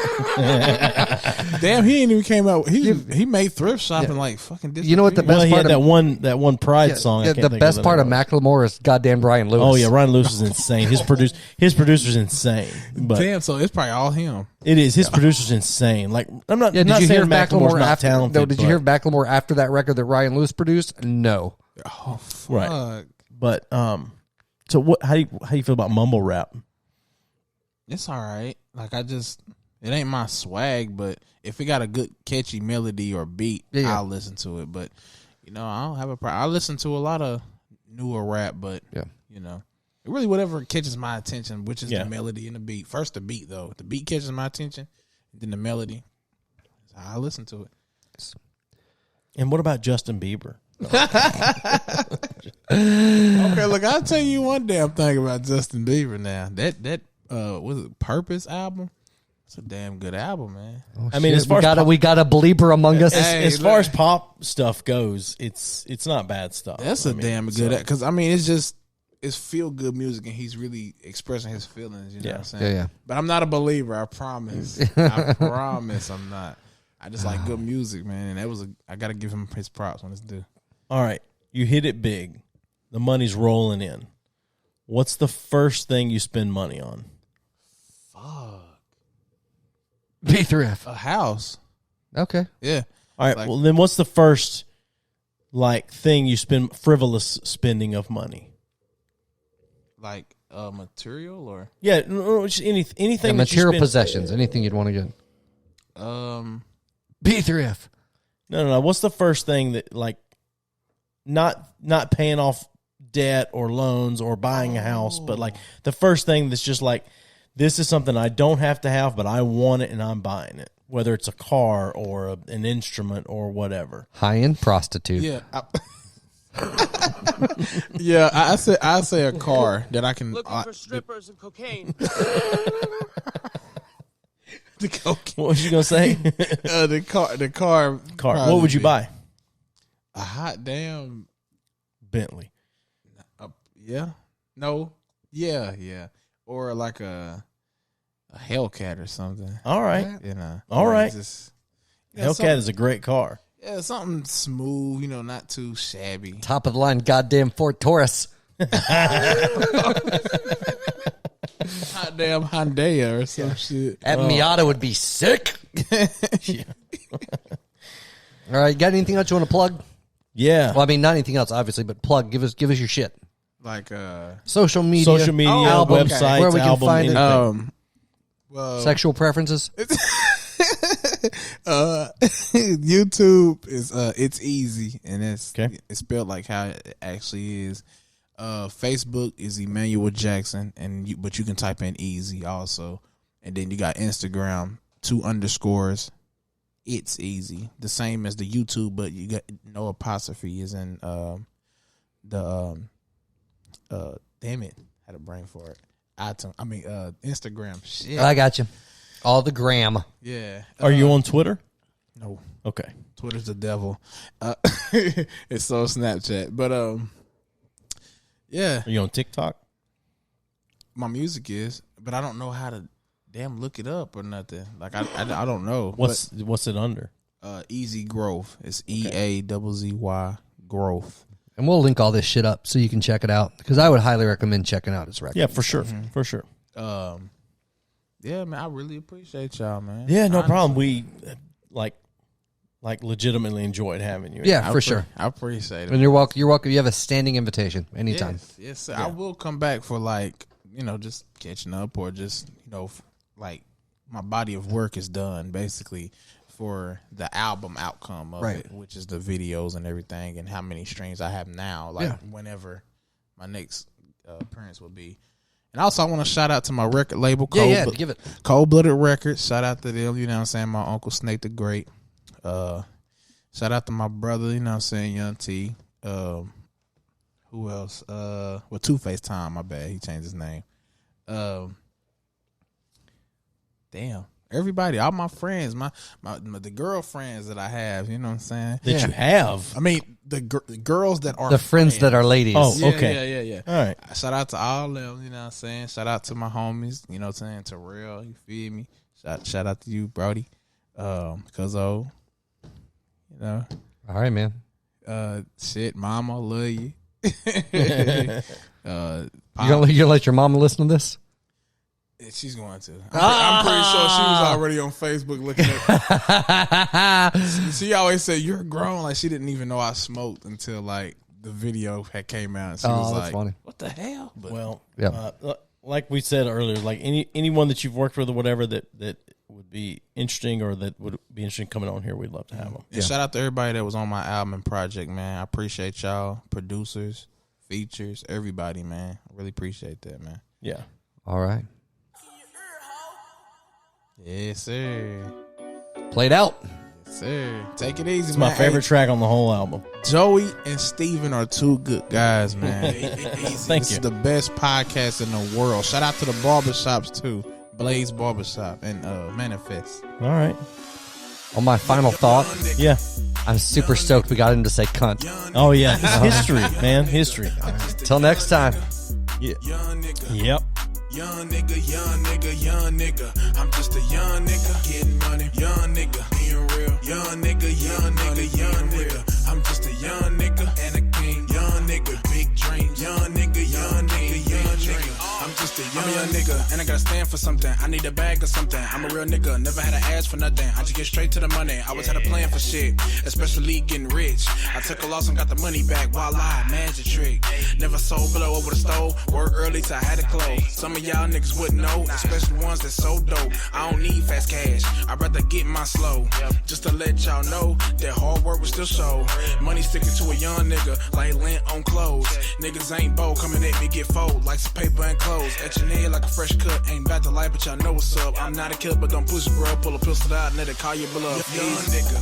Damn, he ain't even came out. He made thrift shopping like fucking. You know what the Well, best he part had of that one Pride song. I yeah, can't the think best of part that of was. Macklemore is goddamn Brian Lewis. Oh yeah, Ryan Lewis is insane. His producer's insane. But Damn, so it's probably all him. it is. His producer's insane. Like I'm not. Yeah, not did you hear saying Macklemore's Macklemore not after? talented. No, did you but- hear Macklemore after that record that Ryan Lewis produced? No. Oh fuck. Right. But so what? How do you feel about mumble rap? It's all right. Like it ain't my swag, but if it got a good catchy melody or beat, Yeah. I'll listen to it. But I don't have a problem. I listen to a lot of newer rap, but really whatever catches my attention, which is the melody and the beat. First the beat though. The beat catches my attention, then the melody. I listen to it. And what about Justin Bieber? Okay, look, I'll tell you one damn thing about Justin Bieber now. That was it Purpose album? It's a damn good album, man. Oh, I mean, shit. as far as we got a believer among us. as far as pop stuff goes, it's not bad stuff. That's damn good because it's feel good music and he's really expressing his feelings. You know what I'm saying? Yeah. But I'm not a believer. I promise. I promise I'm not. I just like good music, man. And I got to give him his props when it's due. All right, you hit it big. The money's rolling in. What's the first thing you spend money on? B3F. A house. Okay. Yeah. All right. Well, then what's the first thing you spend frivolous spending of money? Like material or just anything. Yeah, that material you spend, possessions. Anything you'd want to get. B3F. No. What's the first thing that not paying off debt or loans or buying a house, but the first thing that's just this is something I don't have to have, but I want it and I'm buying it. Whether it's a car or an instrument or whatever. High-end prostitute. Yeah. I say a car that I can Looking for strippers and cocaine. the cocaine. What was you gonna say? The car. What would you buy? A hot damn Bentley. Yeah. No. Yeah. Or like a Hellcat or something. All right. All right. Hellcat is a great car. Yeah, something smooth, not too shabby. Top of the line, goddamn Ford Taurus. Hot damn Hyundai or some shit. That Miata would be sick. All right, got anything else you want to plug? Yeah. Well, I mean, not anything else, obviously, but plug. Give us your shit. Like Social media, album, websites, where we can album, find it. anything. Sexual preferences. YouTube is it's Eazzy and it's spelled like how it actually is. Facebook is Emmanuel Jackson but you can type in Eazzy also. And then you got Instagram 2_. It's Eazzy. The same as the YouTube, but you got no apostrophe is in damn it. Had a brain for it. Instagram. Shit. I got you. All the gram. Yeah. Are you on Twitter? No. Okay. Twitter's the devil. It's so Snapchat. But yeah. Are you on TikTok? My music is, but I don't know how to look it up or nothing. Like I don't know. What's it under? Eazzy Growth. It's EAZZY Growth. And we'll link all this shit up so you can check it out, because I would highly recommend checking out his record. Yeah, for sure. For sure. Yeah, man, I really appreciate y'all, man. Yeah, no Honestly. problem. We like legitimately enjoyed having you. Yeah, for sure. I appreciate it. And you're welcome. You're welcome. You have a standing invitation anytime. Yes, sir. I will come back for just catching up, or just like my body of work is done basically for the album outcome of it, which is the videos and everything, and how many streams I have now. Whenever my next appearance will be. And also, I want to shout out to my record label, give it. Cold Blooded Records. Shout out to them, you know what I'm saying? My Uncle Snake the Great. Shout out to my brother, you know what I'm saying, Young T. Who else? Two-Face Time, my bad. He changed his name. Damn. Everybody, all my friends, the girlfriends that I have, you know what I'm saying? That you have. I mean, the girls that are the friends that are ladies. Oh, Yeah, okay. Yeah. All right. Shout out to all of them, you know what I'm saying? Shout out to my homies, you know what I'm saying? Terrell, you feel me? Shout out to you, Brody. Cuzzo, you know. All right, man. Shit, mama, love you. You gonna let your mama listen to this? She's going to. I'm pretty sure she was already on Facebook looking at. She always said, "You're grown." Like she didn't even know I smoked until like the video had came out. And she was that's like, funny. "What the hell?" But Like we said earlier, like anyone that you've worked with or whatever that would be interesting or that would be interesting coming on here, we'd love to have them. And shout out to everybody that was on my album and project, man. I appreciate y'all, producers, features, everybody, man. I really appreciate that, man. Yeah. All right. Yes, sir. Played out. Yes, sir. Take it easy, It's man. my favorite track on the whole album. Joey and Steven are two good guys, man. Thank This you. is the best podcast in the world. Shout out to the barbershops, too. Blaze Barbershop and Manifest. All right. On my final thought, Yeah. I'm super stoked we got him to say cunt. Oh, yeah. History, man. History. Till next time. Yeah. Yep. Young nigga, I'm just a young nigga, getting money. Young nigga, being real. Young nigga, I'm just a young nigga and a king. Young nigga, big dreams. Young nigga, I'm just a young nigga, and I gotta stand for something. I need a bag or something. I'm a real nigga, never had to ask for nothing. I just get straight to the money. I always had a plan for shit, especially getting rich. I took a loss and got the money back. Voila, magic trick. Never sold below over the stove. Work early till I had to close. Some of y'all niggas wouldn't know, especially ones that so dope. I don't need fast cash, I'd rather get my slow. Just to let y'all know that hard work will still show. Money sticking to a young nigga like lint on clothes. Niggas ain't bold, coming at me get fold like some paper and clothes. At your nail like a fresh cut, ain't about the life, but y'all know what's up. I'm not a killer, but don't push it, bro. Pull a pistol out and let it call your bluff. Young nigga,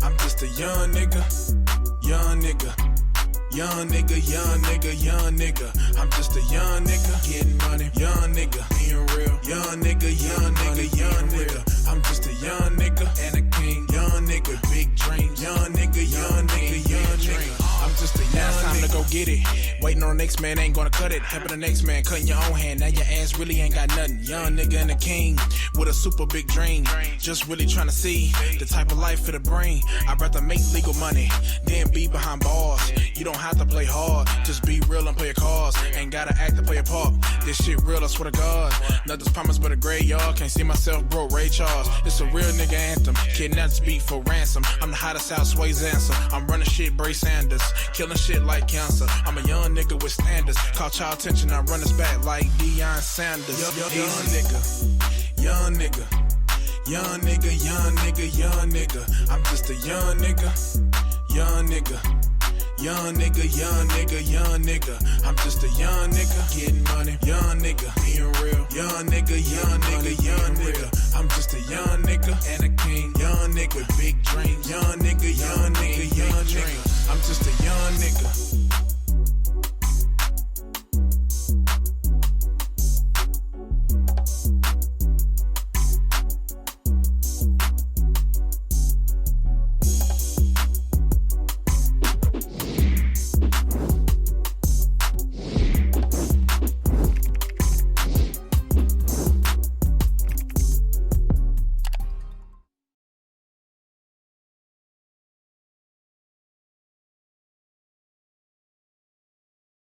I'm just a young nigga. Young nigga, I'm just a young nigga, getting money. Young nigga, being real. Young nigga, I'm just a young nigga and a king. Young nigga, big dreams. Young nigga, I'm just a young nigga. Now it's time to go get it. Waiting on the next man ain't gonna cut it. Helping the next man, cutting your own hand. Now your ass really ain't got nothing. Young nigga and a king with a super big dream. Just really trying to see the type of life it'll bring. I'd rather make legal money than be behind bars. You don't have to play hard, just be real and play your cards. Ain't gotta act to play a part. This shit real, I swear to God. Nothing's promised but a graveyard. Can't see myself broke, Ray Charles. It's a real nigga anthem. Kidnapped speak for ransom. I'm the hottest Southway's answer. I'm running shit, Bray Sanders. Killing shit like cancer. I'm a young nigga with standards. Caught y'all attention, I run this back like Deion Sanders. Young nigga. I'm just a young nigga. Young nigga, I'm just a young nigga, getting money. Young nigga, being real. Young nigga, I'm just a young nigga and a king. Young nigga with big dreams. Young